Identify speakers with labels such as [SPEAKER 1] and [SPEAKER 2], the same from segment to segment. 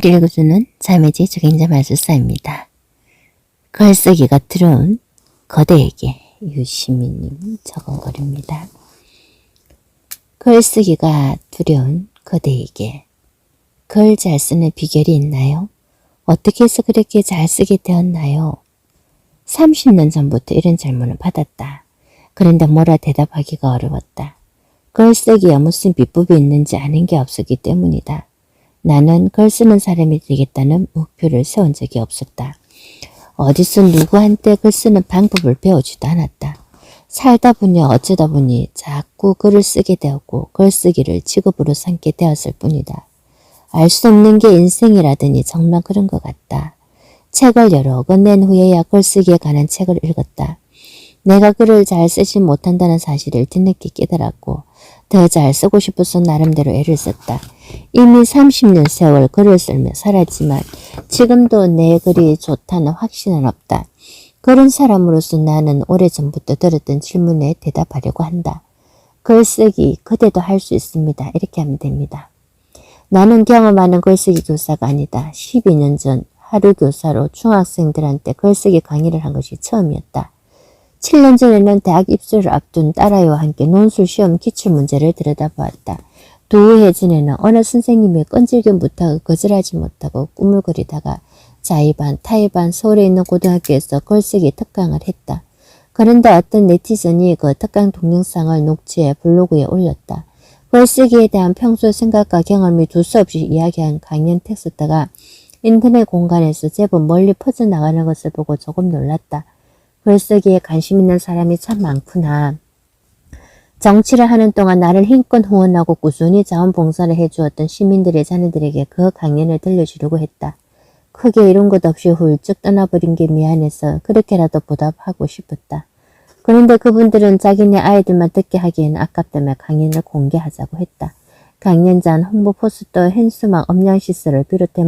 [SPEAKER 1] 오늘 읽어주는 자매지 적임자 말술사입니다. 글쓰기가 두려운 거대에게 유시민님 적은 글입니다. 글쓰기가 두려운 거대에게 글 잘 쓰는 비결이 있나요? 어떻게 해서 그렇게 잘 쓰게 되었나요? 30년 전부터 이런 질문을 받았다. 그런데 뭐라 대답하기가 어려웠다. 글쓰기에 무슨 비법이 있는지 아는 게 없었기 때문이다. 나는 글 쓰는 사람이 되겠다는 목표를 세운 적이 없었다. 어디서 누구한테 글 쓰는 방법을 배우지도 않았다. 살다 보니 어쩌다 보니 자꾸 글을 쓰게 되었고 글쓰기를 직업으로 삼게 되었을 뿐이다. 알 수 없는 게 인생이라더니 정말 그런 것 같다. 책을 여러 권 낸 후에야 글쓰기에 관한 책을 읽었다. 내가 글을 잘 쓰지 못한다는 사실을 뒤늦게 깨달았고 더 잘 쓰고 싶어서 나름대로 애를 썼다. 이미 30년 세월 글을 쓰며 살았지만 지금도 내 글이 좋다는 확신은 없다. 그런 사람으로서 나는 오래전부터 들었던 질문에 대답하려고 한다. 글쓰기 그대도 할 수 있습니다. 이렇게 하면 됩니다. 나는 경험 많은 글쓰기 교사가 아니다. 12년 전 하루 교사로 중학생들한테 글쓰기 강의를 한 것이 처음이었다. 7년 전에는 대학 입시를 앞둔 딸아이와 함께 논술 시험 기출문제를 들여다보았다. 두 해 전에는 어느 선생님의 끈질긴 부탁을 거절하지 못하고 꾸물거리다가 자의반, 타의반 서울에 있는 고등학교에서 글쓰기 특강을 했다. 그런데 어떤 네티즌이 그 특강 동영상을 녹취해 블로그에 올렸다. 글쓰기에 대한 평소 생각과 경험이 두서없이 이야기한 강연 텍스트가 인터넷 공간에서 제법 멀리 퍼져나가는 것을 보고 조금 놀랐다. 글쓰기에 관심 있는 사람이 참 많구나. 정치를 하는 동안 나를 힘껏 후원하고 꾸준히 자원봉사를 해주었던 시민들의 자녀들에게 그 강연을 들려주려고 했다. 크게 이룬 것 없이 훌쩍 떠나버린 게 미안해서 그렇게라도 보답하고 싶었다. 그런데 그분들은 자기네 아이들만 듣게 하기에는 아깝다며 강연을 공개하자고 했다. 강연자는 홍보 포스터, 현수막, 음향시설을 비롯해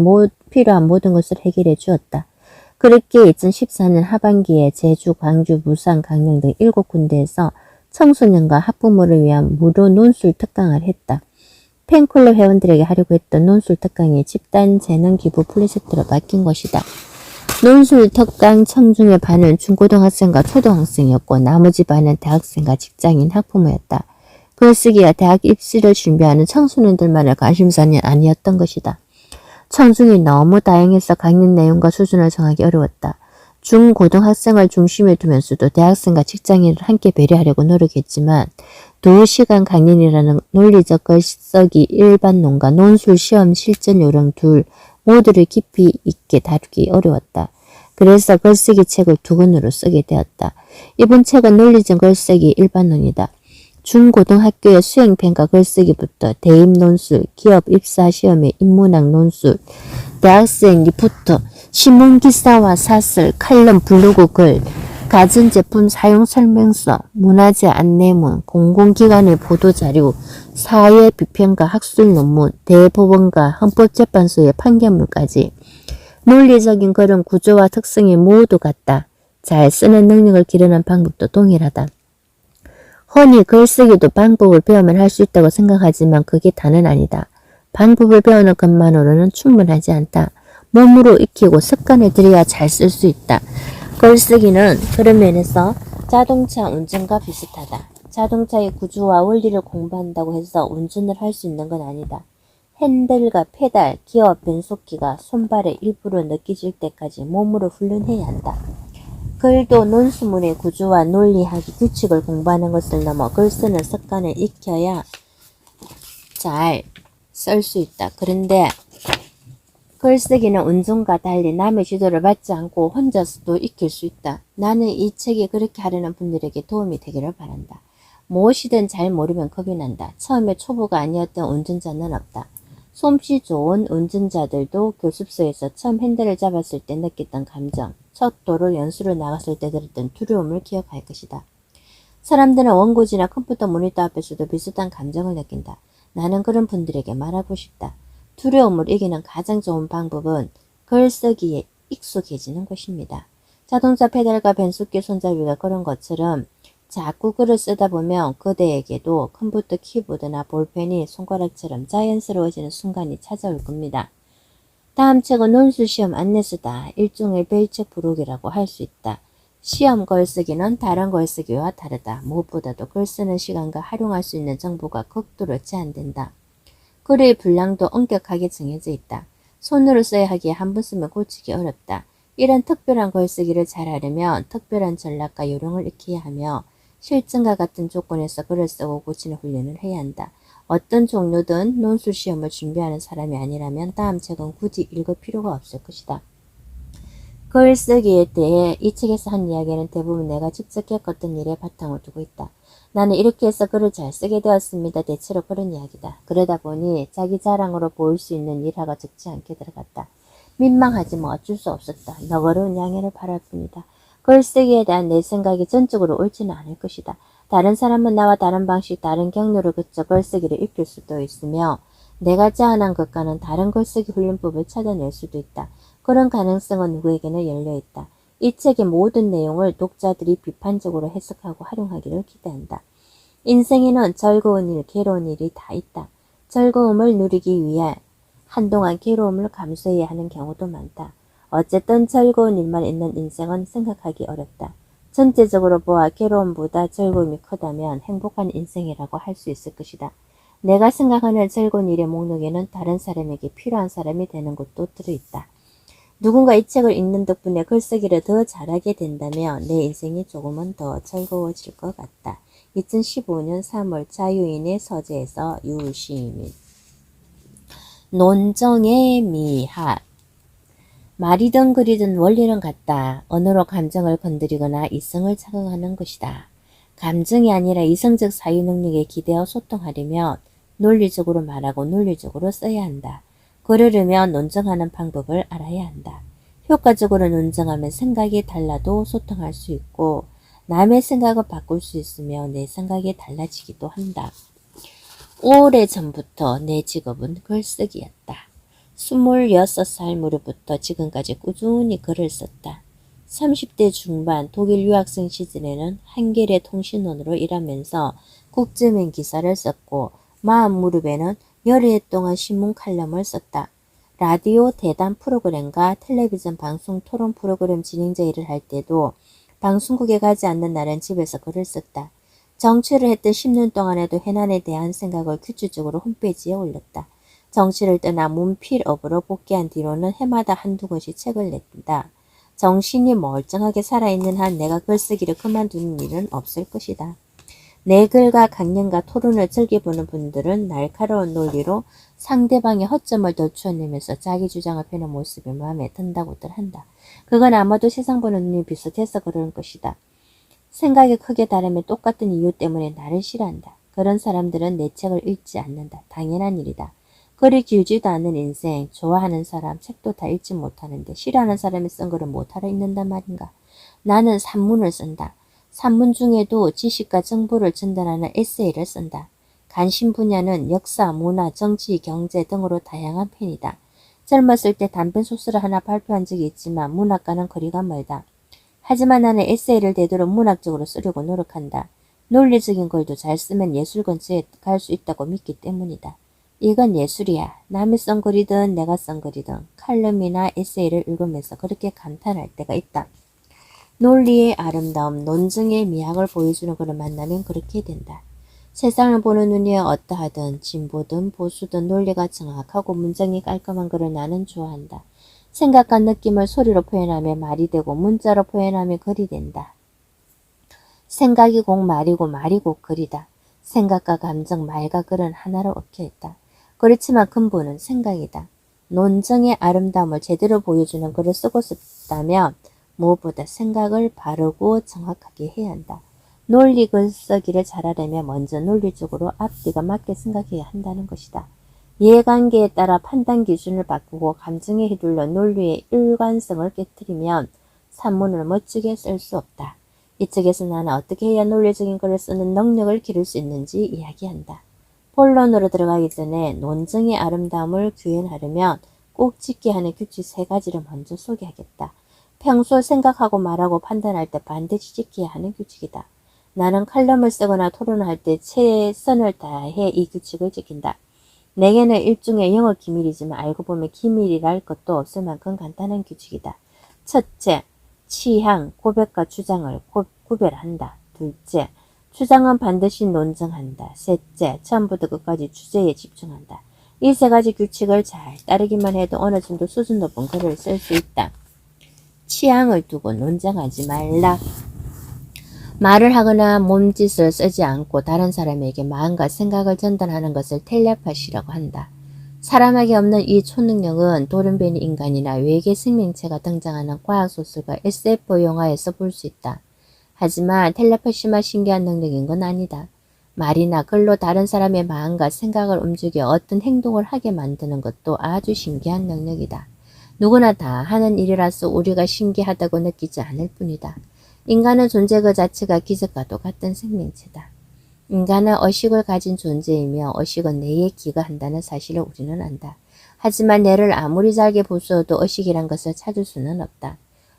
[SPEAKER 1] 필요한 모든 것을 해결해 주었다. 그렇게 2014년 하반기에 제주, 광주, 부산, 강릉 등 7군데에서 청소년과 학부모를 위한 무료 논술 특강을 했다. 팬클럽 회원들에게 하려고 했던 논술 특강이 집단 재능 기부 프로젝트로 바뀐 것이다. 논술 특강 청중의 반은 중고등학생과 초등학생이었고 나머지 반은 대학생과 직장인 학부모였다. 글쓰기와 대학 입시를 준비하는 청소년들만의 관심사는 아니었던 것이다. 청중이 너무 다양해서 강연 내용과 수준을 정하기 어려웠다. 중고등학생을 중심에 두면서도 대학생과 직장인을 함께 배려하려고 노력했지만 2시간 강연이라는 논리적 글쓰기 일반론과 논술 시험 실전 요령 둘 모두를 깊이 있게 다루기 어려웠다. 그래서 글쓰기 책을 2권으로 쓰게 되었다. 이번 책은 논리적 글쓰기 일반론이다. 중고등학교의 수행평가 글쓰기부터 대입 논술, 기업 입사 시험의 인문학 논술, 대학생 리포트, 신문기사와 사설, 칼럼, 블로그 글, 가전제품 사용설명서, 문화재 안내문, 공공기관의 보도자료, 사회비평가 학술 논문, 대법원과 헌법재판소의 판결문까지 논리적인 글은 구조와 특성이 모두 같다. 잘 쓰는 능력을 기르는 방법도 동일하다. 흔히 글쓰기도 방법을 배우면 할 수 있다고 생각하지만 그게 다는 아니다. 방법을 배우는 것만으로는 충분하지 않다. 몸으로 익히고 습관을 들여야 잘 쓸 수 있다. 글쓰기는 그런 면에서 자동차 운전과 비슷하다. 자동차의 구조와 원리를 공부한다고 해서 운전을 할 수 있는 건 아니다. 핸들과 페달, 기어, 변속기가 손발의 일부로 느껴질 때까지 몸으로 훈련해야 한다. 글도 논술문의 구조와 논리학의 규칙을 공부하는 것을 넘어 글 쓰는 습관을 익혀야 잘 쓸 수 있다. 그런데 글쓰기는 운전과 달리 남의 지도를 받지 않고 혼자서도 익힐 수 있다. 나는 이 책이 그렇게 하려는 분들에게 도움이 되기를 바란다. 무엇이든 잘 모르면 겁이 난다. 처음에 초보가 아니었던 운전자는 없다. 솜씨 좋은 운전자들도 교습소에서 처음 핸들을 잡았을 때 느꼈던 감정, 첫 도로 연수로 나갔을 때 들었던 두려움을 기억할 것이다. 사람들은 원고지나 컴퓨터 모니터 앞에서도 비슷한 감정을 느낀다. 나는 그런 분들에게 말하고 싶다. 두려움을 이기는 가장 좋은 방법은 글쓰기에 익숙해지는 것입니다. 자동차 페달과 변속기 손잡이가 그런 것처럼 자꾸 글을 쓰다 보면 그대에게도 컴퓨터 키보드나 볼펜이 손가락처럼 자연스러워지는 순간이 찾아올 겁니다. 다음 책은 논술시험 안내서다. 일종의 별책 부록이라고 할 수 있다. 시험 글쓰기는 다른 글쓰기와 다르다. 무엇보다도 글 쓰는 시간과 활용할 수 있는 정보가 극도로 제한된다. 글의 분량도 엄격하게 정해져 있다. 손으로 써야 하기에 한 번 쓰면 고치기 어렵다. 이런 특별한 글쓰기를 잘하려면 특별한 전략과 요령을 익혀야 하며 실증과 같은 조건에서 글을 쓰고 고치는 훈련을 해야 한다. 어떤 종류든 논술 시험을 준비하는 사람이 아니라면 다음 책은 굳이 읽을 필요가 없을 것이다. 글쓰기에 대해 이 책에서 한 이야기는 대부분 내가 직접 겪었던 일에 바탕을 두고 있다. 나는 이렇게 해서 글을 잘 쓰게 되었습니다. 대체로 그런 이야기다. 그러다 보니 자기 자랑으로 보일 수 있는 일화가 적지 않게 들어갔다. 민망하지 뭐 어쩔 수 없었다. 너그러운 양해를 바랄 뿐이다. 글쓰기에 대한 내 생각이 전적으로 옳지는 않을 것이다. 다른 사람은 나와 다른 방식, 다른 경로를 거쳐 글쓰기를 익힐 수도 있으며 내가 제안한 것과는 다른 글쓰기 훈련법을 찾아낼 수도 있다. 그런 가능성은 누구에게나 열려있다. 이 책의 모든 내용을 독자들이 비판적으로 해석하고 활용하기를 기대한다. 인생에는 즐거운 일, 괴로운 일이 다 있다. 즐거움을 누리기 위해 한동안 괴로움을 감수해야 하는 경우도 많다. 어쨌든 즐거운 일만 있는 인생은 생각하기 어렵다. 전체적으로 보아 괴로움보다 즐거움이 크다면 행복한 인생이라고 할 수 있을 것이다. 내가 생각하는 즐거운 일의 목록에는 다른 사람에게 필요한 사람이 되는 것도 들어있다. 누군가 이 책을 읽는 덕분에 글쓰기를 더 잘하게 된다면 내 인생이 조금은 더 즐거워질 것 같다. 2015년 3월 자유인의 서재에서 유시민. 논정의 미학. 말이든 글이든 원리는 같다. 언어로 감정을 건드리거나 이성을 자극하는 것이다. 감정이 아니라 이성적 사유 능력에 기대어 소통하려면 논리적으로 말하고 논리적으로 써야 한다. 그러려면 논정하는 방법을 알아야 한다. 효과적으로 논정하면 생각이 달라도 소통할 수 있고 남의 생각을 바꿀 수 있으며 내 생각이 달라지기도 한다. 오래전부터 내 직업은 글쓰기였다. 26살 무렵부터 지금까지 꾸준히 글을 썼다. 30대 중반 독일 유학생 시절에는 한겨레 통신원으로 일하면서 국제면 기사를 썼고 40 무렵에는 여러 해 동안 신문 칼럼을 썼다. 라디오 대담 프로그램과 텔레비전 방송 토론 프로그램 진행자 일을 할 때도 방송국에 가지 않는 날은 집에서 글을 썼다. 정치를 했던 10년 동안에도 해난에 대한 생각을 규칙적으로 홈페이지에 올렸다. 정치를 떠나 문필업으로 복귀한 뒤로는 해마다 한두 권씩 책을 냈다. 정신이 멀쩡하게 살아있는 한 내가 글쓰기를 그만두는 일은 없을 것이다. 내 글과 강연과 토론을 즐겨보는 분들은 날카로운 논리로 상대방의 허점을 더 추어내면서 자기 주장을 펴는 모습이 마음에 든다고들 한다. 그건 아마도 세상 보는 눈이 비슷해서 그러는 것이다. 생각이 크게 다르면 똑같은 이유 때문에 나를 싫어한다. 그런 사람들은 내 책을 읽지 않는다. 당연한 일이다. 글이 길지도 않은 인생, 좋아하는 사람 책도 다 읽지 못하는데 싫어하는 사람이 쓴 글을 못하러 읽는단 말인가. 나는 산문을 쓴다. 산문 중에도 지식과 정보를 전달하는 에세이를 쓴다. 관심 분야는 역사, 문화, 정치, 경제 등으로 다양한 편이다. 젊었을 때 단편 소설을 하나 발표한 적이 있지만 문학과는 거리가 멀다. 하지만 나는 에세이를 되도록 문학적으로 쓰려고 노력한다. 논리적인 글도 잘 쓰면 예술 근처에 갈 수 있다고 믿기 때문이다. 이건 예술이야. 남이 쓴 글이든 내가 쓴 글이든 칼럼이나 에세이를 읽으면서 그렇게 감탄할 때가 있다. 논리의 아름다움, 논증의 미학을 보여주는 글을 만나면 그렇게 된다. 세상을 보는 눈이 어떠하든 진보든 보수든 논리가 정확하고 문장이 깔끔한 글을 나는 좋아한다. 생각과 느낌을 소리로 표현하면 말이 되고 문자로 표현하면 글이 된다. 생각이 곧 말이고 말이 곧 글이다. 생각과 감정, 말과 글은 하나로 얽혀있다. 그렇지만 근본은 생각이다. 논정의 아름다움을 제대로 보여주는 글을 쓰고 싶다면 무엇보다 생각을 바르고 정확하게 해야 한다. 논리 글쓰기를 잘하려면 먼저 논리적으로 앞뒤가 맞게 생각해야 한다는 것이다. 이해관계에 따라 판단 기준을 바꾸고 감정에 휘둘러 논리의 일관성을 깨뜨리면 산문을 멋지게 쓸 수 없다. 이 책에서 나는 어떻게 해야 논리적인 글을 쓰는 능력을 기를 수 있는지 이야기한다. 본론으로 들어가기 전에 논증의 아름다움을 구현하려면 꼭 지켜야 하는 규칙 3가지를 먼저 소개하겠다. 평소 생각하고 말하고 판단할 때 반드시 지켜야 하는 규칙이다. 나는 칼럼을 쓰거나 토론을 할 때 최선을 다해 이 규칙을 지킨다. 내게는 일종의 영어 기밀이지만 알고 보면 기밀이랄 것도 없을 만큼 간단한 규칙이다. 첫째, 취향, 고백과 주장을 구별한다. 둘째, 주장은 반드시 논증한다. 셋째, 처음부터 끝까지 주제에 집중한다. 이 세 가지 규칙을 잘 따르기만 해도 어느 정도 수준 높은 글을 쓸 수 있다. 취향을 두고 논쟁하지 말라. 말을 하거나 몸짓을 쓰지 않고 다른 사람에게 마음과 생각을 전달하는 것을 텔레파시라고 한다. 사람에게 없는 이 초능력은 돌연변이 인간이나 외계 생명체가 등장하는 과학소설과 SF 영화에서 볼 수 있다. 하지만 텔레파시만 신기한 능력인 건 아니다. 말이나 글로 다른 사람의 마음과 생각을 움직여 어떤 행동을 하게 만드는 것도 아주 신기한 능력이다. 누구나 다 하는 일이라서 우리가 신기하다고 느끼지 않을 뿐이다. 인간은 존재 그 자체가 기적과도 같은 생명체다. 인간은 의식을 가진 존재이며 의식은 뇌에 기거한다는 사실을 우리는 안다. 하지만 뇌를 아무리 잘게 부수어도 의식이란 것을 찾을 수는 없다.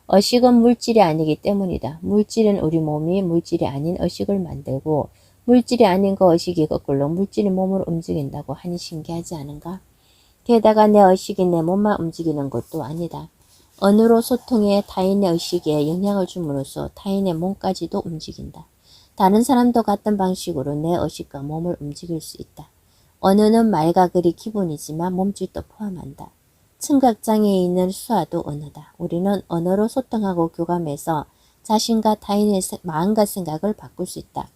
[SPEAKER 1] 의식은 물질이 아니기 때문이다. 물질은 우리 몸이 물질이 아닌 의식을 만들고 물질이 아닌 그 의식이 거꾸로 물질이 몸을 움직인다고 하니 신기하지 않은가? 게다가 내 의식이 내 몸만 움직이는 것도 아니다. 언어로 소통해 타인의 의식에 영향을 줌으로써 타인의 몸까지도 움직인다. 다른 사람도 같은 방식으로 내 의식과 몸을 움직일 수 있다. 언어는 말과 글이 기본이지만 몸짓도 포함한다. 청각장애인을 수화도 언어다. 우리는 언어로 소통하고 교감해서 자신과 타인의 마음과 생각을 바꿀 수 있다.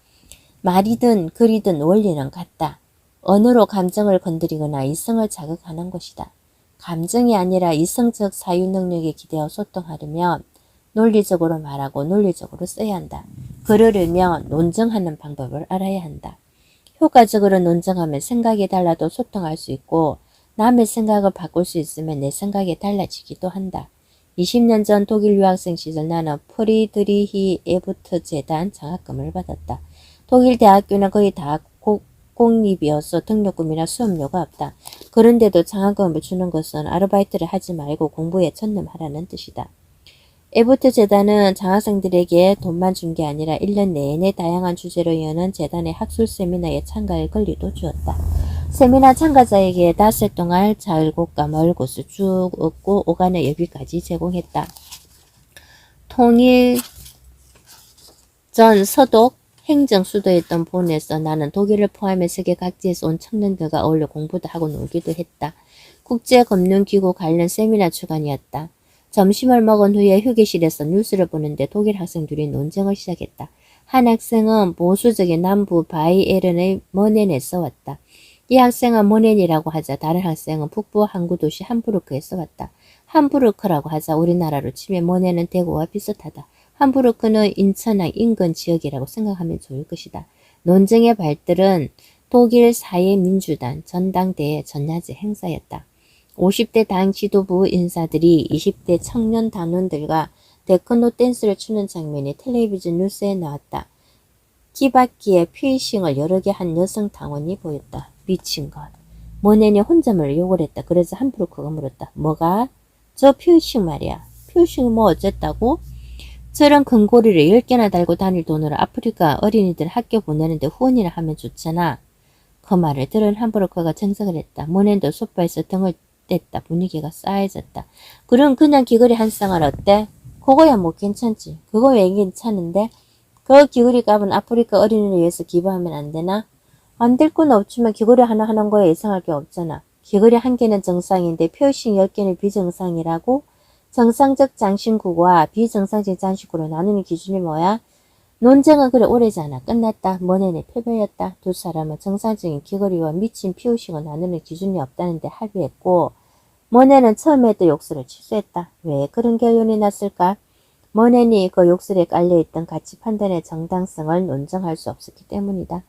[SPEAKER 1] 말이든 글이든 원리는 같다. 언어로 감정을 건드리거나 이성을 자극하는 것이다. 감정이 아니라 이성적 사유 능력에 기대어 소통하려면 논리적으로 말하고 논리적으로 써야 한다. 그러려면 논증하는 방법을 알아야 한다. 효과적으로 논증하면 생각이 달라도 소통할 수 있고 남의 생각을 바꿀 수 있으면 내 생각이 달라지기도 한다. 20년 전 독일 유학생 시절 나는 프리드리히 에부트 재단 장학금을 받았다. 독일 대학교는 거의 다 공립이어서 등록금이나 수업료가 없다. 그런데도 장학금을 주는 것은 아르바이트를 하지 말고 공부에 전념하라는 뜻이다. 에부트 재단은 장학생들에게 돈만 준 게 아니라 1년 내내 다양한 주제로 여는 재단의 학술 세미나에 참가할 권리도 주었다. 세미나 참가자에게 닷새 동안 잘곳과 멀 곳을 쭉 얻고 오가는 여비까지 제공했다. 통일 전 서독 행정 수도였던 본에서 나는 독일을 포함해 세계 각지에서 온 청년들과 어울려 공부도 하고 놀기도 했다. 국제금융기구 관련 세미나 주간이었다. 점심을 먹은 후에 휴게실에서 뉴스를 보는데 독일 학생들이 논쟁을 시작했다. 한 학생은 보수적인 남부 바이에른의 머넨에서 왔다. 이 학생은 머넨이라고 하자 다른 학생은 북부 항구도시 함부르크에서 왔다. 함부르크라고 하자 우리나라로 치면 머넨은 대구와 비슷하다. 함부르크는 인천항 인근 지역이라고 생각하면 좋을 것이다. 논쟁의 발들은 독일 사회민주당 전당대회 전야제 행사였다. 50대 당 지도부 인사들이 20대 청년 단원들과 테크노 댄스를 추는 장면이 텔레비전 뉴스에 나왔다. 기받기에 피싱을 여러 개 한 여성 당원이 보였다. 미친 것. 모넨이 혼자말 욕을 했다. 그래서 함부르크가 물었다. 뭐가? 저 피싱 말이야. 피싱은 뭐 어쨌다고? 저런 금고리를 10개나 달고 다닐 돈으로 아프리카 어린이들 학교 보내는데 후원이나 하면 좋잖아. 그 말을 들은 함부르크가 정색을 했다. 모넨도 소파에서 등을 뗐다. 분위기가 싸해졌다. 그럼 그냥 귀걸이 한 쌍을 어때? 그거야 뭐 괜찮지. 그거 왜 괜찮은데? 그 귀걸이 값은 아프리카 어린이를 위해서 기부하면 안 되나? 안 될 건 없지만 귀걸이 하나 하는 거에 예상할 게 없잖아. 귀걸이 한 개는 정상인데 피어싱 10개는 비정상이라고? 정상적 장신구와 비정상적 장신구로 나누는 기준이 뭐야? 논쟁은 그래 오래지 않아. 끝났다. 모넨의 패배였다. 두 사람은 정상적인 귀걸이와 미친 피어싱을 나누는 기준이 없다는데 합의했고 모넨은 처음에도 욕설을 취소했다. 왜 그런 결론이 났을까? 모넨이 그 욕설에 깔려있던 가치 판단의 정당성을 논증할 수 없었기 때문이다.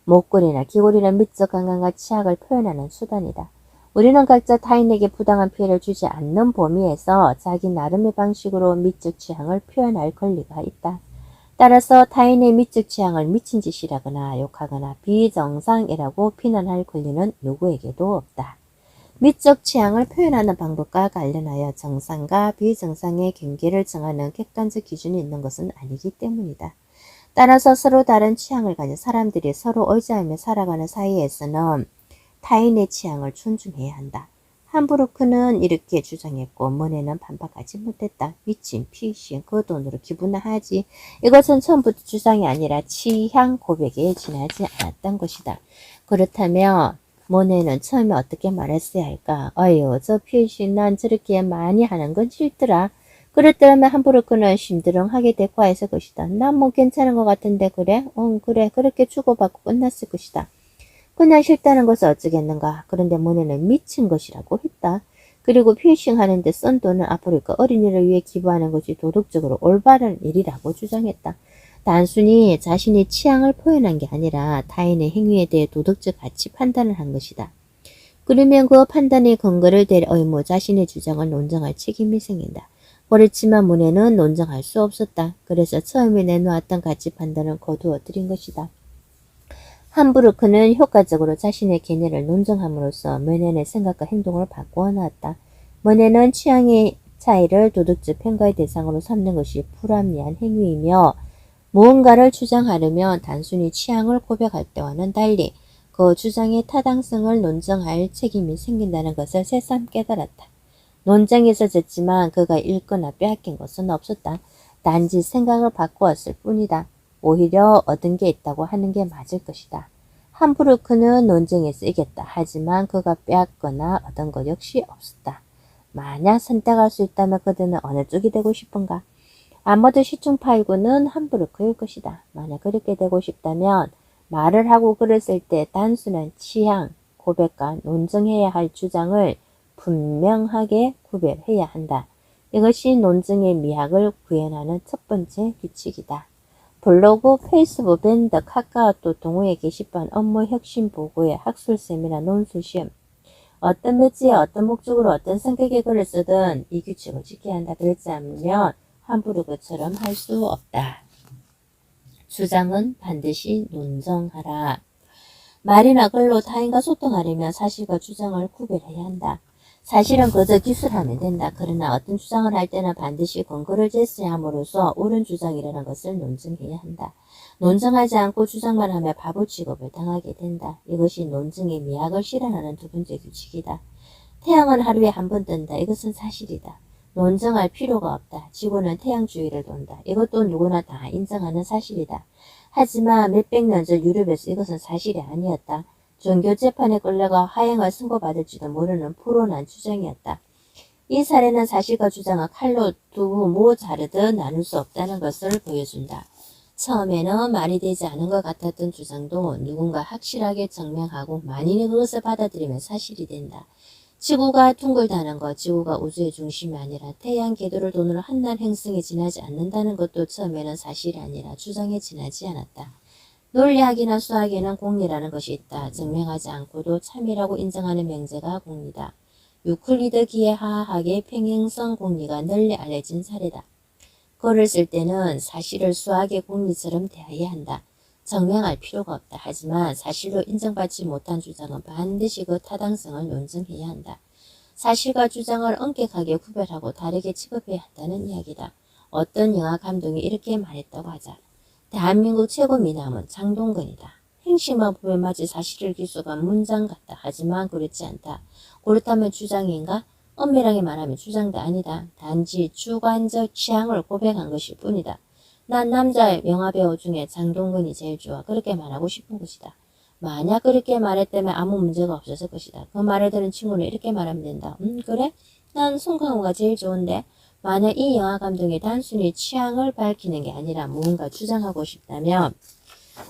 [SPEAKER 1] 목걸이나 귀걸이는 미적 건강과 치약을 표현하는 수단이다. 우리는 각자 타인에게 부당한 피해를 주지 않는 범위에서 자기 나름의 방식으로 미적 취향을 표현할 권리가 있다. 따라서 타인의 미적 취향을 미친 짓이라거나 욕하거나 비정상이라고 비난할 권리는 누구에게도 없다. 미적 취향을 표현하는 방법과 관련하여 정상과 비정상의 경계를 정하는 객관적 기준이 있는 것은 아니기 때문이다. 따라서 서로 다른 취향을 가진 사람들이 서로 의지하며 살아가는 사이에서는 타인의 취향을 존중해야 한다. 함부르크는 이렇게 주장했고 모네는 반박하지 못했다. 미친 피싱 그 돈으로 기분나 하지. 이것은 처음부터 주장이 아니라 취향 고백에 지나지 않았던 것이다. 그렇다면 모네는 처음에 어떻게 말했어야 할까? 어휴 저 피싱 난 저렇게 많이 하는 건 싫더라. 그랬더라면 함부르크는 심드렁하게 대꾸했을 것이다. 난 뭐 괜찮은 것 같은데 그래? 그래 그렇게 주고받고 끝났을 것이다. 그냥 싫다는 것을 어쩌겠는가. 그런데 모네는 미친 것이라고 했다. 그리고 피싱 하는데 쓴 돈은 아프리카 어린이를 위해 기부하는 것이 도덕적으로 올바른 일이라고 주장했다. 단순히 자신의 취향을 표현한 게 아니라 타인의 행위에 대해 도덕적 가치 판단을 한 것이다. 그러면 그 판단의 근거를 댈 의무, 자신의 주장을 논증할 책임이 생긴다. 그렇지만 모네는 논증할 수 없었다. 그래서 처음에 내놓았던 가치 판단을 거두어 들인 것이다. 함부르크는 효과적으로 자신의 견해를 논증함으로써 모네의 생각과 행동을 바꾸어 나왔다. 모네는 취향의 차이를 도덕적 평가의 대상으로 삼는 것이 불합리한 행위이며 무언가를 주장하려면 단순히 취향을 고백할 때와는 달리 그 주장의 타당성을 논증할 책임이 생긴다는 것을 새삼 깨달았다. 논쟁에서 졌지만 그가 잃거나 빼앗긴 것은 없었다. 단지 생각을 바꾸었을 뿐이다. 오히려 얻은 게 있다고 하는 게 맞을 것이다. 함부르크는 논쟁에서 이겼다. 하지만 그가 빼앗거나 얻은 것 역시 없었다. 만약 선택할 수 있다면 그들은 어느 쪽이 되고 싶은가? 아마도 시충파이고는 함부르크일 것이다. 만약 그렇게 되고 싶다면 말을 하고 그랬을 때 단순한 취향, 고백과 논증해야 할 주장을 분명하게 구별해야 한다. 이것이 논증의 미학을 구현하는 첫 번째 규칙이다. 블로그, 페이스북, 밴드, 카카오톡, 동호회 게시판, 업무 혁신 보고회, 학술 세미나, 논술 시험 어떤 매체에 어떤 목적으로 어떤 성격의 글을 쓰든 이 규칙을 지켜야 한다. 그렇지 않으면 함부르크처럼 할 수 없다. 주장은 반드시 논정하라. 말이나 글로 타인과 소통하려면 사실과 주장을 구별해야 한다. 사실은 그저 기술하면 된다. 그러나 어떤 주장을 할 때는 반드시 근거를 제시함으로써 옳은 주장이라는 것을 논증해야 한다. 논증하지 않고 주장만 하면 바보 취급을 당하게 된다. 이것이 논증의 미학을 실현하는 두 번째 규칙이다. 태양은 하루에 한 번 뜬다. 이것은 사실이다. 논증할 필요가 없다. 지구는 태양 주위를 돈다. 이것도 누구나 다 인정하는 사실이다. 하지만 몇백 년 전 유럽에서 이것은 사실이 아니었다. 종교 재판에 끌려가 화형을 선고받을지도 모르는 불온한 주장이었다. 이 사례는 사실과 주장을 칼로 두고 뭐 자르듯 나눌 수 없다는 것을 보여준다. 처음에는 말이 되지 않은 것 같았던 주장도 누군가 확실하게 증명하고 만인이 그것을 받아들이면 사실이 된다. 지구가 둥글다는 것, 지구가 우주의 중심이 아니라 태양 궤도를 돈으로 한날 행성에 지나지 않는다는 것도 처음에는 사실이 아니라 주장에 지나지 않았다. 논리학이나 수학에는 공리라는 것이 있다. 증명하지 않고도 참이라고 인정하는 명제가 공리다. 유클리드 기하학의 평행성 공리가 널리 알려진 사례다. 글을 쓸 때는 사실을 수학의 공리처럼 대해야 한다. 증명할 필요가 없다. 하지만 사실로 인정받지 못한 주장은 반드시 그 타당성을 논증해야 한다. 사실과 주장을 엄격하게 구별하고 다르게 취급해야 한다는 이야기다. 어떤 영화 감독이 이렇게 말했다고 하자. 대한민국 최고 미남은 장동건이다. 행심만 보면 마치 사실을 기술한 문장 같다. 하지만 그렇지 않다. 그렇다면 주장인가? 엄밀하게 말하면 주장도 아니다. 단지 주관적 취향을 고백한 것일 뿐이다. 난 남자 영화배우 중에 장동건이 제일 좋아. 그렇게 말하고 싶은 것이다. 만약 그렇게 말했다면 아무 문제가 없었을 것이다. 그 말을 들은 친구는 이렇게 말하면 된다. 그래? 난 송강호가 제일 좋은데? 만약 이 영화 감독이 단순히 취향을 밝히는 게 아니라 무언가 주장하고 싶다면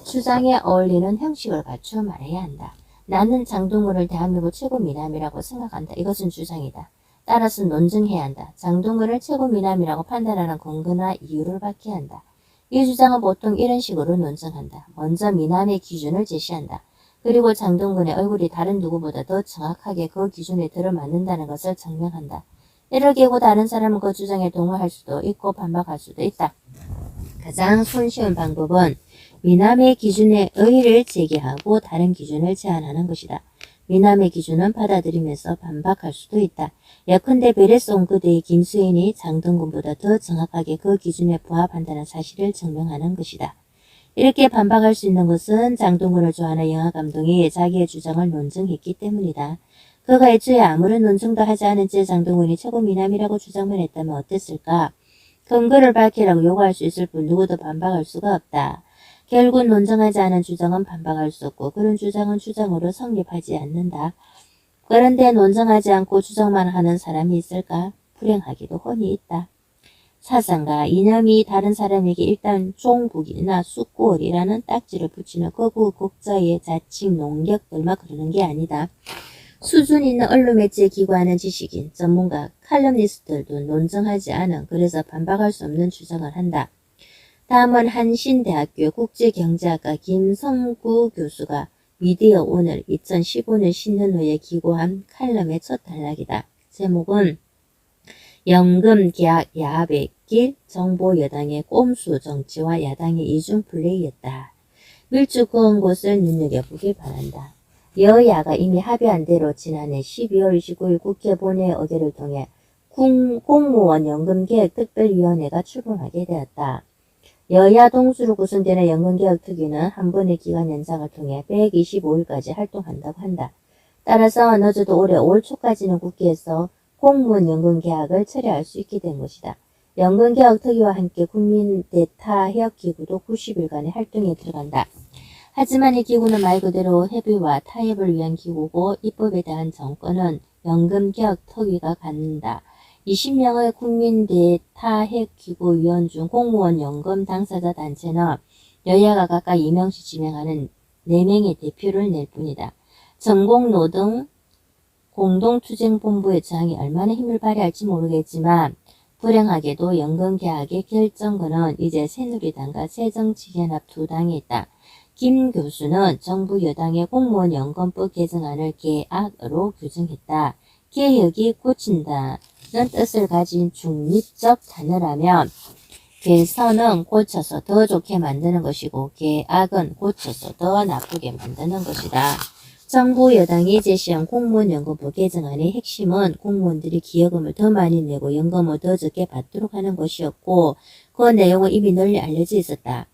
[SPEAKER 1] 주장에 어울리는 형식을 갖추어 말해야 한다. 나는 장동건을 대한민국 최고 미남이라고 생각한다. 이것은 주장이다. 따라서 논증해야 한다. 장동건을 최고 미남이라고 판단하는 근거나 이유를 밝혀야 한다. 이 주장은 보통 이런 식으로 논증한다. 먼저 미남의 기준을 제시한다. 그리고 장동건의 얼굴이 다른 누구보다 더 정확하게 그 기준에 들어맞는다는 것을 증명한다. 이를 깨고 다른 사람은 그 주장에 동의할 수도 있고 반박할 수도 있다. 가장 손쉬운 방법은 미남의 기준에 의의를 제기하고 다른 기준을 제안하는 것이다. 미남의 기준은 받아들이면서 반박할 수도 있다. 예컨대 베레송 그대의 김수인이 장동건보다 더 정확하게 그 기준에 부합한다는 사실을 증명하는 것이다. 이렇게 반박할 수 있는 것은 장동건을 좋아하는 영화감독이 자기의 주장을 논증했기 때문이다. 그가 애초에 아무런 논증도 하지 않은 채 장동건이 최고 미남이라고 주장만 했다면 어땠을까? 근거를 밝히라고 요구할 수 있을 뿐 누구도 반박할 수가 없다. 결국 논증하지 않은 주장은 반박할 수 없고 그런 주장은 주장으로 성립하지 않는다. 그런데 논증하지 않고 주장만 하는 사람이 있을까? 불행하기도 훤히 있다. 사상과 이념이 다른 사람에게 일단 종북이나 쑥골이라는 딱지를 붙이는 거구 국자의 자칭 농객들만 그러는 게 아니다. 수준 있는 언론 매체에 기고하는 지식인, 전문가, 칼럼니스트들도 논증하지 않은 그래서 반박할 수 없는 주장을 한다. 다음은 한신대학교 국제경제학과 김성구 교수가 미디어 오늘 2015년 신년 후에 기고한 칼럼의 첫 단락이다. 제목은 연금 계약 야합의 길 정보 여당의 꼼수 정치와 야당의 이중 플레이였다. 밀주 그은 곳을 눈여겨보길 바란다. 여야가 이미 합의한 대로 지난해 12월 29일 국회 본회의 의결을 통해 공무원 연금개혁 특별위원회가 출범하게 되었다. 여야 동수로 구성되는 연금개혁특위는 한 번의 기간 연장을 통해 125일까지 활동한다고 한다. 따라서 늦어도 올해 5월 초까지는 국회에서 공무원 연금개혁을 처리할 수 있게 된 것이다. 연금개혁특위와 함께 국민대타협기구도 90일간의 활동에 들어간다. 하지만 이 기구는 말 그대로 협의와 타협을 위한 기구고 입법에 대한 정권은 연금개혁특위가 갖는다. 20명의 국민대타협기구 위원 중 공무원 연금 당사자 단체는 여야가 각각 2명씩 지명하는 4명의 대표를 낼 뿐이다. 전공노동 공동투쟁본부의 저항이 얼마나 힘을 발휘할지 모르겠지만 불행하게도 연금개혁의 결정권은 이제 새누리당과 새정치연합 두 당에 있다. 김 교수는 정부 여당의 공무원 연금법 개정안을 개악으로 규정했다. 개혁이 고친다는 뜻을 가진 중립적 단어라면 개선은 고쳐서 더 좋게 만드는 것이고 개악은 고쳐서 더 나쁘게 만드는 것이다. 정부 여당이 제시한 공무원 연금법 개정안의 핵심은 공무원들이 기여금을 더 많이 내고 연금을 더 적게 받도록 하는 것이었고 그 내용은 이미 널리 알려져 있었다.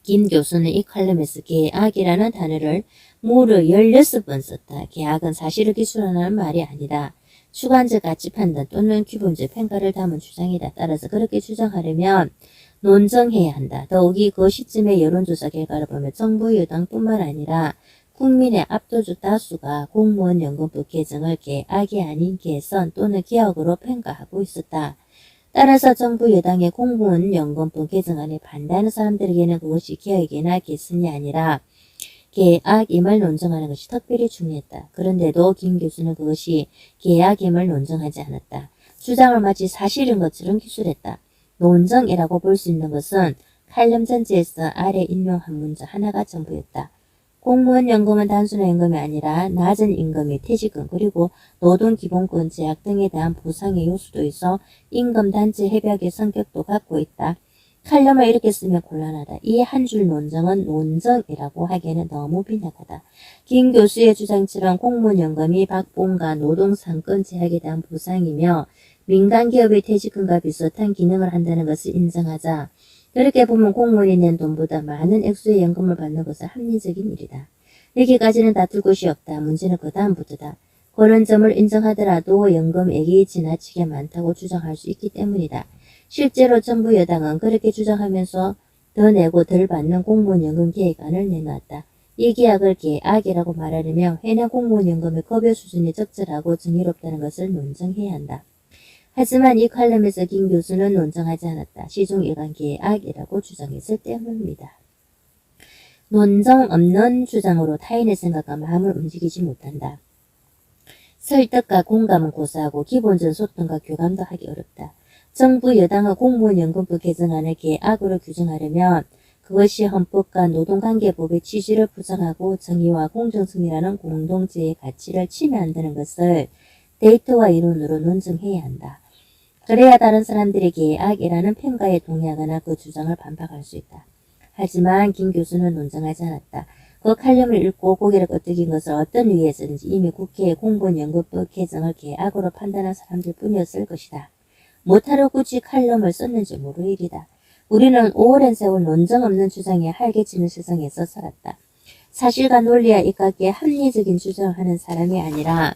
[SPEAKER 1] 김 교수는 이 칼럼에서 계약이라는 단어를 무려 16번 썼다. 계약은 사실을 기술하는 말이 아니다. 주관적 가치 판단 또는 기본적 평가를 담은 주장이다. 따라서 그렇게 주장하려면 논증해야 한다. 더욱이 그 시점의 여론조사 결과를 보면 정부 여당뿐만 아니라 국민의 압도적 다수가 공무원 연금법 개정을 계약이 아닌 개선 또는 개혁으로 평가하고 있었다. 따라서 정부 여당의 공무원 연금법 개정안에 반대하는 사람들에게는 그것이 개혁이나 개선이 아니라 계약임을 논증하는 것이 특별히 중요했다. 그런데도 김 교수는 그것이 계약임을 논증하지 않았다. 주장을 마치 사실인 것처럼 기술했다. 논증이라고 볼 수 있는 것은 칼럼 전체에서 아래 인용한 문자 하나가 전부였다. 공무원 연금은 단순한 임금이 아니라 낮은 임금이 퇴직금 그리고 노동기본권 제약 등에 대한 보상의 요소도 있어 임금단체 협약의 성격도 갖고 있다. 칼럼을 이렇게 쓰면 곤란하다. 이 한 줄 논증은 논증이라고 하기에는 너무 빈약하다. 김 교수의 주장처럼 공무원 연금이 박봉과 노동상권 제약에 대한 보상이며 민간기업의 퇴직금과 비슷한 기능을 한다는 것을 인정하자. 그렇게 보면 공무원이 낸 돈보다 많은 액수의 연금을 받는 것은 합리적인 일이다. 여기까지는 다툴 것이 없다. 문제는 그 다음부터다. 그런 점을 인정하더라도 연금액이 지나치게 많다고 주장할 수 있기 때문이다. 실제로 정부 여당은 그렇게 주장하면서 더 내고 덜 받는 공무원 연금 계획안을 내놨다. 이 계약을 계약이라고 말하려면 현행 공무원 연금의 급여 수준이 적절하고 정의롭다는 것을 논증해야 한다. 하지만 이 칼럼에서 김 교수는 논증하지 않았다. 시종일관 계약이라고 주장했을 때문입니다. 논증 없는 주장으로 타인의 생각과 마음을 움직이지 못한다. 설득과 공감은 고사하고 기본적 소통과 교감도 하기 어렵다. 정부 여당은 공무원 연금법 개정안을 계약으로 규정하려면 그것이 헌법과 노동관계법의 취지를 부정하고 정의와 공정성이라는 공동체의 가치를 침해한다는 것을 데이터와 이론으로 논증해야 한다. 그래야 다른 사람들이 계약이라는 평가에 동의하거나 그 주장을 반박할 수 있다. 하지만 김 교수는 논증하지 않았다. 그 칼럼을 읽고 고개를 끄덕인 것을 어떤 이유에서든지 이미 국회의 공무원 연금법 개정을 계약으로 판단한 사람들 뿐이었을 것이다. 못하러 굳이 칼럼을 썼는지 모를 일이다. 우리는 오랜 세월 논정 없는 주장에 활개치는 세상에서 살았다. 사실과 논리와 이각에 합리적인 주장하는 사람이 아니라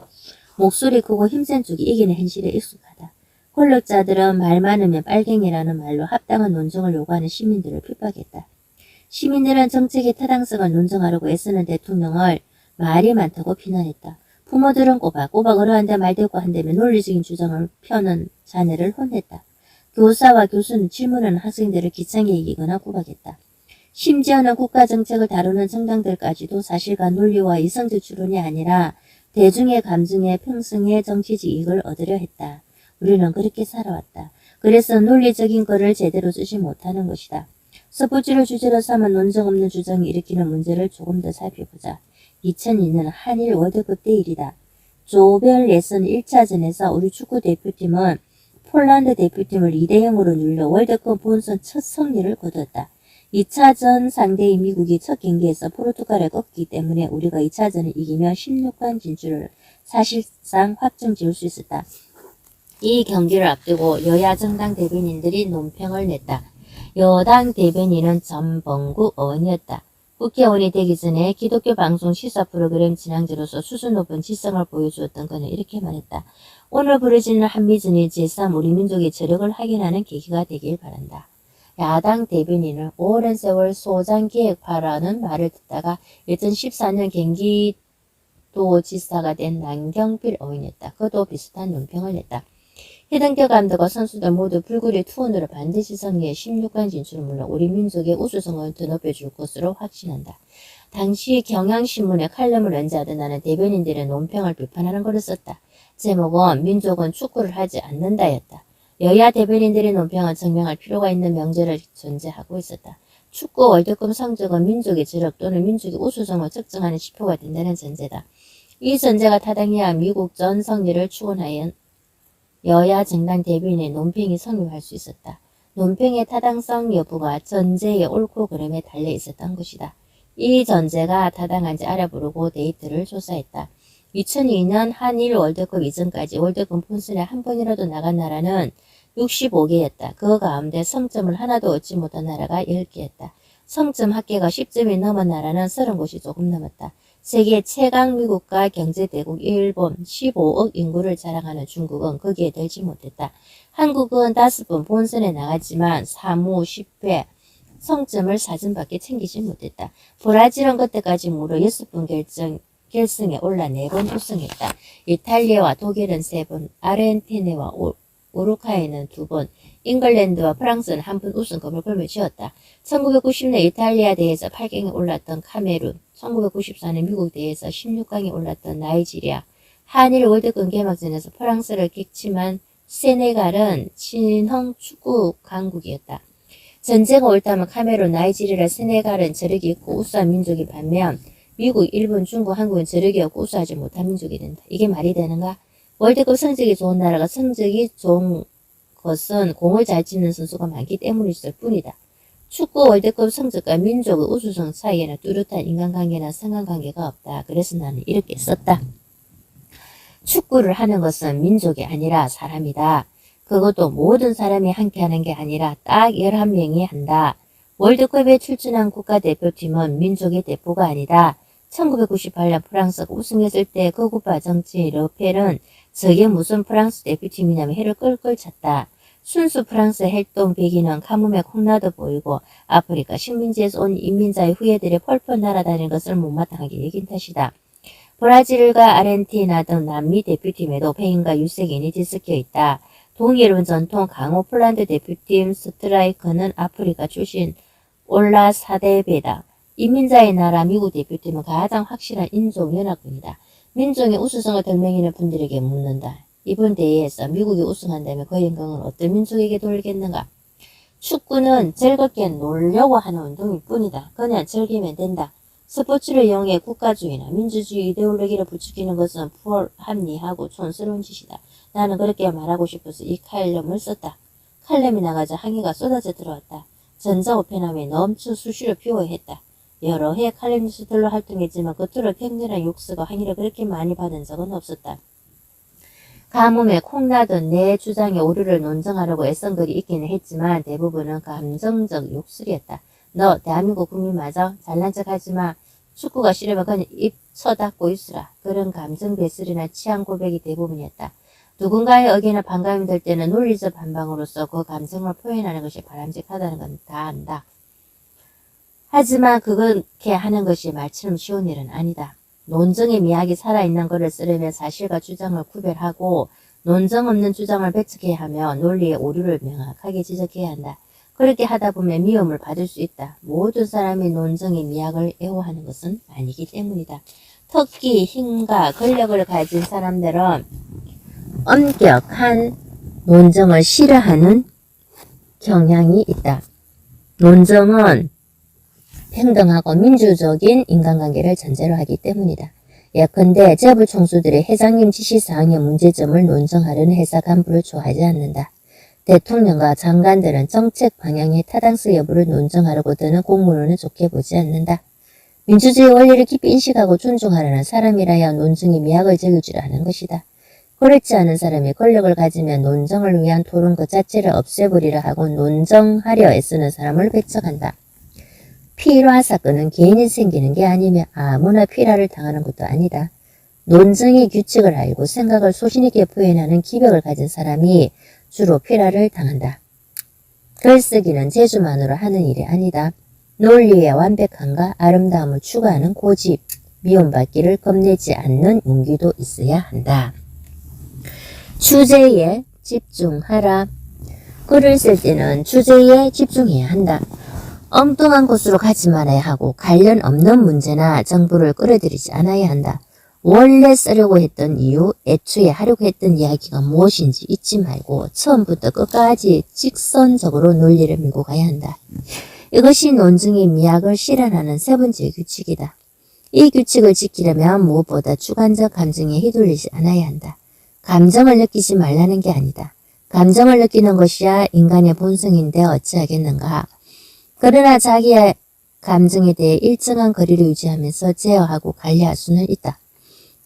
[SPEAKER 1] 목소리 크고 힘센 쪽이 이기는 현실에 익숙하다. 권력자들은 말 많으면 빨갱이라는 말로 합당한 논정을 요구하는 시민들을 핍박했다. 시민들은 정책의 타당성을 논정하려고 애쓰는 대통령을 말이 많다고 비난했다. 부모들은 꼬박꼬박 어른한테 말대꾸 한다며 논리적인 주장을 펴는 자녀를 혼냈다. 교사와 교수는 질문하는 학생들을 기창에 이기거나 구박했다. 심지어는 국가정책을 다루는 정당들까지도 사실과 논리와 이성적 추론이 아니라 대중의 감정에 평생의 정치적 이익을 얻으려 했다. 우리는 그렇게 살아왔다. 그래서 논리적인 거를 제대로 쓰지 못하는 것이다. 스포츠를 주제로 삼아 논정 없는 주장이 일으키는 문제를 조금 더 살펴보자. 2002년 한일 월드컵 때 일이다. 조별 예선 1차전에서 우리 축구 대표팀은 폴란드 대표팀을 2대0으로 눌러 월드컵 본선 첫 승리를 거뒀다. 2차전 상대인 미국이 첫 경기에서 포르투갈을 꺾기 때문에 우리가 2차전을 이기며 16강 진출을 사실상 확정 지을 수 있었다. 이 경기를 앞두고 여야 정당 대변인들이 논평을 냈다. 여당 대변인은 전범국 의원이었다. 국회의원이 되기 전에 기독교 방송 시사 프로그램 진행자로서 수준 높은 지성을 보여주었던 그는 이렇게 말했다. 오늘 벌어지는 한미전이 제3 우리 민족의 저력을 확인하는 계기가 되길 바란다. 야당 대변인은 오랜 세월 소장개혁파라는 말을 듣다가 2014년 경기도지사가 된 남경필 의원이었다. 그도 비슷한 논평을 냈다. 해당겨 감독과 선수들 모두 불구리 투혼으로 반드시 승리해 16강 진출을 물론 우리 민족의 우수성을 더 높여줄 것으로 확신한다. 당시 경향신문에 칼럼을 연재하던 나는 대변인들의 논평을 비판하는 글을 썼다. 제목은 민족은 축구를 하지 않는다였다. 여야 대변인들의 논평을 증명할 필요가 있는 명제를 존재하고 있었다. 축구 월드컵 성적은 민족의 저력 또는 민족의 우수성을 측정하는 지표가 된다는 전제다. 이 전제가 타당해야 미국 전 승리를 추구하여 여야 정당 대변인의 논평이 성립할 수 있었다. 논평의 타당성 여부가 전제의 옳고 그름에 달려 있었던 것이다. 이 전제가 타당한지 알아보려고 데이터를 조사했다. 2002년 한일 월드컵 이전까지 월드컵 본선에 한 번이라도 나간 나라는 65개였다. 그 가운데 성점을 하나도 얻지 못한 나라가 10개였다. 성점 합계가 10점이 넘은 나라는 30곳이 조금 넘었다. 세계 최강 미국과 경제대국 일본 15억 인구를 자랑하는 중국은 거기에 들지 못했다. 한국은 5번 본선에 나갔지만 사무 10회 성점을 4점밖에 챙기지 못했다. 브라질은 그때까지 무려 6번 결승에 올라 4번 우승했다. 이탈리아와 독일은 3번, 아르헨티나와 우루과이는 2번, 잉글랜드와 프랑스는 한 번 우승컵을 걸머쥐었다. 1990년 이탈리아 대회에서 8강에 올랐던 카메룬, 1994년 미국 대회에서 16강에 올랐던 나이지리아, 한일 월드컵 개막전에서 프랑스를 객침한 세네갈은 친흥 축구 강국이었다. 전제가 옳다면 카메룬, 나이지리아, 세네갈은 저력이 있고 우수한 민족이 반면 미국, 일본, 중국, 한국은 저력이 없고 우수하지 못한 민족이 된다. 이게 말이 되는가? 월드컵 성적이 좋은 나라가 성적이 좋은 것은 공을 잘 치는 선수가 많기 때문일 뿐이다. 축구 월드컵 성적과 민족의 우수성 사이에는 뚜렷한 인간관계나 상관관계가 없다. 그래서 나는 이렇게 썼다. 축구를 하는 것은 민족이 아니라 사람이다. 그것도 모든 사람이 함께 하는 게 아니라 딱 11명이 한다. 월드컵에 출전한 국가대표팀은 민족의 대표가 아니다. 1998년 프랑스가 우승했을 때 그 국가 정치 르펠은 저게 무슨 프랑스 대표팀이냐며 해를 끌끌 찼다. 순수 프랑스 활동 배기는 가뭄에 콩나도 보이고 아프리카 식민지에서 온 이민자의 후예들이 펄펄 날아다니는 것을 못마땅하게 여긴 탓이다. 브라질과 아르헨티나 등 남미 대표팀에도 페인과 유색인이 뒤섞여 있다. 동일은 전통 강호 폴란드 대표팀 스트라이커는 아프리카 출신 올라 사데베다. 이민자의 나라 미국 대표팀은 가장 확실한 인종연합군이다. 민족의 우수성을 덜맹이는 분들에게 묻는다. 이번 대회에서 미국이 우승한다면 그 영광은 어떤 민족에게 돌겠는가? 축구는 즐겁게 놀려고 하는 운동일 뿐이다. 그냥 즐기면 된다. 스포츠를 이용해 국가주의나 민주주의 이데올로기를 부추기는 것은 불합리하고 촌스러운 짓이다. 나는 그렇게 말하고 싶어서 이 칼럼을 썼다. 칼럼이 나가자 항의가 쏟아져 들어왔다. 전자우편함이 넘쳐 수시로 피워했다. 여러 해 칼럼니스트로 활동했지만 겉으로 격렬한 욕설과 항의를 그렇게 많이 받은 적은 없었다. 가뭄에 콩나던 내 주장의 오류를 논증하려고 애쓴 글이 있기는 했지만 대부분은 감정적 욕설이었다. 너 대한민국 국민 맞아? 잘난 척 하지마. 축구가 싫으면 그냥 입 쳐닫고 있으라. 그런 감정 배설이나 취향 고백이 대부분이었다. 누군가의 의견에 반감이 들 때는 논리적 반박으로서 그 감정을 표현하는 것이 바람직하다는 건 다 안다. 하지만 그렇게 하는 것이 말처럼 쉬운 일은 아니다. 논증의 미학이 살아있는 글을 쓰려면 사실과 주장을 구별하고 논증 없는 주장을 배척해야 하며 논리의 오류를 명확하게 지적해야 한다. 그렇게 하다 보면 미움을 받을 수 있다. 모든 사람이 논증의 미학을 애호하는 것은 아니기 때문이다. 특히 힘과 권력을 가진 사람들은 엄격한 논증을 싫어하는 경향이 있다. 논증은 평등하고 민주적인 인간관계를 전제로 하기 때문이다. 예컨대 재벌 총수들이 회장님 지시사항의 문제점을 논증하려는 회사 간부를 좋아하지 않는다. 대통령과 장관들은 정책 방향의 타당성 여부를 논증하려고 드는 공무원은 좋게 보지 않는다. 민주주의 원리를 깊이 인식하고 존중하려는 사람이라야 논증의 미학을 즐길 줄 아는 것이다. 그렇지 않은 사람이 권력을 가지면 논증을 위한 토론 그 자체를 없애버리려 하고 논증하려 애쓰는 사람을 배척한다. 피라 사건은 개인이 생기는 게 아니며 아무나 피라를 당하는 것도 아니다. 논증의 규칙을 알고 생각을 소신있게 표현하는 기벽을 가진 사람이 주로 피라를 당한다. 글쓰기는 재주만으로 하는 일이 아니다. 논리의 완벽함과 아름다움을 추구하는 고집, 미움받기를 겁내지 않는 용기도 있어야 한다. 주제에 집중하라. 글을 쓸 때는 주제에 집중해야 한다. 엉뚱한 곳으로 가지 말아야 하고 관련 없는 문제나 정보를 끌어들이지 않아야 한다. 원래 쓰려고 했던 이유, 애초에 하려고 했던 이야기가 무엇인지 잊지 말고 처음부터 끝까지 직선적으로 논리를 밀고 가야 한다. 이것이 논증의 미학을 실현하는 세 번째 규칙이다. 이 규칙을 지키려면 무엇보다 주관적 감정에 휘둘리지 않아야 한다. 감정을 느끼지 말라는 게 아니다. 감정을 느끼는 것이야 인간의 본성인데 어찌하겠는가. 그러나 자기의 감정에 대해 일정한 거리를 유지하면서 제어하고 관리할 수는 있다.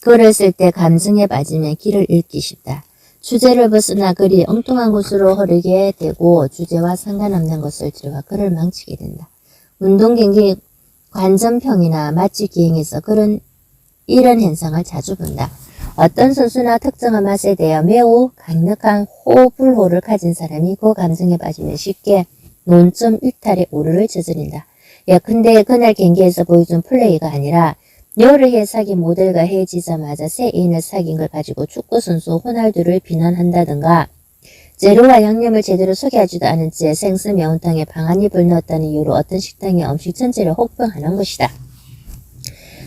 [SPEAKER 1] 글을 쓸 때 감정에 빠지면 길을 잃기 쉽다. 주제를 벗어나 글이 엉뚱한 곳으로 흐르게 되고 주제와 상관없는 것을 들어가 글을 망치게 된다. 운동 경기 관전평이나 맛집 기행에서 이런 현상을 자주 본다. 어떤 선수나 특정한 맛에 대해 매우 강력한 호불호를 가진 사람이 그 감정에 빠지면 쉽게 논점 일탈의 오류를 저지른다. 예컨대 그날 경기에서 보여준 플레이가 아니라 여러 해 사귄 모델과 헤어지자마자 새 애인을 사귄 걸 가지고 축구선수 호날두를 비난한다든가 재료와 양념을 제대로 소개하지도 않은 채 생수 매운탕에 방한잎을 넣었다는 이유로 어떤 식당의 음식 전체를 혹평하는 것이다.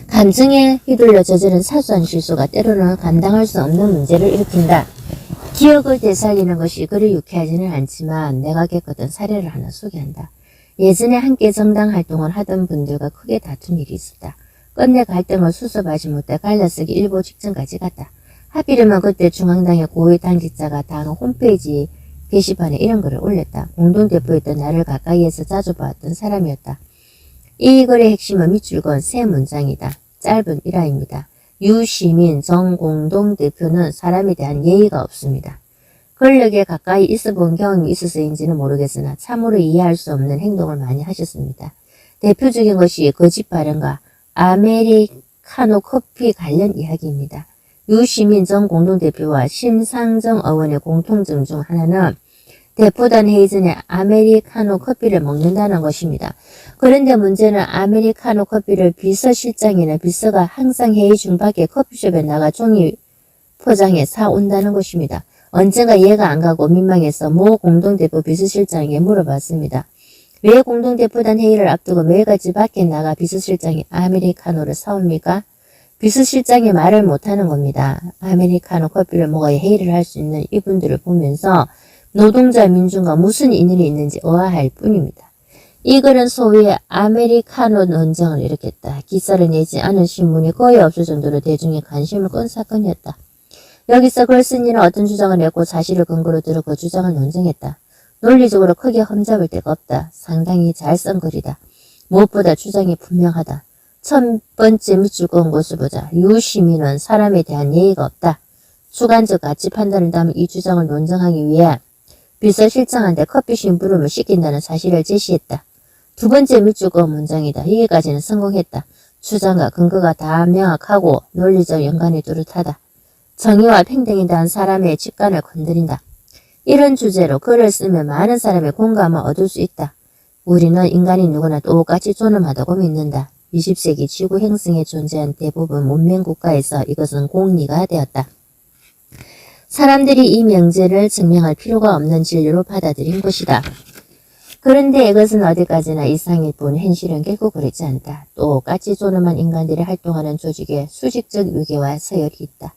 [SPEAKER 1] 감정에 휘둘려 저지른 사소한 실수가 때로는 감당할 수 없는 문제를 일으킨다. 기억을 되살리는 것이 그리 유쾌하지는 않지만 내가 겪었던 사례를 하나 소개한다. 예전에 함께 정당 활동을 하던 분들과 크게 다툰 일이 있었다. 끝내 갈등을 수습하지 못해 갈라서기 일보 직전까지 갔다. 하필이면 그때 중앙당의 고위 당직자가 당 홈페이지 게시판에 이런 글을 올렸다. 공동대표였던 나를 가까이에서 자주 봤던 사람이었다. 이 글의 핵심은 밑줄 그은 세 문장이다. 짧은 일화입니다. 유시민 전 공동대표는 사람에 대한 예의가 없습니다. 권력에 가까이 있어본 경험이 있어서인지는 모르겠으나 참으로 이해할 수 없는 행동을 많이 하셨습니다. 대표적인 것이 거짓 발언과 아메리카노 커피 관련 이야기입니다. 유시민 전 공동대표와 심상정 의원의 공통점 중 하나는 대표단 회의 전에 아메리카노 커피를 먹는다는 것입니다. 그런데 문제는 아메리카노 커피를 비서실장이나 비서가 항상 회의 중 밖에 커피숍에 나가 종이 포장해 사온다는 것입니다. 언젠가 이해가 안 가고 민망해서 모 공동대표 비서실장에게 물어봤습니다. 왜 공동대표단 회의를 앞두고 매일같이 밖에 나가 비서실장이 아메리카노를 사옵니까? 비서실장이 말을 못하는 겁니다. 아메리카노 커피를 먹어야 회의를 할 수 있는 이분들을 보면서 노동자 민중과 무슨 인연이 있는지 의아할 뿐입니다. 이 글은 소위 아메리카노 논쟁을 일으켰다. 기사를 내지 않은 신문이 거의 없을 정도로 대중의 관심을 끈 사건이었다. 여기서 글 쓴 이는 어떤 주장을 냈고 사실을 근거로 들어 그 주장을 논쟁했다. 논리적으로 크게 흠잡을 데가 없다. 상당히 잘 쓴 글이다. 무엇보다 주장이 분명하다. 첫 번째 밑줄 그은 것을 보자. 유시민은 사람에 대한 예의가 없다. 주관적 가치 판단을 담은 이 주장을 논증하기 위해 비서실장한테 커피 심부름을 시킨다는 사실을 제시했다. 두 번째 밑줄 문장이다. 여기까지는 성공했다. 주장과 근거가 다 명확하고 논리적 연관이 뚜렷하다. 정의와 평등에 대한 사람의 직관을 건드린다. 이런 주제로 글을 쓰면 많은 사람의 공감을 얻을 수 있다. 우리는 인간이 누구나 똑같이 존엄하다고 믿는다. 20세기 지구 행성에 존재한 대부분 문명 국가에서 이것은 공리가 되었다. 사람들이 이 명제를 증명할 필요가 없는 진리로 받아들인 것이다. 그런데 이것은 어디까지나 이상일 뿐 현실은 결코 그렇지 않다. 똑같이 존엄한 인간들이 활동하는 조직에 수직적 위계와 서열이 있다.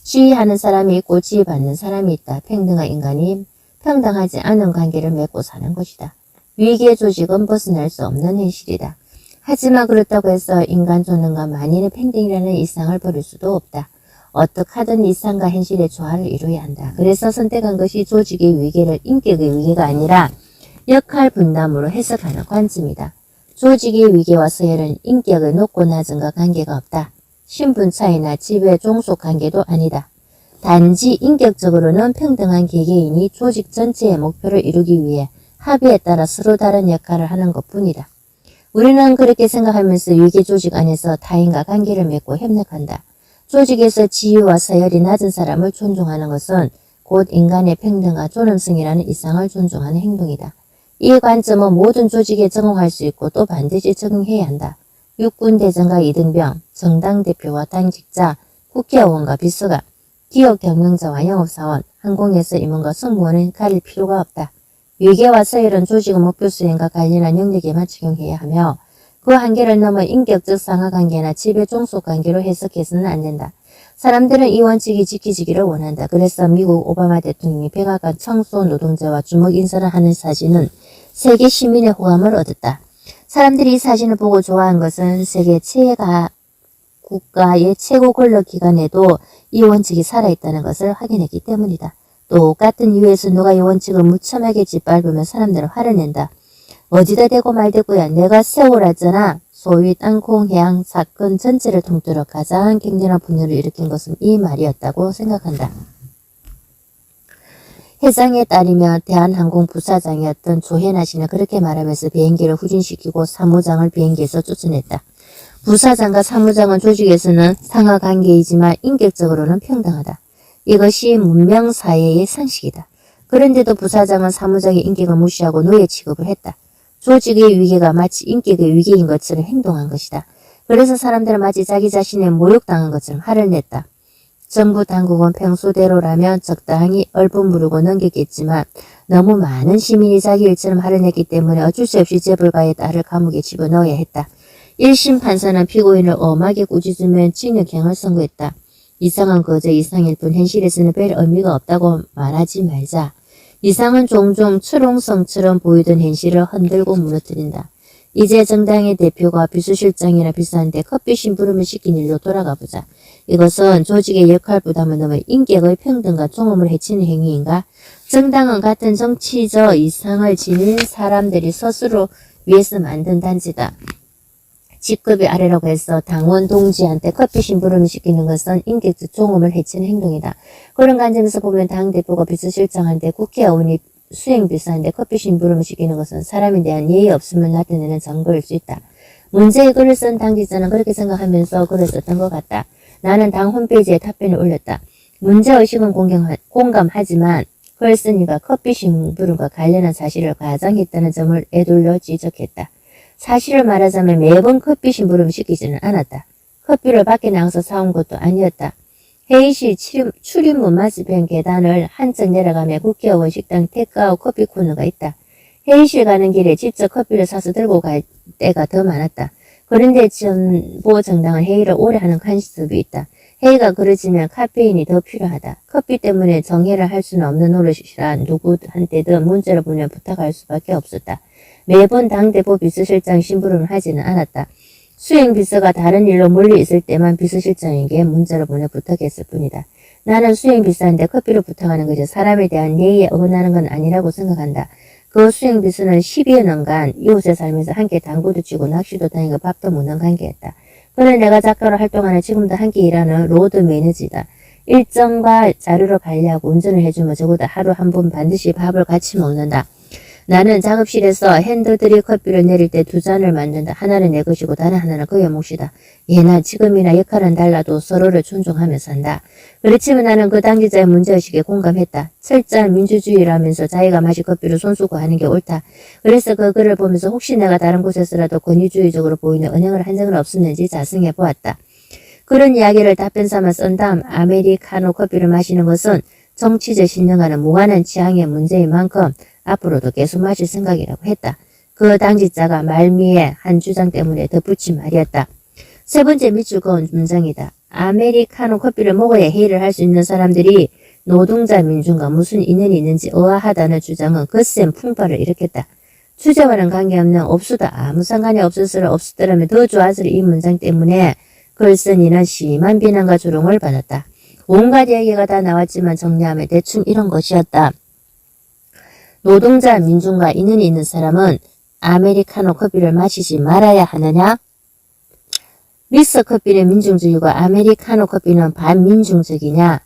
[SPEAKER 1] 지휘하는 사람이 있고 지휘받는 사람이 있다. 평등한 인간이 평등하지 않은 관계를 맺고 사는 것이다. 위계 조직은 벗어날 수 없는 현실이다. 하지만 그렇다고 해서 인간 존엄과 만인의 평등이라는 이상을 버릴 수도 없다. 어떻게 하든 이상과 현실의 조화를 이루어야 한다. 그래서 선택한 것이 조직의 위계를 인격의 위계가 아니라 역할 분담으로 해석하는 관점이다. 조직의 위계와 서열은 인격의 높고 낮음과 관계가 없다. 신분 차이나 지배 종속 관계도 아니다. 단지 인격적으로는 평등한 개개인이 조직 전체의 목표를 이루기 위해 합의에 따라 서로 다른 역할을 하는 것뿐이다. 우리는 그렇게 생각하면서 위계 조직 안에서 타인과 관계를 맺고 협력한다. 조직에서 지위와 서열이 낮은 사람을 존중하는 것은 곧 인간의 평등과 존엄성이라는 이상을 존중하는 행동이다. 이 관점은 모든 조직에 적용할 수 있고 또 반드시 적용해야 한다. 육군대장과 이등병, 정당 대표와 당직자, 국회의원과 비서관, 기업 경영자와 영업사원, 항공에서 임원과 승무원은 가릴 필요가 없다. 위계와 서열은 조직의 목표 수행과 관련한 영역에만 적용해야 하며 그 한계를 넘어 인격적 상하관계나 지배 종속 관계로 해석해서는 안 된다. 사람들은 이 원칙이 지켜지기를 원한다. 그래서 미국 오바마 대통령이 백악관 청소 노동자와 주먹 인사를 하는 사진은 세계 시민의 호감을 얻었다. 사람들이 이 사진을 보고 좋아한 것은 세계 최가 국가의 최고 권력기관에도 이 원칙이 살아있다는 것을 확인했기 때문이다. 똑같은 이유에서 누가 이 원칙을 무참하게 짓밟으면 사람들은 화를 낸다. 어디다 대고 말대꾸야. 내가 세월했잖아. 소위 땅콩 해양 사건 전체를 통틀어 가장 격렬한 분열을 일으킨 것은 이 말이었다고 생각한다. 회장에 따르며 대한항공 부사장이었던 조혜나 씨는 그렇게 말하면서 비행기를 후진시키고 사무장을 비행기에서 쫓아냈다. 부사장과 사무장은 조직에서는 상하관계이지만 인격적으로는 평등하다. 이것이 문명사회의 상식이다. 그런데도 부사장은 사무장의 인격을 무시하고 노예 취급을 했다. 조직의 위계가 마치 인격의 위계인 것처럼 행동한 것이다. 그래서 사람들은 마치 자기 자신의 모욕당한 것처럼 화를 냈다. 정부 당국은 평소대로라면 적당히 얼버무리고 넘겼겠지만 너무 많은 시민이 자기 일처럼 화를 냈기 때문에 어쩔 수 없이 재벌가의 딸을 감옥에 집어넣어야 했다. 1심 판사는 피고인을 엄하게 꾸짖으면 징역형을 선고했다. 이상은 그저 이상일 뿐 현실에서는 별 의미가 없다고 말하지 말자. 이상은 종종 추롱성처럼 보이던 현실을 흔들고 무너뜨린다. 이제 정당의 대표가 비서실장이나 비서한테 커피 심부름을 시킨 일로 돌아가 보자. 이것은 조직의 역할 부담을 넘어 인격의 평등과 종엄을 해치는 행위인가? 정당은 같은 정치적 이상을 지닌 사람들이 스스로 위해서 만든 단지다. 직급이 아래라고 해서 당원 동지한테 커피 심부름을 시키는 것은 인격적 종엄을 해치는 행동이다. 그런 관점에서 보면 당대표가 비서실장한테 국회의원이 수행비서한테 커피 심부름을 시키는 것은 사람에 대한 예의 없음을 나타내는 증거일 수 있다. 문제의 글을 쓴 당직자는 그렇게 생각하면서 글을 썼던 것 같다. 나는 당 홈페이지에 답변을 올렸다. 문제의식은 공감하지만 글 쓰니가 커피 심부름과 관련한 사실을 과장했다는 점을 애둘러 지적했다. 사실을 말하자면 매번 커피 심부름 시키지는 않았다. 커피를 밖에 나가서 사온 것도 아니었다. 회의실 출입문 맞은편 계단을 한층 내려가며 국회의원 식당 테이크아웃 커피 코너가 있다. 회의실 가는 길에 직접 커피를 사서 들고 갈 때가 더 많았다. 그런데 정보 정당은 회의를 오래 하는 관습이 있다. 회의가 그러지면 카페인이 더 필요하다. 커피 때문에 정회를 할 수는 없는 노릇이라 누구한테든 문자를 보내 부탁할 수밖에 없었다. 매번 당대표 비서실장 심부름을 하지는 않았다. 수행비서가 다른 일로 몰려 있을 때만 비서실장에게 문자를 보내 부탁했을 뿐이다. 나는 수행비서한테 커피를 부탁하는 것이 사람에 대한 예의에 어긋나는 건 아니라고 생각한다. 그 수행비서는 10여 년간 이웃에 살면서 함께 당구도 치고 낚시도 다니고 밥도 먹는 관계였다. 그는 내가 작가로 활동하는 지금도 함께 일하는 로드 매니저다. 일정과 자료를 관리하고 운전을 해주면 적어도 하루 한 번 반드시 밥을 같이 먹는다. 나는 작업실에서 핸드드립 커피를 내릴 때 2잔을 만든다. 하나는 내 것이고 다른 하나는 그의 몫이다. 예나 지금이나 역할은 달라도 서로를 존중하며 산다. 그렇지만 나는 그 당기자의 문제의식에 공감했다. 철저한 민주주의라면서 자기가 마실 커피를 손수고 하는 게 옳다. 그래서 그 글을 보면서 혹시 내가 다른 곳에서라도 권위주의적으로 보이는 은행을 한 적은 없었는지 자성해 보았다. 그런 이야기를 답변 삼아 쓴 다음 아메리카노 커피를 마시는 것은 정치적 신념과는 무관한 취향의 문제인 만큼 앞으로도 계속 마실 생각이라고 했다. 그 당직자가 말미에 한 주장 때문에 덧붙인 말이었다. 세 번째 밑줄 그은 문장이다. 아메리카노 커피를 먹어야 회의를 할 수 있는 사람들이 노동자 민중과 무슨 인연이 있는지 의아하다는 주장은 거센 풍파를 일으켰다. 주제와는 관계없는 없수다 아무 상관이 없었더라면 더 좋았을 이 문장 때문에 글쓴 이는 심한 비난과 조롱을 받았다. 온갖 얘기가 다 나왔지만 정리하면 대충 이런 것이었다. 노동자 민중과 인연이 있는 사람은 아메리카노 커피를 마시지 말아야 하느냐? 믹스 커피는 민중적이고 아메리카노 커피는 반민중적이냐?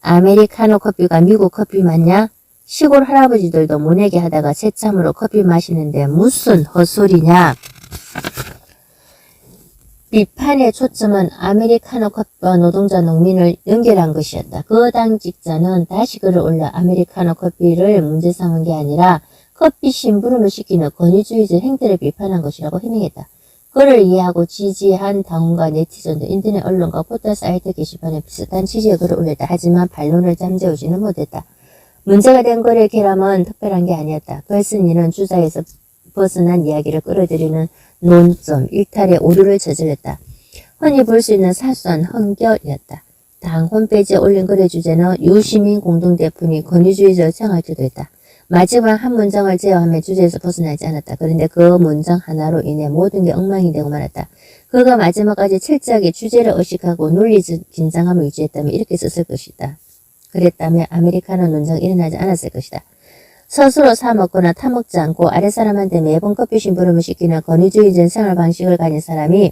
[SPEAKER 1] 아메리카노 커피가 미국 커피 맞냐? 시골 할아버지들도 모내게 하다가 새참으로 커피 마시는데 무슨 헛소리냐? 비판의 초점은 아메리카노 커피와 노동자 농민을 연결한 것이었다. 그 당직자는 다시 글을 올려 아메리카노 커피를 문제 삼은 게 아니라 커피 심부름을 시키는 권위주의적 행태를 비판한 것이라고 해명했다. 그를 이해하고 지지한 당원과 네티즌도 인터넷 언론과 포털 사이트 게시판에 비슷한 취지의 글을 올렸다. 하지만 반론을 잠재우지는 못했다. 문제가 된 글의 결함은 특별한 게 아니었다. 글 쓴 이는 주자에서 벗어난 이야기를 끌어들이는 논점, 일탈의 오류를 저질렀다. 흔히 볼 수 있는 사소한 흠결이었다. 당 홈페이지에 올린 글의 주제는 유시민 공동대표니 권위주의적 정할지도 했다. 마지막 한 문장을 제어하며 주제에서 벗어나지 않았다. 그런데 그 문장 하나로 인해 모든 게 엉망이 되고 말았다. 그가 마지막까지 철저하게 주제를 의식하고 논리적 긴장함을 유지했다면 이렇게 썼을 것이다. 그랬다면 아메리카노 논쟁이 일어나지 않았을 것이다. 스스로 사먹거나 타먹지 않고 아랫사람한테 매번 커피 심부름을 시키는 권위주의적 생활 방식을 가진 사람이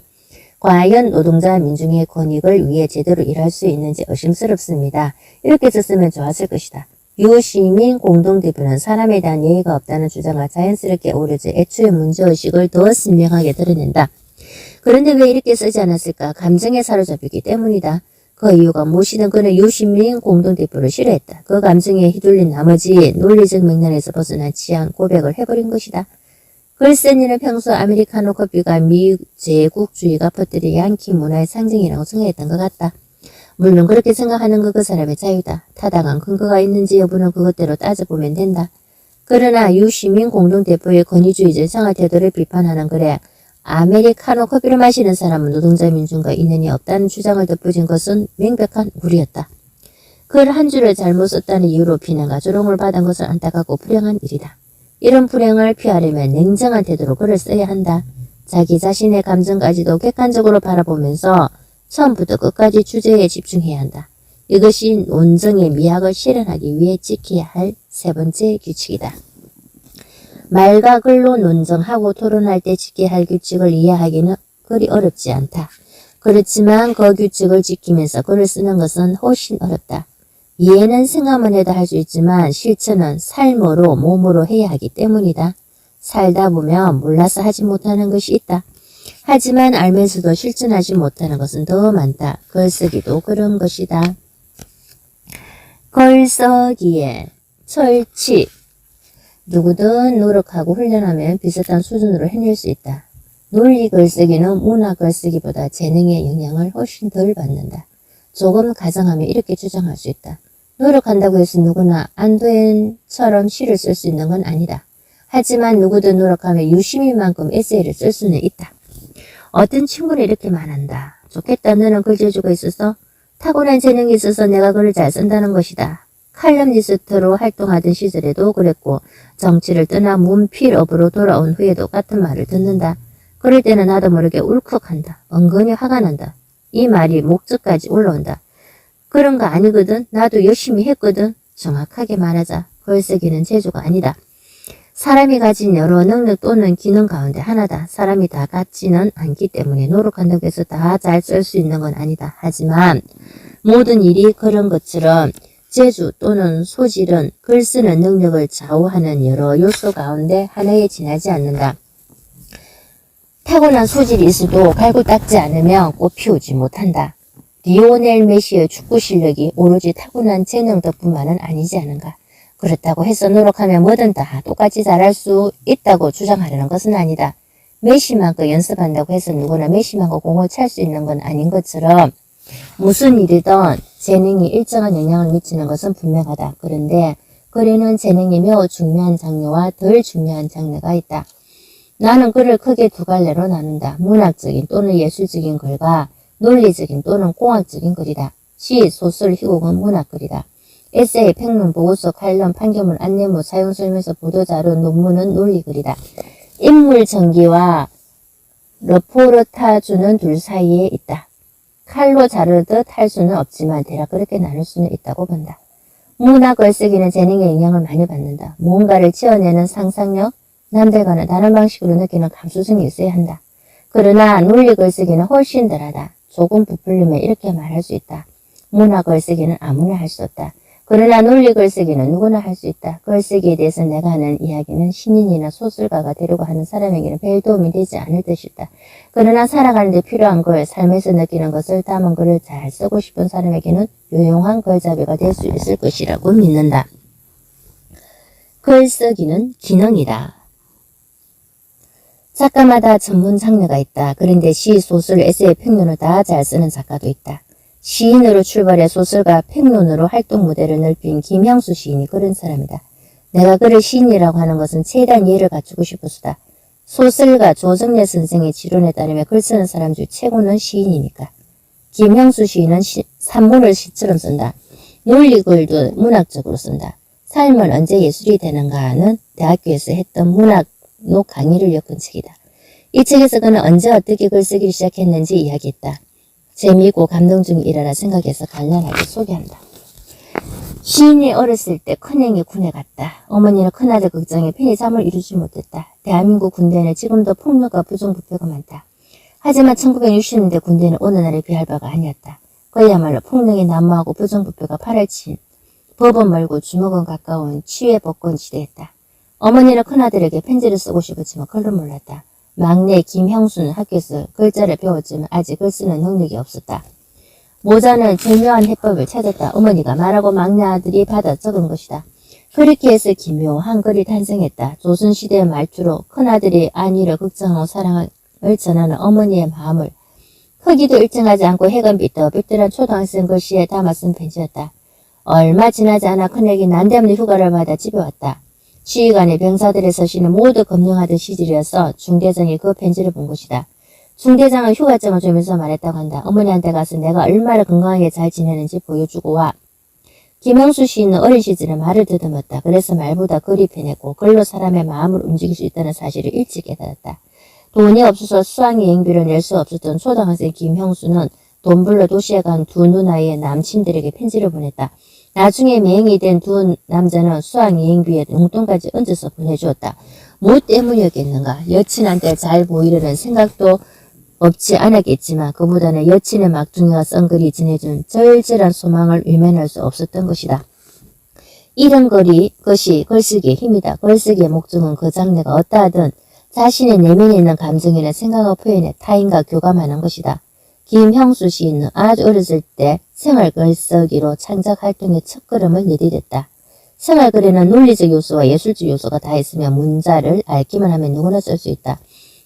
[SPEAKER 1] 과연 노동자 민중의 권익을 위해 제대로 일할 수 있는지 의심스럽습니다. 이렇게 썼으면 좋았을 것이다. 유시민 공동대표는 사람에 대한 예의가 없다는 주장을 자연스럽게 오려져 애초의 문제의식을 더 선명하게 드러낸다. 그런데 왜 이렇게 쓰지 않았을까? 감정에 사로잡히기 때문이다. 그 이유가 무엇이든 그는 유시민 공동대표를 싫어했다. 그 감정에 휘둘린 나머지 논리적 맥락에서 벗어난 취향 고백을 해버린 것이다. 글쓴 이는 평소 아메리카노 커피가 미국 제국주의가 퍼뜨린 양키 문화의 상징이라고 생각했던 것 같다. 물론 그렇게 생각하는 거 그 사람의 자유다. 타당한 근거가 있는지 여부는 그것대로 따져보면 된다. 그러나 유시민 공동대표의 권위주의적 생활 태도를 비판하는 글에 아메리카노 커피를 마시는 사람은 노동자 민중과 인연이 없다는 주장을 덧붙인 것은 명백한 무리였다. 글 한 줄을 잘못 썼다는 이유로 비난과 조롱을 받은 것은 안타깝고 불행한 일이다. 이런 불행을 피하려면 냉정한 태도로 글을 써야 한다. 자기 자신의 감정까지도 객관적으로 바라보면서 처음부터 끝까지 주제에 집중해야 한다. 이것이 논쟁의 미학을 실현하기 위해 지켜야 할 세 번째 규칙이다. 말과 글로 논쟁하고 토론할 때 지켜야 할 규칙을 이해하기는 그리 어렵지 않다. 그렇지만 그 규칙을 지키면서 글을 쓰는 것은 훨씬 어렵다. 이해는 생각만 해도 할 수 있지만 실천은 삶으로 몸으로 해야 하기 때문이다. 살다 보면 몰라서 하지 못하는 것이 있다. 하지만 알면서도 실천하지 못하는 것은 더 많다. 글쓰기도 그런 것이다. 글쓰기의 철칙. 누구든 노력하고 훈련하면 비슷한 수준으로 해낼 수 있다. 논리 글쓰기는 문학 글쓰기보다 재능의 영향을 훨씬 덜 받는다. 조금 가정하면 이렇게 주장할 수 있다. 노력한다고 해서 누구나 안도현처럼 시를 쓸 수 있는 건 아니다. 하지만 누구든 노력하면 유시민만큼 에세이를 쓸 수는 있다. 어떤 친구는 이렇게 말한다. 좋겠다. 너는 글재주가 있어서 타고난 재능이 있어서 내가 글을 잘 쓴다는 것이다. 칼럼니스트로 활동하던 시절에도 그랬고 정치를 떠나 문필업으로 돌아온 후에도 같은 말을 듣는다. 그럴 때는 나도 모르게 울컥한다. 은근히 화가 난다. 이 말이 목젖까지 올라온다. 그런 거 아니거든. 나도 열심히 했거든. 정확하게 말하자. 글쓰기는 재주가 아니다. 사람이 가진 여러 능력 또는 기능 가운데 하나다. 사람이 다 같지는 않기 때문에 노력한다고 해서 다 잘 쓸 수 있는 건 아니다. 하지만 모든 일이 그런 것처럼 재주 또는 소질은 글 쓰는 능력을 좌우하는 여러 요소 가운데 하나에 지나지 않는다. 타고난 소질이 있어도 갈고 닦지 않으면 꽃 피우지 못한다. 리오넬 메시의 축구 실력이 오로지 타고난 재능 덕분만은 아니지 않은가. 그렇다고 해서 노력하면 뭐든 다 똑같이 잘할 수 있다고 주장하려는 것은 아니다. 메시만큼 연습한다고 해서 누구나 메시만큼 공을 찰 수 있는 건 아닌 것처럼 무슨 일이든 재능이 일정한 영향을 미치는 것은 분명하다. 그런데 글에는 재능이 매우 중요한 장르와 덜 중요한 장르가 있다. 나는 글을 크게 두 갈래로 나눈다. 문학적인 또는 예술적인 글과 논리적인 또는 공학적인 글이다. 시, 소설, 희곡은 문학글이다. 에세이, 평론, 보고서, 칼럼, 판결문, 안내문, 사용설명서, 보도자료, 논문은 논리글이다. 인물 전기와 르포르타주는 둘 사이에 있다. 칼로 자르듯 할 수는 없지만 대략 그렇게 나눌 수는 있다고 본다. 문학 글쓰기는 재능의 영향을 많이 받는다. 뭔가를 지어내는 상상력, 남들과는 다른 방식으로 느끼는 감수성이 있어야 한다. 그러나 논리 글쓰기는 훨씬 덜하다. 조금 부풀리면 이렇게 말할 수 있다. 문학 글쓰기는 아무나 할 수 없다. 그러나 논리 글쓰기는 누구나 할 수 있다. 글쓰기에 대해서 내가 하는 이야기는 신인이나 소설가가 되려고 하는 사람에게는 별 도움이 되지 않을 듯이다. 그러나 살아가는 데 필요한 글, 삶에서 느끼는 것을 담은 글을 잘 쓰고 싶은 사람에게는 유용한 글잡이가 될 수 있을 것이라고 믿는다. 글쓰기는 기능이다. 작가마다 전문 장르가 있다. 그런데 시, 소설, 에세이, 평론을 다 잘 쓰는 작가도 있다. 시인으로 출발해 소설가, 평론으로 활동 무대를 넓힌 김형수 시인이 그런 사람이다. 내가 그를 시인이라고 하는 것은 최대한 예를 갖추고 싶어서다. 소설가 조정래 선생의 지론에 따르면 글 쓰는 사람 중 최고는 시인이니까. 김형수 시인은 산문을 시처럼 쓴다. 논리글도 문학적으로 쓴다. 삶은 언제 예술이 되는가는 대학교에서 했던 문학로 강의를 엮은 책이다. 이 책에서 그는 언제 어떻게 글쓰기를 시작했는지 이야기했다. 재미있고 감동 중의 일화라 생각해서 간략하게 소개한다. 시인이 어렸을 때 큰형이 군에 갔다. 어머니는 큰아들 걱정에 편히 잠을 이루지 못했다. 대한민국 군대는 지금도 폭력과 부정부패가 많다. 하지만 1960년대 군대는 어느 날에 비할 바가 아니었다. 그야말로 폭력이 난무하고 부정부패가 팔알친 법은 멀고 주먹은 가까운 치외 복권 시대였다. 어머니는 큰아들에게 편지를 쓰고 싶었지만 글을 몰랐다. 막내 김형수는 학교에서 글자를 배웠지만 아직 글 쓰는 능력이 없었다. 모자는 절묘한 해법을 찾았다. 어머니가 말하고 막내 아들이 받아 적은 것이다. 그렇게 해서 기묘한 글이 탄생했다. 조선시대의 말투로 큰아들이 안위를 걱정하고 사랑을 전하는 어머니의 마음을 크기도 일정하지 않고 해건 삐뚤삐뚤한 초등학생 글씨에 담아 쓴 편지였다. 얼마 지나지 않아 큰애기 난데없는 휴가를 받아 집에 왔다. 지휘관의 병사들의 서신을 모두 검령하던 시절이어서 중대장이 그 편지를 본 것이다. 중대장은 휴가증을 주면서 말했다고 한다. 어머니한테 가서 내가 얼마나 건강하게 잘 지내는지 보여주고 와. 김형수 시인은 어린 시절에 말을 더듬었다. 그래서 말보다 글이 편했고 글로 사람의 마음을 움직일 수 있다는 사실을 일찍 깨달았다. 돈이 없어서 수학여행비를 낼 수 없었던 초등학생 김형수는 돈 벌러 도시에 간 두 누나의 남친들에게 편지를 보냈다. 나중에 맹이 된 두 남자는 수학여행비에 용돈까지 얹어서 보내주었다. 뭐 때문이었겠는가? 여친한테 잘 보이려는 생각도 없지 않았겠지만 그보다는 여친의 막둥이가 쓴 글이 전해준 절절한 소망을 외면할 수 없었던 것이다. 이런 것이 글쓰기의 힘이다. 글쓰기의 목적은 그 장르가 어떠하든 자신의 내면에 있는 감정이나 생각과 표현에 타인과 교감하는 것이다. 김형수 시인은 아주 어렸을 때 생활글쓰기로 창작활동의 첫걸음을 내디뎠다. 생활글에는 논리적 요소와 예술적 요소가 다 있으며 문자를 알기만 하면 누구나 쓸 수 있다.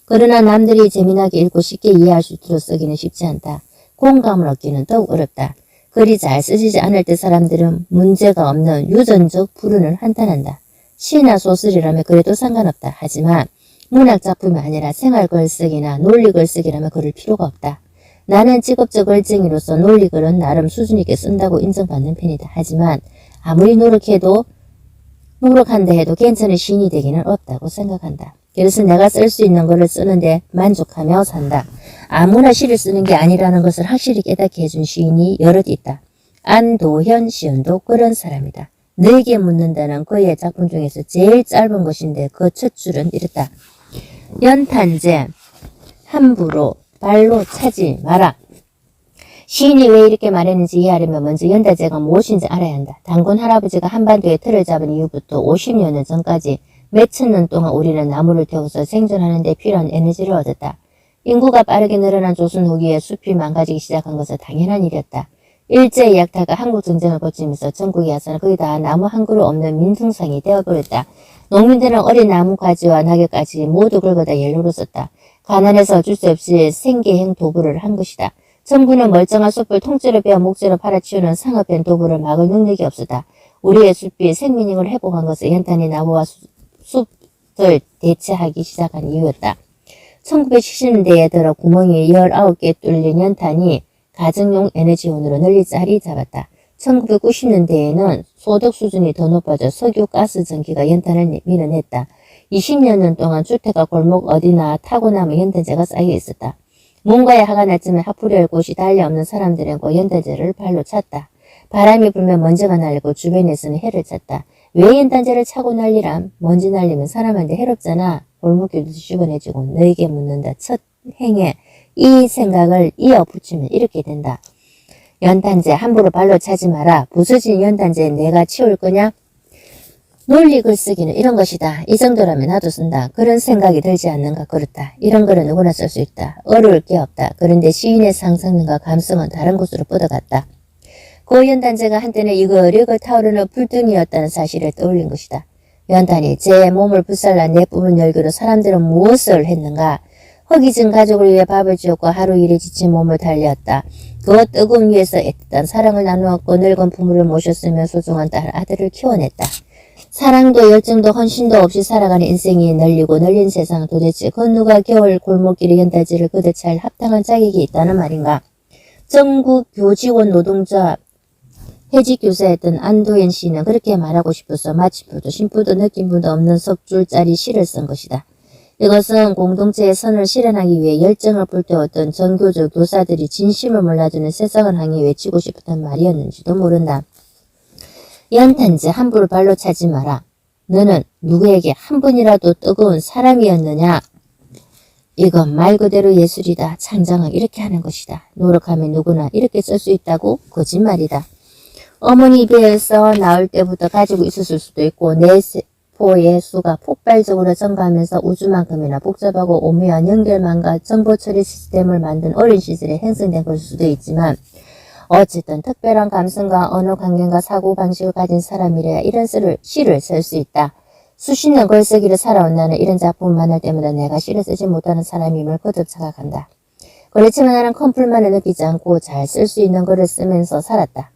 [SPEAKER 1] 그러나 남들이 재미나게 읽고 쉽게 이해할 수 있도록 쓰기는 쉽지 않다. 공감을 얻기는 더욱 어렵다. 글이 잘 쓰지지 않을 때 사람들은 문제가 없는 유전적 불운을 한탄한다. 시나 소설이라면 그래도 상관없다. 하지만 문학작품이 아니라 생활글쓰기나 논리글쓰기라면 그럴 필요가 없다. 나는 직업적 글쟁이로서 논리글은 나름 수준 있게 쓴다고 인정받는 편이다. 하지만 아무리 노력한다 해도 괜찮은 시인이 되기는 없다고 생각한다. 그래서 내가 쓸 수 있는 글을 쓰는데 만족하며 산다. 아무나 시를 쓰는 게 아니라는 것을 확실히 깨닫게 해준 시인이 여럿 있다. 안도현 시인도 그런 사람이다. 너에게 묻는다는 그의 작품 중에서 제일 짧은 것인데 그 첫 줄은 이렇다. 연탄재 함부로 발로 차지 마라. 시인이 왜 이렇게 말했는지 이해하려면 먼저 연탄재가 무엇인지 알아야 한다. 단군 할아버지가 한반도에 틀을 잡은 이후부터 50여 년 전까지 몇천 년 동안 우리는 나무를 태워서 생존하는 데 필요한 에너지를 얻었다. 인구가 빠르게 늘어난 조선 후기에 숲이 망가지기 시작한 것은 당연한 일이었다. 일제의 약탈과 한국전쟁을 거치면서 전국의 야산은 거의 다 나무 한 그루 없는 민둥상이 되어버렸다. 농민들은 어린 나무 가지와 낙엽까지 모두 긁어다 연료로 썼다. 가난해서 어쩔 수 없이 생계형 도구를 한 것이다. 정부는 멀쩡한 숲을 통째로 베어 목재로 팔아치우는 상업형 도구를 막을 능력이 없었다. 우리의 숲이 생민형을 회복한 것은 연탄이 나무와 숲을 대체하기 시작한 이유였다. 1970년대에 들어 구멍이 19개 뚫린 연탄이 가정용 에너지원으로 널리 자리 잡았다. 1990년대에는 소득 수준이 더 높아져 석유, 가스, 전기가 연탄을 밀어냈다. 20여 년 동안 주택과 골목 어디나 타고나무 연탄재가 쌓여 있었다. 뭔가에 화가 났지만 하풀이할 곳이 달리 없는 사람들은 그 연탄재를 발로 찼다. 바람이 불면 먼지가 날리고 주변에서는 해를 찼다. 왜 연탄재를 차고 난리람? 먼지 날리면 사람한테 해롭잖아. 골목길도 뒤집어내지고 너에게 묻는다. 첫 행에 이 생각을 이어붙이면 이렇게 된다. 연탄재 함부로 발로 차지 마라. 부서진 연탄재 내가 치울 거냐? 논리 글쓰기는 이런 것이다. 이 정도라면 나도 쓴다. 그런 생각이 들지 않는가? 그렇다. 이런 글은 누구나 쓸 수 있다. 어려울 게 없다. 그런데 시인의 상상력과 감성은 다른 곳으로 뻗어갔다. 그 연탄재가 한때는 이거리고 타오르는 불등이었다는 사실을 떠올린 것이다. 연탄이 제 몸을 불살라 내뿜은 열기로 사람들은 무엇을 했는가? 허기진 가족을 위해 밥을 지었고 하루 일에 지친 몸을 달렸다. 그 뜨거운 위에서 애틋한 사랑을 나누었고 늙은 부모를 모셨으며 소중한 딸 아들을 키워냈다. 사랑도 열정도 헌신도 없이 살아가는 인생이 널리고 널린 세상 도대체 그 누가 겨울 골목길의 연탄재를 그들 잘 합당한 자격이 있다는 말인가? 전국 교직원 노동자 해직 교사였던 안도현 씨는 그렇게 말하고 싶어서 마치표도 심부도 느낌부도 없는 석 줄짜리 시를 쓴 것이다. 이것은 공동체의 선을 실현하기 위해 열정을 불태웠던 전교조 교사들이 진심을 몰라주는 세상을 향해 외치고 싶었던 말이었는지도 모른다. 연탄재 함부로 발로 차지 마라. 너는 누구에게 한 번이라도 뜨거운 사람이었느냐? 이건 말 그대로 예술이다. 창작은 이렇게 하는 것이다. 노력하면 누구나 이렇게 쓸 수 있다고? 거짓말이다. 어머니 입에서 나올 때부터 가지고 있었을 수도 있고 내 세포의 수가 폭발적으로 증가하면서 우주만큼이나 복잡하고 오묘한 연결망과 정보 처리 시스템을 만든 어린 시절에 형성된 걸 수도 있지만 어쨌든 특별한 감성과 언어 관계과 사고 방식을 가진 사람이래야 이런 시를 쓸 수 있다. 수십 년 글쓰기를 살아온 나는 이런 작품을 만날 때마다 내가 시를 쓰지 못하는 사람임을 거듭 자각한다. 그렇지만 나는 큰 불만을 느끼지 않고 잘 쓸 수 있는 글을 쓰면서 살았다.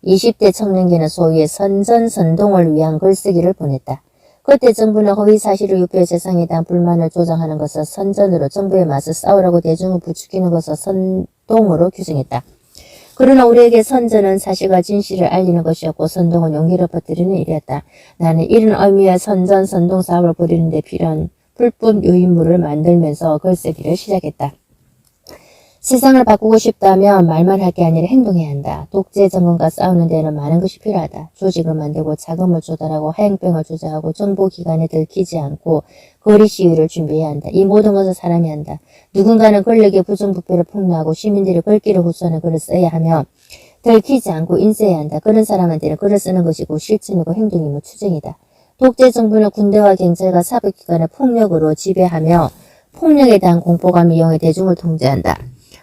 [SPEAKER 1] 20대 청년기는 소위의 선전선동을 위한 글쓰기를 보냈다. 그때 정부는 허위 사실을 유포해 세상에 대한 불만을 조장하는 것을 선전으로 정부에 맞서 싸우라고 대중을 부추기는 것을 선동으로 규정했다. 그러나 우리에게 선전은 사실과 진실을 알리는 것이었고 선동은 용기를 퍼뜨리는 일이었다. 나는 이런 의미의 선전, 선동 사업을 벌이는 데 필요한 불법 유인물을 만들면서 글쓰기를 시작했다. 세상을 바꾸고 싶다면 말만 할 게 아니라 행동해야 한다. 독재 정권과 싸우는 데는 많은 것이 필요하다. 조직을 만들고 자금을 조달하고 하행병을 조작하고 정보기관에 들키지 않고 거리 시위를 준비해야 한다. 이 모든 것을 사람이 한다. 누군가는 권력의 부정부패를 폭로하고 시민들이 글귀를 호소하는 글을 써야 하며 들키지 않고 인쇄해야 한다. 그런 사람한테는 글을 쓰는 것이고 실천이고 행동이며 추정이다. 독재 정부는 군대와 경찰과 사법기관을 폭력으로 지배하며 폭력에 대한 공포감을 이용해 대중을 통제한다.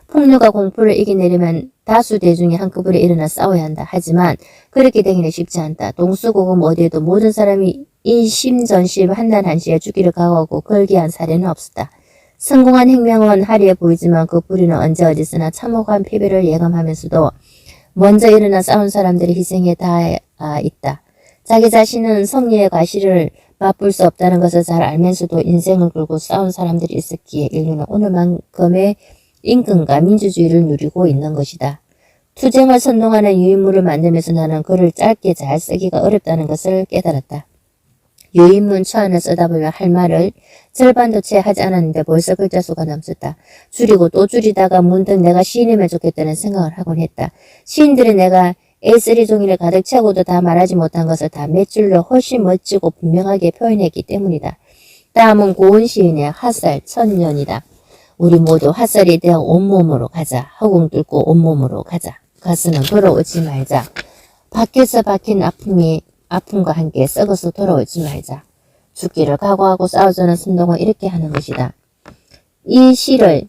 [SPEAKER 1] 폭력과 공포를 이겨내려면 다수 대중이 한꺼번에 일어나 싸워야 한다. 하지만 그렇게 되기는 쉽지 않다. 동수고금 어디에도 모든 사람이 일심전심 한날 한시에 죽기를 각오하고 걸기한 사례는 없었다. 성공한 혁명은 화려해 보이지만 그 뿌리는 언제 어디서나 참혹한 패배를 예감하면서도 먼저 일어나 싸운 사람들의 희생에 닿아 있다. 자기 자신은 승리의 과실을 맛볼 수 없다는 것을 잘 알면서도 인생을 걸고 싸운 사람들이 있었기에 인류는 오늘만큼의 임금과 민주주의를 누리고 있는 것이다. 투쟁을 선동하는 유인물을 만들면서 나는 글을 짧게 잘 쓰기가 어렵다는 것을 깨달았다. 유인문 초안을 쓰다 보면 할 말을 절반도 채 하지 않았는데 벌써 글자 수가 넘쳤다. 줄이고 또 줄이다가 문득 내가 시인이면 좋겠다는 생각을 하곤 했다. 시인들이 내가 A3 종이를 가득 채우고도 다 말하지 못한 것을 다 몇 줄로 훨씬 멋지고 분명하게 표현했기 때문이다. 다음은 고은 시인의 핫살 천년이다. 우리 모두 핫살이 되어 온몸으로 가자. 허공 뚫고 온몸으로 가자. 가스는 돌아오지 말자. 밖에서 박힌 아픔과 함께 썩어서 돌아오지 말자. 죽기를 각오하고 싸우자는 선동을 이렇게 하는 것이다. 이 시를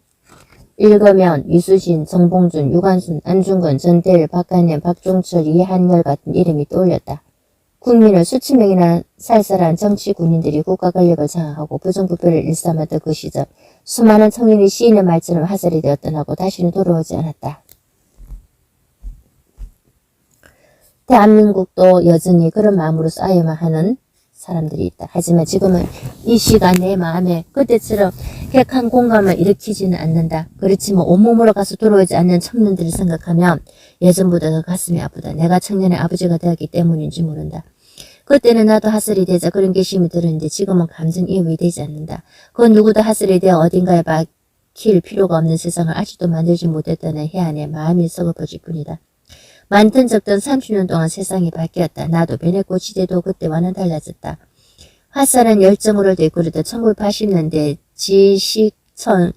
[SPEAKER 1] 읽으면 유수신, 정봉준, 유관순, 안중근, 전태일, 박한년, 박종철, 이한열 같은 이름이 떠올렸다. 국민을 수천 명이나 살살한 정치 군인들이 국가 권력을 장악하고 부정부패를 일삼았던 그 시절 수많은 청년이 시인의 말처럼 하살이 되어 떠나고 다시는 돌아오지 않았다. 대한민국도 여전히 그런 마음으로 쌓여만 하는 사람들이 있다. 하지만 지금은 이 시가 내 마음에 그때처럼 객한 공감을 일으키지는 않는다. 그렇지만 온몸으로 가서 돌아오지 않는 청년들을 생각하면 예전보다 더 가슴이 아프다. 내가 청년의 아버지가 되었기 때문인지 모른다. 그때는 나도 핫설이 되자 그런 계심이 들었는데 지금은 감정이입이 되지 않는다. 그 누구도 핫설이 되어 어딘가에 박힐 필요가 없는 세상을 아직도 만들지 못했다는 해안에 마음이 썩어버질 뿐이다. 많든 적든 30년 동안 세상이 바뀌었다. 나도 변했고 시대도 그때와는 달라졌다. 핫살은 열정으로 되꾸르듯 1980년대 지식천런들의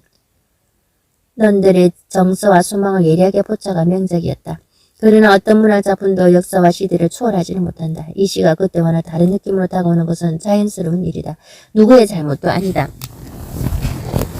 [SPEAKER 1] 정서와 소망을 예리하게 포착한 명작이었다. 그러나 어떤 문학작품도 역사와 시대를 초월하지는 못한다. 이 시가 그때와는 다른 느낌으로 다가오는 것은 자연스러운 일이다. 누구의 잘못도 아니다.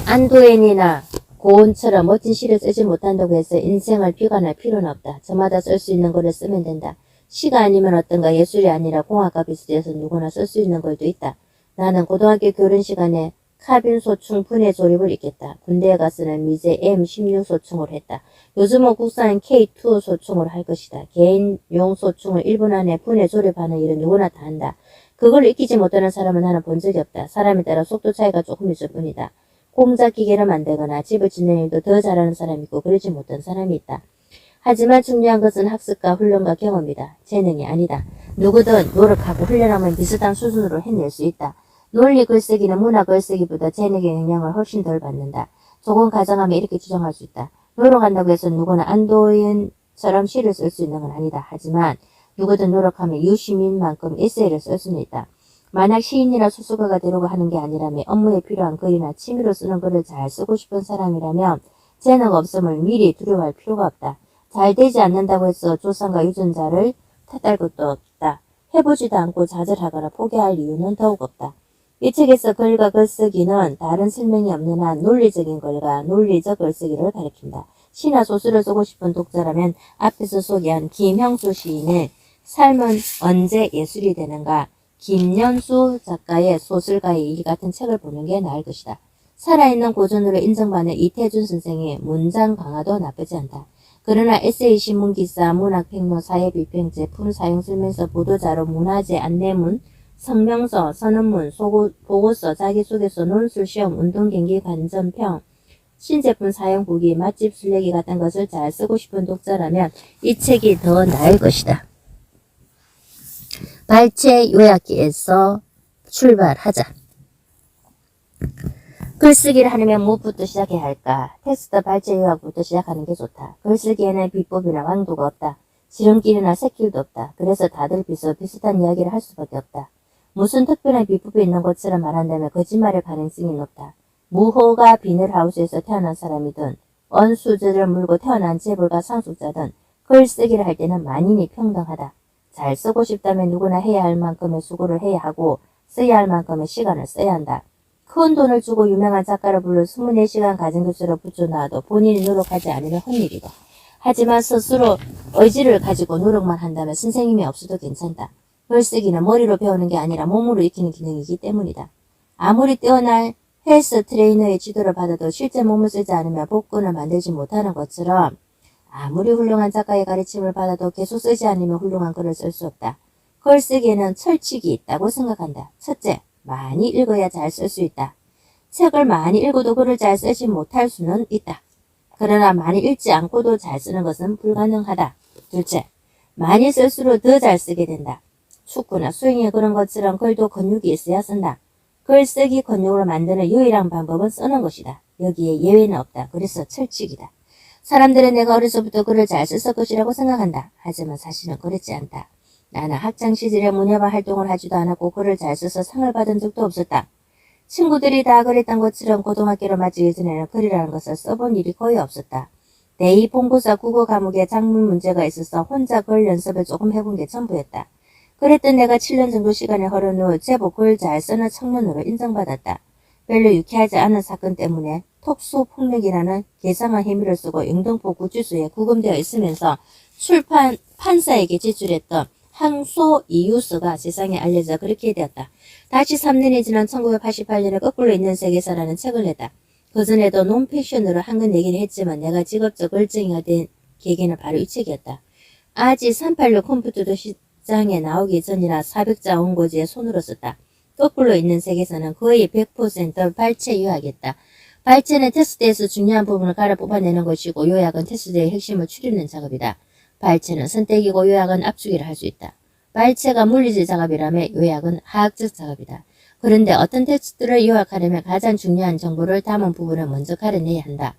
[SPEAKER 1] 안도엔이나 고은처럼 멋진 시를 쓰지 못한다고 해서 인생을 비관할 필요는 없다. 저마다 쓸 수 있는 글을 쓰면 된다. 시가 아니면 어떤가 예술이 아니라 공학과 비슷해서 누구나 쓸 수 있는 글도 있다. 나는 고등학교 교련 시간에 카빈 소충 분해 조립을 익혔다. 군대에 가서는 미제 M16 소충을 했다. 요즘은 국산 K2 소충을 할 것이다. 개인용 소충을 1분 안에 분해 조립하는 일은 누구나 다 한다. 그걸 익히지 못하는 사람은 나는 본 적이 없다. 사람에 따라 속도 차이가 조금 있을 뿐이다. 공작 기계를 만들거나 집을 짓는 일도 더 잘하는 사람이 있고 그러지 못한 사람이 있다. 하지만 중요한 것은 학습과 훈련과 경험이다. 재능이 아니다. 누구든 노력하고 훈련하면 비슷한 수준으로 해낼 수 있다. 논리 글쓰기는 문학 글쓰기보다 재능의 영향을 훨씬 덜 받는다. 조금 가정하면 이렇게 주장할 수 있다. 노력한다고 해서 누구나 안도인처럼 시를 쓸 수 있는 건 아니다. 하지만 누구든 노력하면 유시민만큼 에세이를 쓸 수는 있다. 만약 시인이나 소설가가 되려고 하는 게 아니라면 업무에 필요한 글이나 취미로 쓰는 글을 잘 쓰고 싶은 사람이라면 재능 없음을 미리 두려워할 필요가 없다. 잘 되지 않는다고 해서 조상과 유전자를 탓할 것도 없다. 해보지도 않고 좌절하거나 포기할 이유는 더욱 없다. 이 책에서 글과 글쓰기는 다른 설명이 없는 한 논리적인 글과 논리적 글쓰기를 가리킨다. 시나 소설을 쓰고 싶은 독자라면 앞에서 소개한 김형수 시인의 삶은 언제 예술이 되는가, 김연수 작가의 소설가의 일 같은 책을 보는 게 나을 것이다. 살아있는 고전으로 인정받는 이태준 선생의 문장 강화도 나쁘지 않다. 그러나 에세이, 신문기사, 문학평론, 사회비평, 제품 사용설명서, 보도자료, 문화재, 안내문, 성명서, 선언문, 보고서, 자기소개서, 논술, 시험, 운동경기, 관전평, 신제품 사용 후기, 맛집 술래기 같은 것을 잘 쓰고 싶은 독자라면 이 책이 더 나을 것이다. 발췌 요약기에서 출발하자. 글쓰기를 하려면 무엇부터 시작해야 할까? 텍스트 발췌 요약부터 시작하는 게 좋다. 글쓰기에는 비법이나 왕도가 없다. 지름길이나 샛길도 없다. 그래서 다들 비슷비슷한 이야기를 할 수밖에 없다. 무슨 특별한 비법이 있는 것처럼 말한다면 거짓말의 가능성이 높다. 무호가 비늘하우스에서 태어난 사람이든 언수저를 물고 태어난 재벌가 상속자든 글쓰기를 할 때는 만인이 평등하다. 잘 쓰고 싶다면 누구나 해야 할 만큼의 수고를 해야 하고 써야 할 만큼의 시간을 써야 한다. 큰 돈을 주고 유명한 작가를 불러 24시간 가정교수로 붙여놔도 본인이 노력하지 않으면 헛일이다. 하지만 스스로 의지를 가지고 노력만 한다면 선생님이 없어도 괜찮다. 글쓰기는 머리로 배우는 게 아니라 몸으로 익히는 기능이기 때문이다. 아무리 뛰어난 헬스 트레이너의 지도를 받아도 실제 몸을 쓰지 않으면 복근을 만들지 못하는 것처럼 아무리 훌륭한 작가의 가르침을 받아도 계속 쓰지 않으면 훌륭한 글을 쓸 수 없다. 글쓰기에는 철칙이 있다고 생각한다. 첫째, 많이 읽어야 잘 쓸 수 있다. 책을 많이 읽어도 글을 잘 쓰지 못할 수는 있다. 그러나 많이 읽지 않고도 잘 쓰는 것은 불가능하다. 둘째, 많이 쓸수록 더 잘 쓰게 된다. 축구나 수영이나 그런 것처럼 글도 근육이 있어야 쓴다. 글쓰기 근육으로 만드는 유일한 방법은 쓰는 것이다. 여기에 예외는 없다. 그래서 철칙이다. 사람들은 내가 어려서부터 글을 잘 썼을 것이라고 생각한다. 하지만 사실은 그렇지 않다. 나는 학창 시절에 문예반 활동을 하지도 않았고 글을 잘 써서 상을 받은 적도 없었다. 친구들이 다 그랬던 것처럼 고등학교를 마치기 전에는 글이라는 것을 써본 일이 거의 없었다. 대2 본고사 국어 과목에 작문 문제가 있어서 혼자 글 연습을 조금 해본 게 전부였다. 그랬던 내가 7년 정도 시간이 흐른 후 제법 글 잘 쓰는 청년으로 인정받았다. 별로 유쾌하지 않은 사건 때문에 톡수폭력이라는 개상한 혐의를 쓰고 영등포 구치소에 구금되어 있으면서 판사에게 제출했던 항소 이유서가 세상에 알려져 그렇게 되었다. 다시 3년이 지난 1988년에 거꾸로 있는 세계사라는 책을 냈다. 그전에도 논피션으로 한 건 얘기를 했지만 내가 직업적 열정이가 된 계기는 바로 이 책이었다. 아직 386 컴퓨터도 시장에 나오기 전이라 400자 원고지에 손으로 썼다. 거꾸로 있는 세계사는 거의 100% 발췌 요약이었다. 발췌는 테스트에서 중요한 부분을 갈아 뽑아내는 것이고 요약은 테스트의 핵심을 추리는 작업이다. 발췌는 선택이고 요약은 압축이라 할 수 있다. 발췌가 물리적 작업이라며 요약은 화학적 작업이다. 그런데 어떤 텍스트를 요약하려면 가장 중요한 정보를 담은 부분을 먼저 가려내야 한다.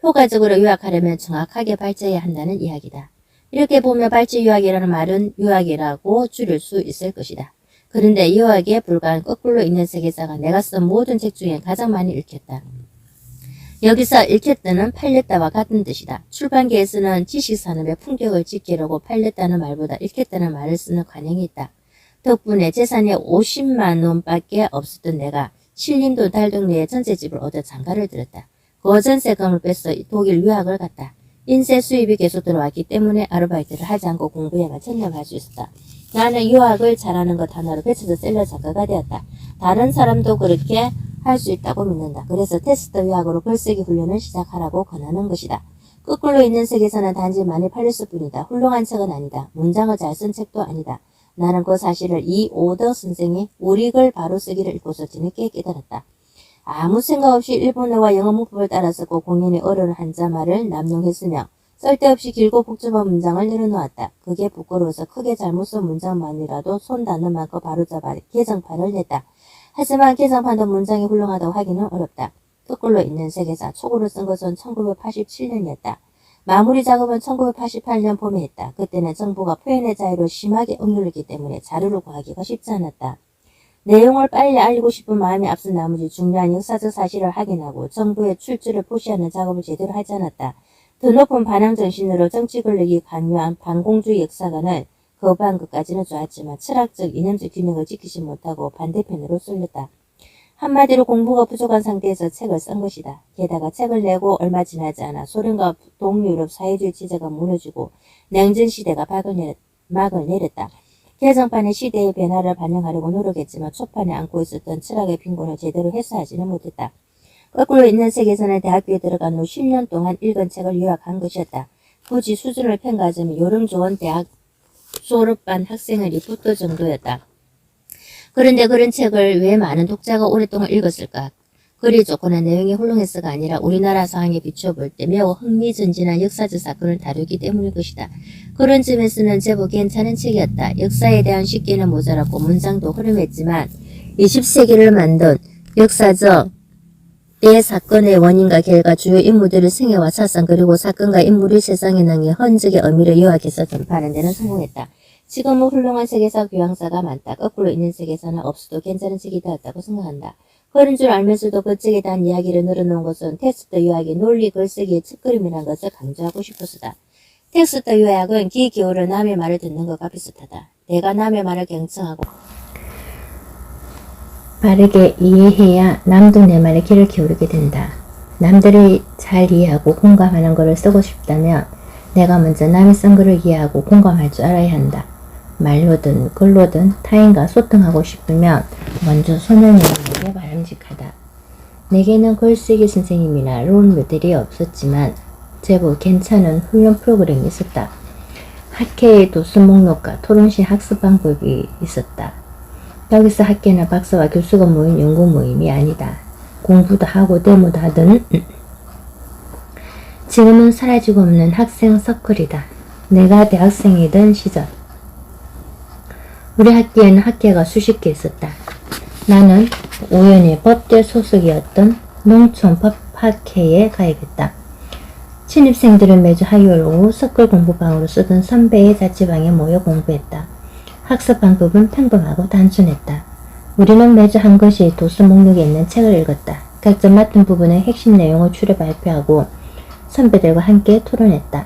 [SPEAKER 1] 효과적으로 요약하려면 정확하게 발췌해야 한다는 이야기다. 이렇게 보면 발췌 요약이라는 말은 요약이라고 줄일 수 있을 것이다. 그런데 요약에 불과한 거꾸로 있는 세계사가 내가 쓴 모든 책 중에 가장 많이 읽혔다. 여기서 읽혔다는 팔렸다와 같은 뜻이다. 출판계에서는 지식산업의 품격을 지키려고 팔렸다는 말보다 읽혔다는 말을 쓰는 관행이 있다. 덕분에 재산이 50만 원밖에 없었던 내가 신림도 달동네에 전셋집을 얻어 장가를 들었다. 그 전세금을 빼서 독일 유학을 갔다. 인쇄 수입이 계속 들어왔기 때문에 아르바이트를 하지 않고 공부에만 전념할 수 있었다. 나는 유학을 잘하는 것 하나로 베스트셀러 작가가 되었다. 다른 사람도 그렇게 할 수 있다고 믿는다. 그래서 테스트 유학으로 글쓰기 훈련을 시작하라고 권하는 것이다. 거꾸로 있는 세계에서는 단지 많이 팔렸을 뿐이다. 훌륭한 책은 아니다. 문장을 잘 쓴 책도 아니다. 나는 그 사실을 이 오더 선생이 우리 글 바로 쓰기를 읽고서 뒤늦게 깨달았다. 아무 생각 없이 일본어와 영어 문법을 따라 쓰고 공연히 어려운 한자말을 남용했으며 쓸데없이 길고 복잡한 문장을 내려놓았다. 그게 부끄러워서 크게 잘못 쓴 문장만이라도 손 닿는 만큼 바로잡아 개정판을 냈다. 하지만 개정판도 문장이 훌륭하다고 하기는 어렵다. 거꾸로 있는 세계사 초고를 쓴 것은 1987년이었다. 마무리 작업은 1988년 봄에 했다. 그때는 정부가 표현의 자유를 심하게 억누르기 때문에 자료를 구하기가 쉽지 않았다. 내용을 빨리 알리고 싶은 마음이 앞선 나머지 중요한 역사적 사실을 확인하고 정부의 출처를 포시하는 작업을 제대로 하지 않았다. 더 높은 반항 정신으로 정치 권력이 강요한 반공주의 역사관을 거부한 것까지는 좋았지만 철학적, 이념적 균형을 지키지 못하고 반대편으로 쏠렸다. 한마디로 공부가 부족한 상태에서 책을 쓴 것이다. 게다가 책을 내고 얼마 지나지 않아 소련과 동유럽 사회주의 체제가 무너지고 냉전시대가 막을 내렸다. 개정판의 시대의 변화를 반영하려고 노력했지만 초판에 안고 있었던 철학의 빈곤을 제대로 해소하지는 못했다. 거꾸로 있는 세계에서는 대학교에 들어간 후 10년 동안 읽은 책을 요약한 것이었다. 굳이 수준을 평가하자면 요령 좋은 대학 졸업반 학생의 리포터 정도였다. 그런데 그런 책을 왜 많은 독자가 오랫동안 읽었을까? 글이 좋거나 내용이 훌륭해서가 아니라 우리나라 상황에 비추어 볼 때 매우 흥미진진한 역사적 사건을 다루기 때문일 것이다. 그런 점에서는 제법 괜찮은 책이었다. 역사에 대한 식기는 모자랐고 문장도 흐름했지만 20세기를 만든 역사적 대사건의 원인과 결과, 주요 인물들의 생애와 사상, 그리고 사건과 인물이 세상에 남긴 흔적의 의미를 요약해서 전파하는 데는 성공했다. 지금은 훌륭한 세계사 교양사가 많다. 거꾸로 있는 세계사는 없어도 괜찮은 책이 되었다고 생각한다. 그런 줄 알면서도 그 책에 대한 이야기를 늘어놓은 것은 텍스트 요약이 논리 글쓰기의 첫걸음이라는 것을 강조하고 싶어서다. 텍스트 요약은 귀 기울여 남의 말을 듣는 것과 비슷하다. 내가 남의 말을 경청하고 바르게 이해해야 남도 내 말에 귀를 기울이게 된다. 남들이 잘 이해하고 공감하는 것을 쓰고 싶다면 내가 먼저 남이 쓴 글을 이해하고 공감할 줄 알아야 한다. 말로든 글로든 타인과 소통하고 싶으면 먼저 손을 내는 게 바람직하다. 내게는 글쓰기 선생님이나 롤 모델이 없었지만 제법 괜찮은 훈련 프로그램이 있었다. 학회의 도수 목록과 토론식 학습 방법이 있었다. 여기서 학회는 박사와 교수가 모인 연구 모임이 아니다. 공부도 하고 데모도 하던 지금은 사라지고 없는 학생 서클이다. 내가 대학생이던 시절 우리 학교에는 학회가 수십 개 있었다. 나는 우연히 법대 소속이었던 농촌법학회에 가입했다. 신입생들은 매주 화요일 오후 서클 공부방으로 쓰던 선배의 자취방에 모여 공부했다. 학습 방법은 평범하고 단순했다. 우리는 매주 한 권씩 도서 목록에 있는 책을 읽었다. 각자 맡은 부분의 핵심 내용을 추려 발표하고 선배들과 함께 토론했다.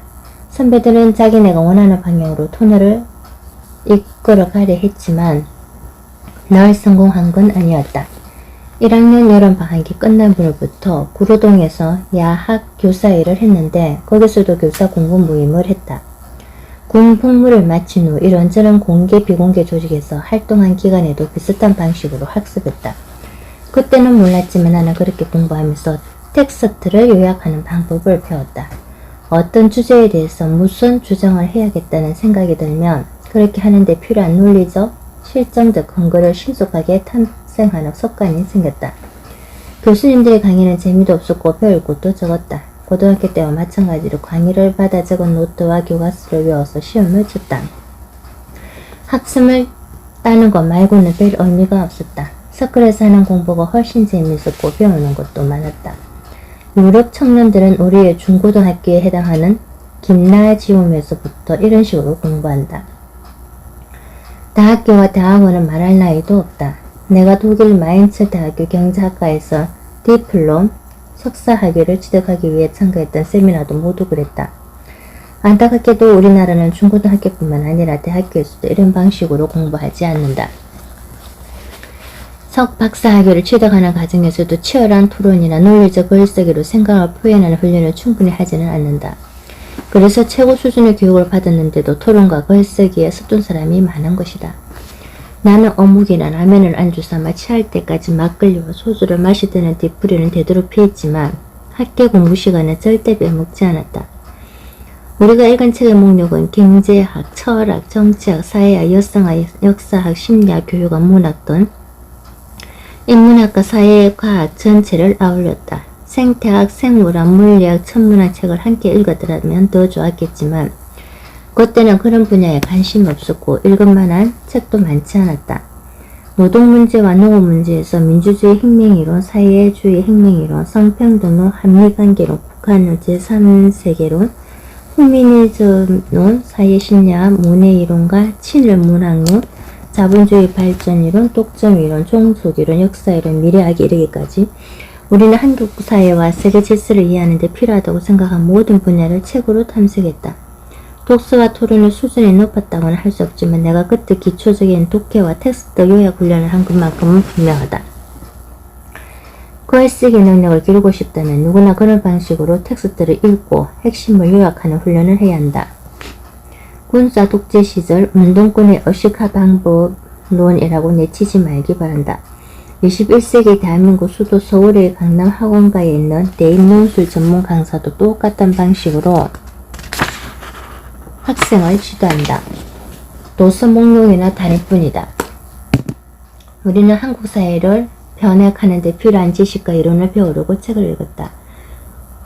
[SPEAKER 1] 선배들은 자기네가 원하는 방향으로 토너를 이끌어가려 했지만 늘 성공한 건 아니었다. 1학년 여름방학이 끝난 후로부터 구로동에서 야학 교사 일을 했는데 거기서도 교사 공부 모임을 했다. 군 복무를 마친 후 이런저런 공개 비공개 조직에서 활동한 기간에도 비슷한 방식으로 학습했다. 그때는 몰랐지만 나는 그렇게 공부하면서 텍스트를 요약하는 방법을 배웠다. 어떤 주제에 대해서 무슨 주장을 해야겠다는 생각이 들면 그렇게 하는데 필요한 논리적, 실정적 근거를 신속하게 탄생하는 습관이 생겼다. 교수님들의 강의는 재미도 없었고 배울 것도 적었다. 고등학교 때와 마찬가지로 강의를 받아 적은 노트와 교과서를 외워서 시험을 쳤다. 학점을 따는 것 말고는 별 의미가 없었다. 서클에서 하는 공부가 훨씬 재미있었고 배우는 것도 많았다. 유럽 청년들은 우리의 중고등학교에 해당하는 김나지움에서부터 이런 식으로 공부한다. 대학교와 대학원은 말할 나위도 없다. 내가 독일 마인츠 대학교 경제학과에서 디플롬 석사 학위를 취득하기 위해 참가했던 세미나도 모두 그랬다. 안타깝게도 우리나라는 중고등학교뿐만 아니라 대학교에서도 이런 방식으로 공부하지 않는다. 박사 학위를 취득하는 과정에서도 치열한 토론이나 논리적 글쓰기로 생각을 표현하는 훈련을 충분히 하지는 않는다. 그래서 최고 수준의 교육을 받았는데도 토론과 글쓰기에 서툰 사람이 많은 것이다. 나는 어묵이나 라면을 안주 삼아 취할 때까지 막걸리와 소주를 마시드는 뒤풀이는 되도록 피했지만 학교 공부 시간에 절대 빼먹지 않았다. 우리가 읽은 책의 목록은 경제학, 철학, 정치학, 사회학, 여성학, 역사학, 심리학, 교육학, 문학 등 인문학과 사회과학 전체를 아울렀다. 생태학, 생물학, 물리학, 천문학 책을 함께 읽었더라면 더 좋았겠지만 그때는 그런 분야에 관심이 없었고 읽을만한 책도 많지 않았다. 노동문제와 농업문제에서 민주주의 혁명이론, 사회주의 혁명이론, 성평등론, 한미관계론, 북한론, 제3세계론, 후미니즘론, 사회심리학, 문해이론과 친일문학론, 자본주의 발전이론, 독점이론, 종속이론, 역사이론, 미래학에 이르기까지 우리는 한국 사회와 세계 질서를 이해하는 데 필요하다고 생각한 모든 분야를 책으로 탐색했다. 독서와 토론의 수준이 높았다고는 할 수 없지만 내가 그때 기초적인 독해와 텍스트 요약 훈련을 한 것만큼은 분명하다. 글쓰기 능력을 기르고 싶다면 누구나 그런 방식으로 텍스트를 읽고 핵심을 요약하는 훈련을 해야 한다. 군사 독재 시절 운동권의 의식화 방법론이라고 내치지 말기 바란다. 21세기 대한민국 수도 서울의 강남 학원가에 있는 대입논술 전문 강사도 똑같은 방식으로 학생을 지도한다. 도서 목록이나 다를 뿐이다. 우리는 한국 사회를 변혁하는 데 필요한 지식과 이론을 배우려고 책을 읽었다.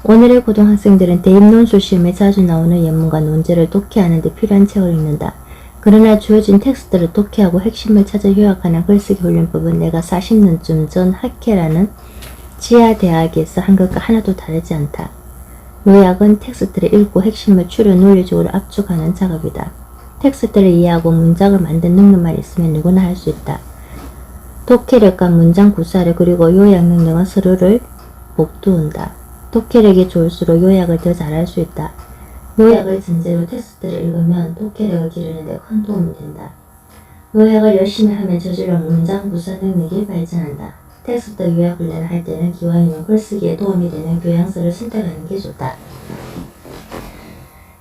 [SPEAKER 1] 오늘의 고등학생들은 대입논술 시험에 자주 나오는 예문과 논제를 독해하는 데 필요한 책을 읽는다. 그러나 주어진 텍스트를 독해하고 핵심을 찾아 요약하는 글쓰기 훈련법은 내가 40년쯤 전 학회라는 지하대학에서 한 것과 하나도 다르지 않다. 요약은 텍스트를 읽고 핵심을 추려 논리적으로 압축하는 작업이다. 텍스트를 이해하고 문장을 만든 능력만 있으면 누구나 할 수 있다. 독해력과 문장 구사력 그리고 요약 능력은 서로를 복도운다. 독해력이 좋을수록 요약을 더 잘할 수 있다. 요약을 전제로 텍스트를 읽으면 독해력을 기르는 데 큰 도움이 된다. 요약을 열심히 하면 저절로 문장 구사 능력이 발전한다. 텍스트 요약 훈련을 할 때는 기왕이면 글쓰기에 도움이 되는 교양서를 선택하는 게 좋다.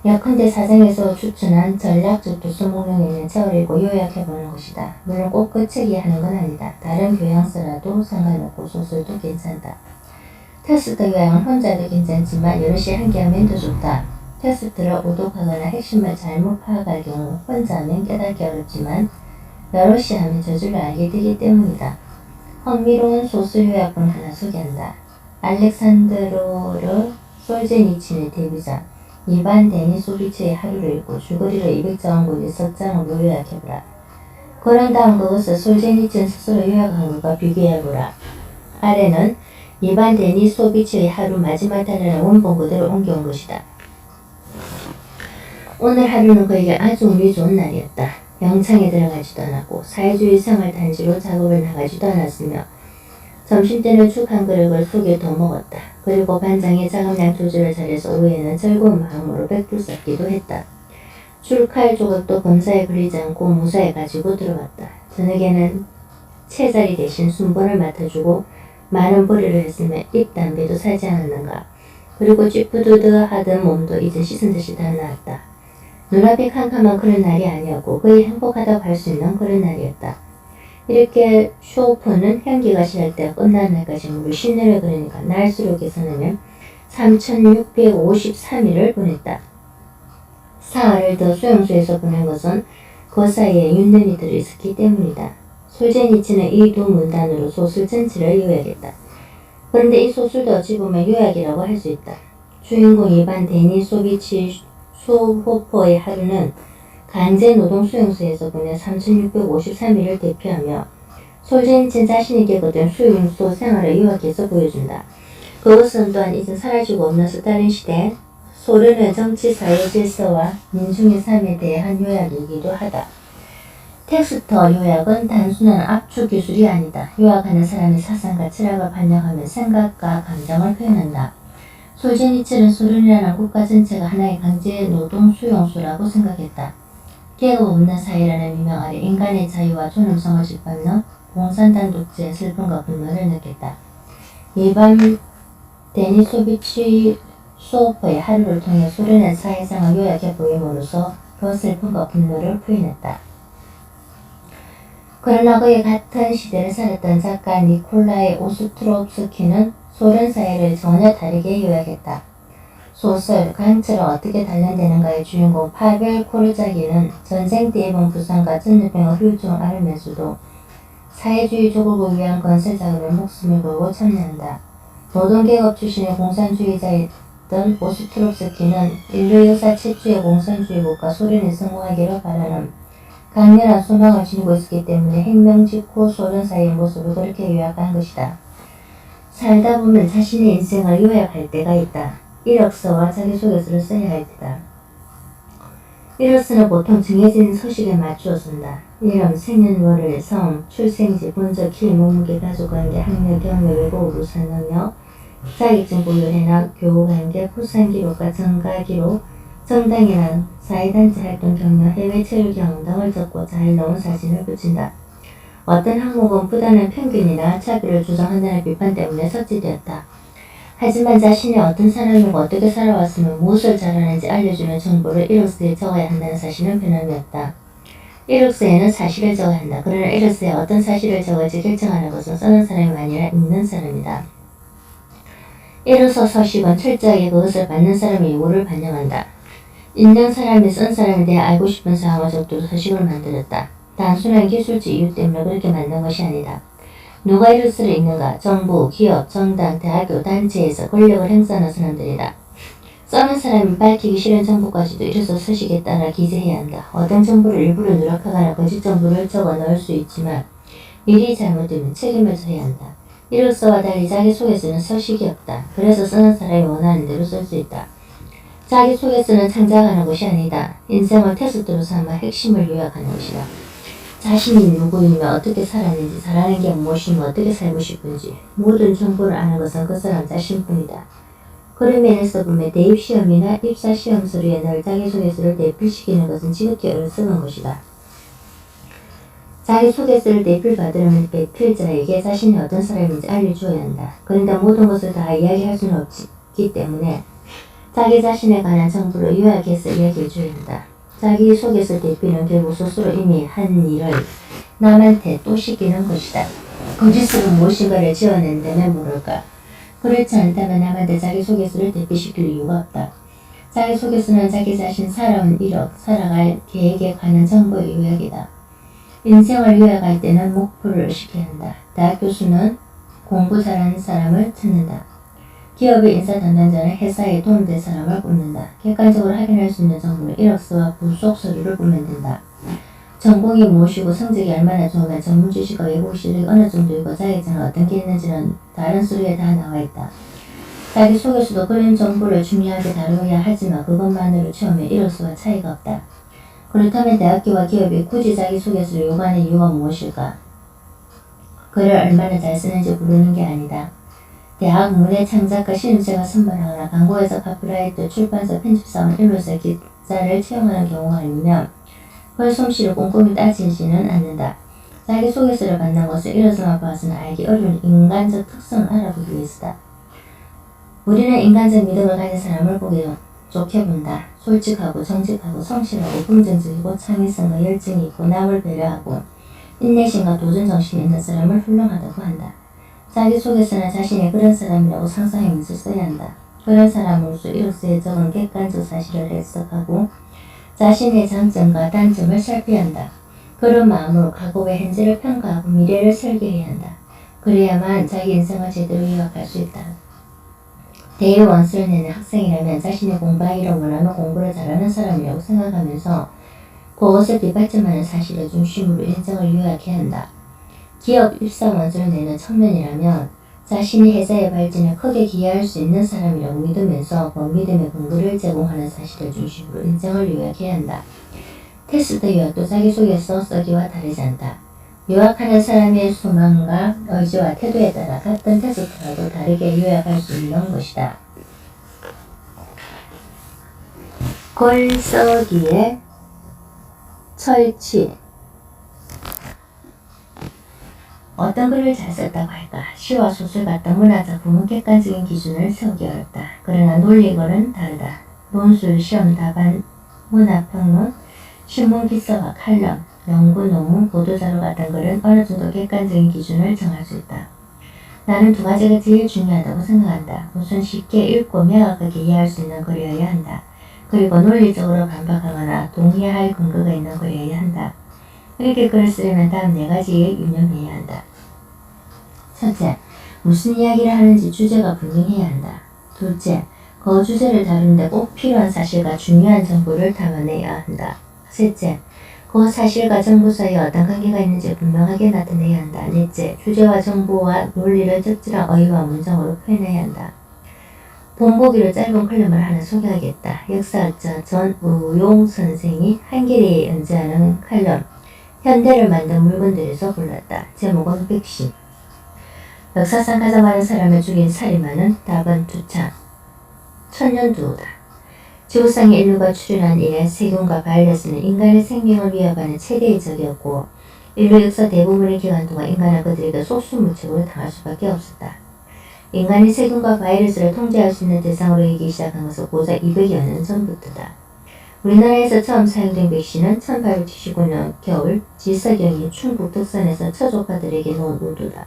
[SPEAKER 1] 예컨대 사장에서 추천한 전략적 도서 목록에 있는 책을 읽고 요약해보는 것이다. 물론 꼭 그 책이 하는 건 아니다. 다른 교양서라도 상관없고 소설도 괜찮다. 텍스트 요약은 혼자도 괜찮지만 여럿이 함께하면 더 좋다. 텍스트를 오독하거나 핵심을 잘못 파악할 경우 혼자 하면 깨닫기 어렵지만 여럿이 하면 저절로 알게 되기 때문이다. 흥미로운 소설 요약본 하나 소개한다. 알렉산드르 솔제니친의 데뷔작 이반 데니소비치의 하루를 읽고 줄거리를 200자원고지 석장으로 요약해보라. 그런 다음 그것을 솔제니친 스스로 요약한 것과 비교해보라. 아래는 이반 데니소비치의 하루 마지막 달에는 원본 그대로 옮겨온 것이다. 오늘 하루는 그에게 아주 운이 좋은 날이었다. 영창에 들어가지도 않았고 사회주의 생활 단지로 작업을 나가지도 않았으며 점심때는 죽 한 그릇을 속에 더 먹었다. 그리고 반장의 작업량 조절을 잘해서 오후에는 즐거운 마음으로 백불 쌓기도 했다. 출칼 조각도 검사에 걸리지 않고 무사히 가지고 들어갔다. 저녁에는 채자리 대신 순번을 맡아주고 많은 벌이를 했으며 입담배도 사지 않았는가. 그리고 찌푸드드하던 몸도 이제 씻은 듯이 다 나았다. 눈앞이 캄캄한 그런 날이 아니었고 거의 행복하다고 할 수 있는 그런 날이었다. 이렇게 쇼오퍼는 향기가 실할 때가 끝나는 날까지 무려 10년을 그러니까 날수로 계산하면 3653일을 보냈다. 사흘을 더 수용소에서 보낸 것은 그 사이에 윤년이 들어있었기 때문이다. 솔제니치는 이 두 문단으로 소설 전체를 요약했다. 그런데 이 소설도 어찌 보면 요약이라고 할 수 있다. 주인공 이반 데니소비치 쇼호퍼의 하루는 강제노동 수용소에서 보낸 3653일을 대표하며 솔제니치는 자신에게 거둔 수용소 생활을 요약해서 보여준다. 그것은 또한 이젠 사라지고 없는 스탈린 시대 소련의 정치 사회 질서와 민중의 삶에 대한 요약이기도 하다. 텍스터 요약은 단순한 압축 기술이 아니다. 요약하는 사람의 사상과 철학을 반영하며 생각과 감정을 표현한다. 솔제니치는 소련이라는 국가 전체가 하나의 강제 노동 수용소라고 생각했다. 계급 없는 사회라는 미명 아래 인간의 자유와 존엄성을 짓밟는 공산당 독재의 슬픔과 분노를 느꼈다. 이반 데니소비치 쇼오퍼의 하루를 통해 소련의 사회상을 요약해 보임으로써 그 슬픔과 분노를 표현했다. 그러나 그의 같은 시대를 살았던 작가 니콜라이 오스트롭스키는 소련 사회를 전혀 다르게 요약했다. 소설 강철은 어떻게 단련되는가의 주인공 파벨 코르자기는 전쟁 때 입은 부상과 전염병의 후유증을 앓으면서도 사회주의 조국을 위한 건설 작업에 목숨을 걸고 참여한다. 노동계급 출신의 공산주의자였던 오스트롭스키는 인류 역사 최초의 공산주의 국가 소련이 성공하기를 바라는 강렬한 소망을 지니고 있었기 때문에 혁명 직후 소련 사회의 모습을 그렇게 요약한 것이다. 살다 보면 자신의 인생을 요약할 때가 있다. 이력서와 자기소개서를 써야 할 때다. 이력서는 보통 정해진 서식에 맞추어 쓴다. 이름, 생년월일, 성, 출생지, 본적, 길, 몸무게, 가족관계, 학력, 경력, 외국어로 설명력, 자격증 보유, 해학, 교우관계, 포상기록과 정가기록, 정당이나 사회단체 활동 경력, 해외 체류 경험 등을 적고 잘 나온 사진을 붙인다. 어떤 항목은 부당한 편견이나 차별을 주장한다는 비판 때문에 삭제되었다. 하지만 자신이 어떤 사람이고 어떻게 살아왔으며 무엇을 잘하는지 알려주는 정보를 이력서에 적어야 한다는 사실은 변함이 없다. 이력서에는 사실을 적어야 한다. 그러나 이력서에 어떤 사실을 적을지 결정하는 것은 쓰는 사람이 아니라 읽는 사람이다. 이력서 서식은 철저하게 그것을 받는 사람의 요구를 반영한다. 읽는 사람이 쓴 사람에 대해 알고 싶은 사항을 적도록 서식을 만들었다. 단순한 기술적 이유 때문에 그렇게 만든 것이 아니다. 누가 이력서를 읽는가? 정부, 기업, 정당, 대학교, 단체에서 권력을 행사하는 사람들이다. 써는 사람이 밝히기 싫은 정보까지도 이력서 서식에 따라 기재해야 한다. 어떤 정보를 일부러 누락하거나 거짓 정보를 적어 넣을 수 있지만 일이 잘못되면 책임을 져야 한다. 이력서와 달리 자기소개서는 서식이 없다. 그래서 쓰는 사람이 원하는 대로 쓸 수 있다. 자기소개서는 창작하는 것이 아니다. 인생을 테스트로 삼아 핵심을 요약하는 것이다. 자신이 누구이며 어떻게 살았는지, 잘하는 게 무엇이며 어떻게 살고 싶은지 모든 정보를 아는 것은 그 사람 자신뿐이다. 그런 면에서 보면 대입시험이나 입사시험 서류에 늘 자기소개서를 대필시키는 것은 지극히 어리석은 것이다. 자기소개서를 대필받으려면 대필자에게 자신이 어떤 사람인지 알려주어야 한다. 그런데 모든 것을 다 이야기할 수는 없기 때문에 자기 자신에 관한 정보를 요약해서 이야기해줘야 한다. 자기소개서 대필은 결국 스스로 이미 한 일을 남한테 또 시키는 것이다. 거짓으로 무엇인가를 지어낸다면 모를까. 그렇지 않다면 남한테 자기소개서를 대필시킬 이유가 없다. 자기소개서는 자기 자신 살아온 이력, 살아갈 계획에 관한 정보의 요약이다. 인생을 요약할 때는 목표를 의식해야 한다. 대학 교수는 공부 잘하는 사람을 찾는다. 기업의 인사 담당자는 회사에 도움될 사람을 뽑는다. 객관적으로 확인할 수 있는 정보는 이력서와 부속 서류를 보면 된다. 전공이 무엇이고 성적이 얼마나 좋으면 전문 지식과 외국 실력이 어느 정도이고 자격증은 어떻게 했는지는 다른 서류에 다 나와있다. 자기소개서도 그런 정보를 중요하게 다루어야 하지만 그것만으로 처음에 이로서와 차이가 없다. 그렇다면 대학교와 기업이 굳이 자기소개서를 요구하는 이유가 무엇일까? 글을 얼마나 잘 쓰는지 모르는 게 아니다. 대학 문예 창작가 신입생을 선발하거나 광고회사 카피라이터 출판사 편집사원 일로서 기자를 채용하는 경우가 아니면 글 솜씨를 꼼꼼히 따지지는 않는다. 자기소개서를 받는 것을 일어서만 봐서는 알기 어려운 인간적 특성을 알아보기 위해서다. 우리는 인간적 믿음을 가진 사람을 보기 좋게 본다. 솔직하고 정직하고 성실하고 긍정적이고 창의성과 열정이 있고 남을 배려하고 인내심과 도전정신이 있는 사람을 훌륭하다고 한다. 자기소개서는 자신이 그런 사람이라고 상상하면서 써야 한다. 그런 사람으로서 이로서의 적은 객관적 사실을 해석하고 자신의 장점과 단점을 살펴야 한다. 그런 마음으로 과거의 현재를 평가하고 미래를 설계해야 한다. 그래야만 자기 인생을 제대로 요약할 수 있다. 대외 원수를 내는 학생이라면 자신이 공부하기를 원하면 공부를 잘하는 사람이라고 생각하면서 그것을 뒷받침하는 사실을 중심으로 인생을 요약해야 한다. 기업 입사 원수를 내는 청년이라면 자신이 회사의 발전에 크게 기여할 수 있는 사람이라고 믿으면서 그 믿음의 근거를 제공하는 사실을 중심으로 인생을 요약해야 한다. 테스트 요약도 자기소개서 쓰기와 다르지 않다. 요약하는 사람의 소망과 의지와 태도에 따라 같은 테스트라도 다르게 요약할 수 있는 것이다. 글 쓰기의 철치. 어떤 글을 잘 썼다고 할까? 시와 소설 같은 문화작품은 객관적인 기준을 세우기 어렵다. 그러나 논리글은 다르다. 논술, 시험, 답안, 문화평론, 신문 기사와 칼럼, 연구, 논문, 보도자료 같은 글은 어느 정도 객관적인 기준을 정할 수 있다. 나는 두 가지가 제일 중요하다고 생각한다. 우선 쉽게 읽고 명확하게 이해할 수 있는 글이어야 한다. 그리고 논리적으로 반박하거나 동의할 근거가 있는 글이어야 한다. 이렇게 글을 쓰려면 다음 네 가지에 유념해야 한다. 첫째, 무슨 이야기를 하는지 주제가 분명해야 한다. 둘째, 그 주제를 다루는데 꼭 필요한 사실과 중요한 정보를 담아내야 한다. 셋째, 그 사실과 정보 사이에 어떤 관계가 있는지 분명하게 나타내야 한다. 넷째, 주제와 정보와 논리를 적절한 어휘와 문장으로 표현해야 한다. 본보기로 짧은 칼럼을 하나 소개하겠다. 역사학자 전우용 선생이 한겨레에 연재하는 칼럼 현대를 만든 물건들에서 골랐다. 제목은 백신. 역사상 가장 많은 사람을 죽인 살인마는 답은 두차. 천년두호다. 지구상에 인류가 출현한 이래 세균과 바이러스는 인간의 생명을 위협하는 최대의 적이었고 인류 역사 대부분의 기간 동안 인간은 그들에게 속수무책으로 당할 수밖에 없었다. 인간이 세균과 바이러스를 통제할 수 있는 대상으로 여기기 시작한 것은 고작 200여 년 전부터다. 우리나라에서 처음 사용된 백신은 1879년 겨울 지석영이 충북 덕산에서 처조카들에게 놓은 우두다.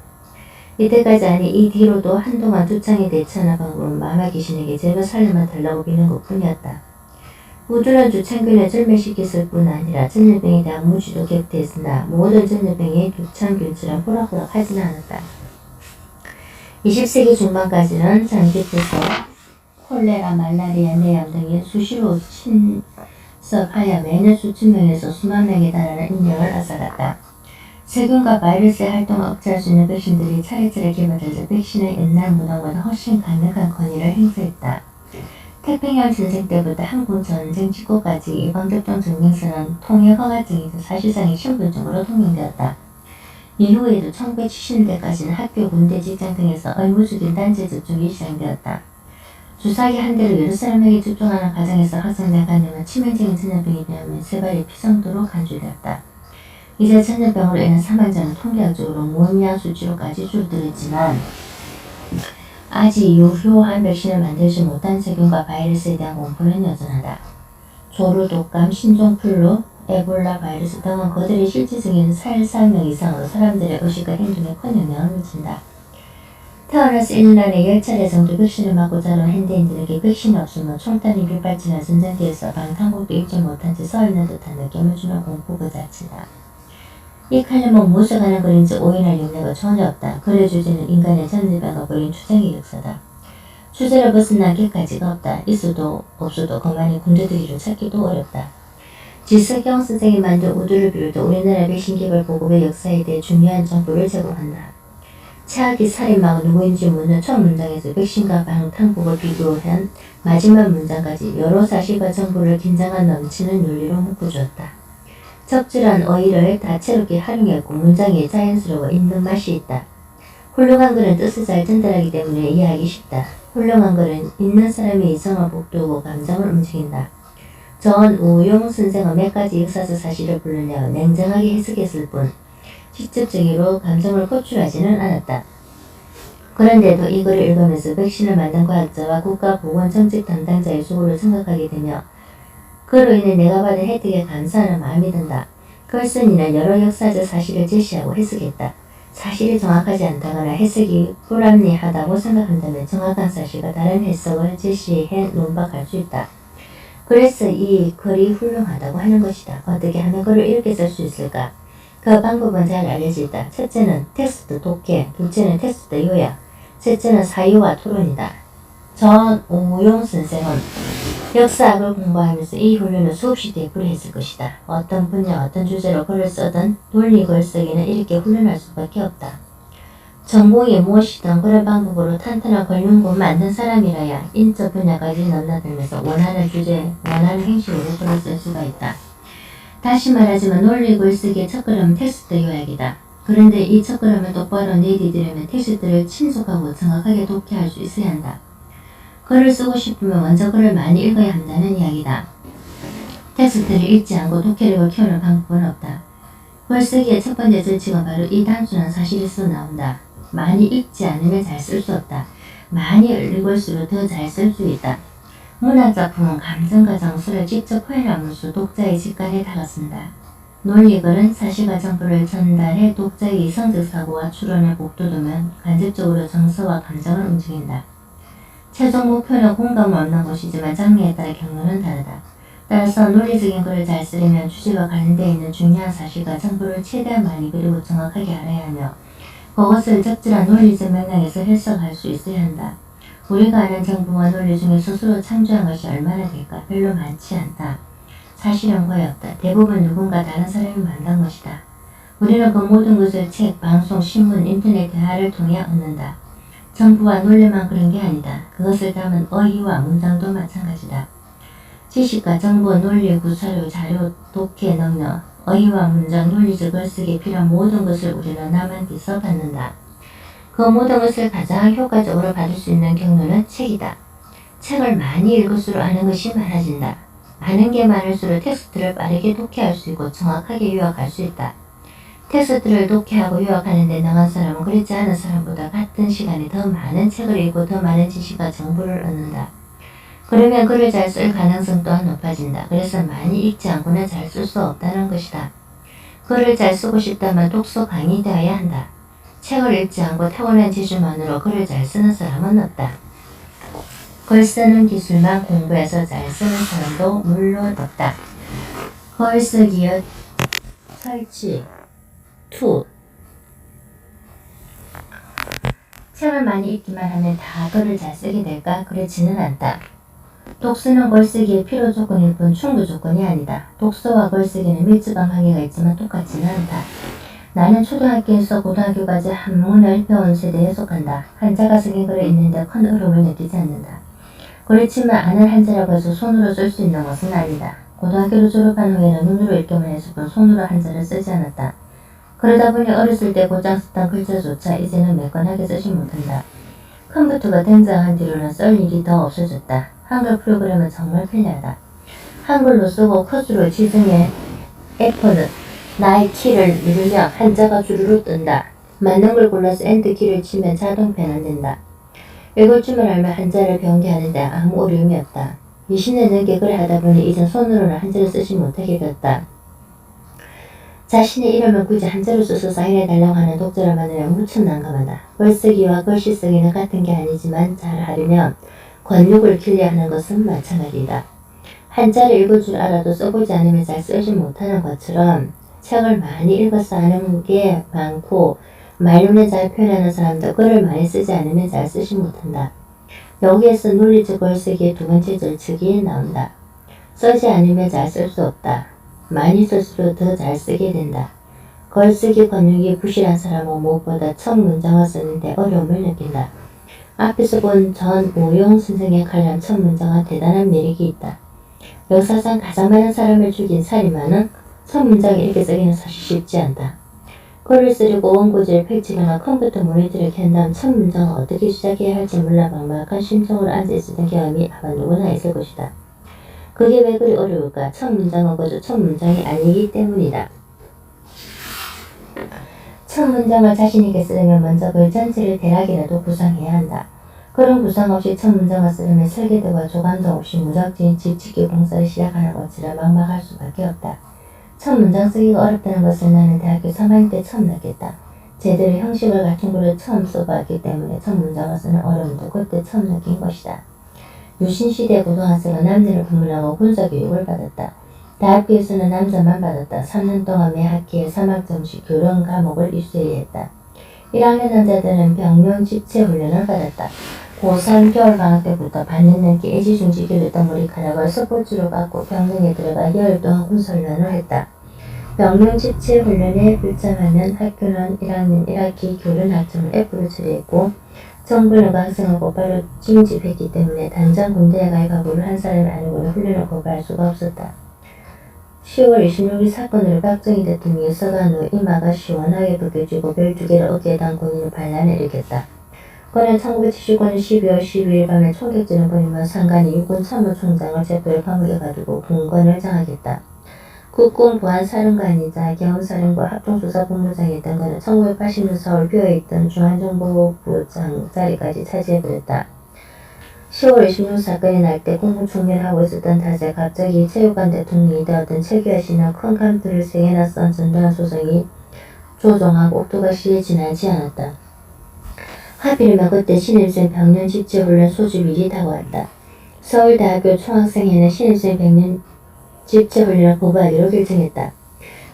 [SPEAKER 1] 이때까지 아니 이 뒤로도 한동안 두창에 대처하는 방법은 마마 귀신에게 제발 살려만 달라고 비는 것뿐이었다. 우두는 두창균을 절멸시켰을 뿐 아니라 전염병에 대한 무지도 격퇴했으나 모든 전염병이 두창균처럼 호락호락 하지는 않았다. 20세기 중반까지는 장기투서, 콜레라, 말라리아, 뇌암 등이 수시로 침섭하여 매년 수천 명에서 수만 명에 달하는 인명을 앗아갔다. 세균과 바이러스의 활동을 억제할 수 있는 백신들이 차례차례 개발되자 백신의 옛날 문화보다 훨씬 강력한 권위를 행사했다. 태평양 전쟁 때부터 한국 전쟁 직후까지 일방접종 증명서는 통역 허가증이 사실상의 신분증으로 통용되었다. 이후에도 1970년대까지는 학교, 군대, 직장 등에서 의무적인 단체 접종이 시작되었다. 주사기 한 대로 여러 사람에게 접종하는 과정에서 확산된 감염은 치명적인 전염병에 비하면 3배의 피정도로 간주되었다. 이제 전염병으로 인한 사망자는 통계학적으로 무의미한 수치로까지 줄어들었지만 아직 유효한 백신을 만들지 못한 세균과 바이러스에 대한 공포는 여전하다. 조류, 독감, 신종플루, 에볼라 바이러스 등은 그들의 실제 증에는 살상명 이상으로 사람들의 의식과 행동에 큰 영향을 미친다. 태어나서 1년에 10차례 정도 백신을 맞고 자란 현대인들에게 백신이 없으면 총탄이 빗발치는 전쟁터에서 방탄국도 입지 못한 채 서있는 듯한 느낌을 주는 공포 그 자체다. 이 칼럼은 무엇에 관한 글인지 오인할 용례가 전혀 없다. 글의 주제는 인간의 전쟁병과 벌인 투쟁의 역사다. 주제를 벗어난 객가지가 없다. 있어도 없어도 그만이 군대들이를 찾기도 어렵다. 지석영 선생이 만든 우두를 비롯해 우리나라 백신개발 보급의 역사에 대해 중요한 정보를 제공한다. 최악의 살인마가 누구인지 묻는 첫 문장에서 백신과 방탄복을 비교한 마지막 문장까지 여러 사실과 정보를 긴장감 넘치는 논리로 묶어주었다. 적절한 어휘를 다채롭게 활용했고 문장이 자연스러워 읽는 맛이 있다. 훌륭한 글은 뜻을 잘 전달하기 때문에 이해하기 쉽다. 훌륭한 글은 읽는 사람의 이성을 북돋고 감정을 움직인다. 전우용 선생은 몇 가지 역사적 사실을 불러내어 냉정하게 해석했을 뿐 직접적으로 감정을 표출하지는 않았다. 그런데도 이 글을 읽으면서 백신을 만든 과학자와 국가보건정책 담당자의 수고를 생각하게 되며 그로 인해 내가 받은 혜택에 감사하는 마음이 든다. 글 쓴 이는 여러 역사적 사실을 제시하고 해석했다. 사실이 정확하지 않다거나 해석이 불합리하다고 생각한다면 정확한 사실과 다른 해석을 제시해 논박할 수 있다. 그래서 이 글이 훌륭하다고 하는 것이다. 어떻게 하면 글을 이렇게 쓸 수 있을까? 그 방법은 잘 알려져 있다. 첫째는 텍스트 독해, 둘째는 텍스트 요약, 셋째는 사유와 토론이다. 전우용 선생은 역사학을 공부하면서 이 훈련을 수없이 되풀이했을 것이다. 어떤 분야, 어떤 주제로 글을 쓰든 논리 글쓰기는 이렇게 훈련할 수밖에 없다. 전공이 무엇이든 그런 방법으로 탄탄한 글문고 만든 사람이라야 인적 분야까지 넘나들면서 원하는 주제, 원하는 형식으로 글을 쓸 수가 있다. 다시 말하지만 논리 글쓰기의 첫걸음은 텍스트 요약이다. 그런데 이 첫걸음을 똑바로 내디디려면 텍스트를 친숙하고 정확하게 독해할 수 있어야 한다. 글을 쓰고 싶으면 먼저 글을 많이 읽어야 한다는 이야기다. 텍스트를 읽지 않고 독해력을 키우는 방법은 없다. 글쓰기의 첫 번째 절칙은 바로 이 단순한 사실에서 나온다. 많이 읽지 않으면 잘 쓸 수 없다. 많이 읽을수록 더 잘 쓸 수 있다. 문학작품은 감정과 정서를 직접 표현하면서 독자의 직관에 다가선다. 논리글은 사실과 정보를 전달해 독자의 이성적 사고와 추론을 북돋우면 간접적으로 정서와 감정을 움직인다. 최종 목표는 공감을 얻는 것이지만 장르에 따라 경로는 다르다. 따라서 논리적인 글을 잘 쓰려면 주제와 관련되어 있는 중요한 사실과 정보를 최대한 많이 그리고 정확하게 알아야 하며 그것을 적절한 논리적 맥락에서 해석할 수 있어야 한다. 우리가 아는 정보와 논리 중에 스스로 창조한 것이 얼마나 될까? 별로 많지 않다. 사실은 거의 없다. 대부분 누군가 다른 사람이 만든 것이다. 우리는 그 모든 것을 책, 방송, 신문, 인터넷 대화를 통해 얻는다. 정보와 논리만 그런 게 아니다. 그것을 담은 어휘와 문장도 마찬가지다. 지식과 정보, 논리, 구사료, 자료, 독해, 능력, 어휘와 문장, 논리적 글쓰기에 필요한 모든 것을 우리는 남한테서 받는다. 그 모든 것을 가장 효과적으로 받을 수 있는 경로는 책이다. 책을 많이 읽을수록 아는 것이 많아진다. 아는 게 많을수록 텍스트를 빠르게 독해할 수 있고 정확하게 요약할 수 있다. 텍스트를 독해하고 요약하는 데 나간 사람은 그렇지 않은 사람보다 같은 시간에 더 많은 책을 읽고 더 많은 지식과 정보를 얻는다. 그러면 글을 잘 쓸 가능성 또한 높아진다. 그래서 많이 읽지 않고는 잘 쓸 수 없다는 것이다. 글을 잘 쓰고 싶다면 독서 강의 되어야 한다. 책을 읽지 않고 타고난 재주만으로 글을 잘 쓰는 사람은 없다. 글 쓰는 기술만 공부해서 잘 쓰는 사람도 물론 없다. 글쓰기의 설치, 투. 책을 많이 읽기만 하면 다 글을 잘 쓰게 될까? 그렇지는 않다. 독서는 글쓰기의 필요 조건일 뿐 충분 조건이 아니다. 독서와 글쓰기는 밀접한 관계가 있지만 똑같지는 않다. 나는 초등학교에서 고등학교까지 한문을 배운 세대에 속한다. 한자가 생긴 글을 읽는데 큰 어려움을 느끼지 않는다. 그렇지만 아는 한자라고 해서 손으로 쓸 수 있는 것은 아니다. 고등학교를 졸업한 후에는 눈으로 읽기만 했을 뿐 손으로 한자를 쓰지 않았다. 그러다 보니 어렸을 때 곧장 썼던 글자조차 이제는 매끈하게 쓰지 못한다. 컴퓨터가 등장한 뒤로는 쓸 일이 더 없어졌다. 한글 프로그램은 정말 편리하다. 한글로 쓰고 컷으로 지정해 F는 나의 키를 누르면 한자가 주르륵 뜬다. 맞는 걸 골라서 엔터 키를 치면 자동 변환된다. 읽을 줄만 알면 한자를 배우게 하는데 아무 어려움이 없다. 20년 넘게 글을 하다 보니 이젠 손으로는 한자를 쓰지 못하게 되었다. 자신의 이름을 굳이 한자로 써서 사인해달라고 하는 독자를 만나면 무척 난감하다. 글쓰기와 글씨 쓰기는 같은 게 아니지만 잘 하려면 권육을 길러야 하는 것은 마찬가지다. 한자를 읽을 줄 알아도 써보지 않으면 잘 쓰지 못하는 것처럼 책을 많이 읽어서 아는 게 많고 말로는 잘 표현하는 사람도 글을 많이 쓰지 않으면 잘 쓰지 못한다. 여기에서 논리적 글쓰기의 두 번째 절칙이 나온다. 쓰지 않으면 잘 쓸 수 없다. 많이 쓸수록 더 잘 쓰게 된다. 글쓰기 권력이 부실한 사람은 무엇보다 첫 문장을 쓰는데 어려움을 느낀다. 앞에서 본 전 우용 선생의 칼럼 첫 문장은 대단한 매력이 있다. 역사상 가장 많은 사람을 죽인 살인마는 첫 문장을 이렇게 쓰기는 사실 쉽지 않다. 글을 쓰려고 원고지를 펼치거나 컴퓨터 모니터를 켠 다음 첫 문장을 어떻게 시작해야 할지 몰라 막막한 심정으로 앉아있었던 경험이 아마 누구나 있을 것이다. 그게 왜 그리 어려울까? 첫 문장은 그저 첫 문장이 아니기 때문이다. 첫 문장을 자신있게 쓰려면 먼저 글 전체를 대략이라도 구상해야 한다. 그런 구상 없이 첫 문장을 쓰려면 설계도와 조감도 없이 무작정 집짓기 공사를 시작하는 것이라 막막할 수밖에 없다. 첫 문장 쓰기가 어렵다는 것을 나는 대학교 3학년 때 처음 느꼈다. 제대로 형식을 갖춘 글을 처음 써봤기 때문에 첫 문장을 쓰는 어려움도 그때 처음 느낀 것이다. 유신시대 고등학생은 남녀를 구분하고 군사교육을 받았다. 대학교에서는 남자만 받았다. 3년 동안 매 학기에 3학점씩 교련 과목을 입수해야 했다. 1학년 남자들은 병명 집체 훈련을 받았다. 고3 겨울방학 때부터 반년 넘게 애지중지 길렀던 머리카락을 스포츠로 깎고 병명에 들어가 열흘 동안 군사훈련을 했다. 병명 집체 훈련에 불참하면 학교는 1학년 1학기 교련 학점을 F로 처리했고 정부는 그 학생을 곧바로 징집했기 때문에 당장 군대에 갈 각오를 한 사람이 아니고는 훈련을 고발할 수가 없었다. 10월 26일 사건으로 박정희 대통령이 서간 후 이마가 시원하게 벗겨지고 별 2개를 어깨에 담고 있는 반란을 일으켰다. 그는 1979년 12월 12일 밤에 총격전을 벌이며 상간이 육군 참모총장을 체포해 감옥에 가두고 군권을 장악했다. 국군 보안사령관이자 경험사령부 합동수사본부장이었던 그는 1980년 4월 비어있던 중앙정보부장 자리까지 차지해버렸다. 10월 26일 사건이 날 때 국무총리를 하고 있었던 탓에 갑자기 체육관 대통령이 되었던 최규하 씨는 큰 컴퓨터를 3개나 썬 전두환 소장이 조종하고 옥토가 시에 지나지 않았다. 하필이면 그때 신입생 병년 집체훈련 소집일이 다가왔다. 서울대학교 총학생회는 신입생 병년 집체훈련을 거부하기로 결정했다.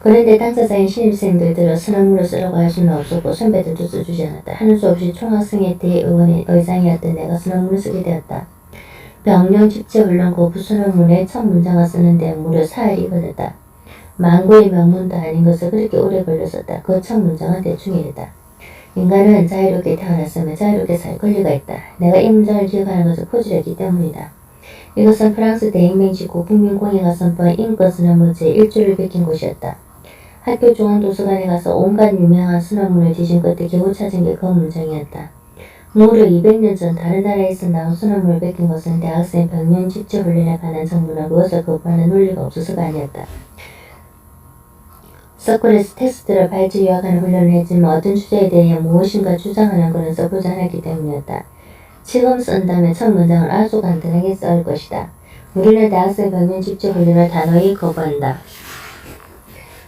[SPEAKER 1] 그런데 당사자인 신입생들을 선언문을 쓰라고 할 수는 없었고 선배들도 써주지 않았다. 하는 수 없이 총학생회 대의원의 의장이었던 내가 선언문을 쓰게 되었다. 병령 집체훈련 거부 선언문에 첫 문장을 쓰는데 무려 4일이 걸렸다. 만고의 명문도 아닌 것을 그렇게 오래 걸렸었다. 그 첫 문장은 대충 이랬다. 인간은 자유롭게 태어났으면 자유롭게 살 권리가 있다. 내가 이 문장을 기억하는 것은 포즈였기 때문이다. 이것은 프랑스 대혁명 직후 국민공예가 선포한 인권선언문 제1조를 베낀 곳이었다. 학교 중앙도서관에 가서 온갖 유명한 선언문을 뒤진 끝에 겨우 찾은 게 그 문장이었다. 무려 200년 전 다른 나라에서 나온 선언문을 베낀 것은 대학생 병명 집체훈련에 관한 정부나 그것을 거부하는 논리가 없어서가 아니었다. 서클에서 텍스트를 발제 요약하는 훈련을 했지만 어떤 주제에 대해 무엇인가 주장하는 것은 써보지 않았기 때문이었다. 지금 쓴다면 첫 문장을 아주 간단하게 써올 것이다. 우리는 대학생 병명 집체훈련을 단호히 거부한다.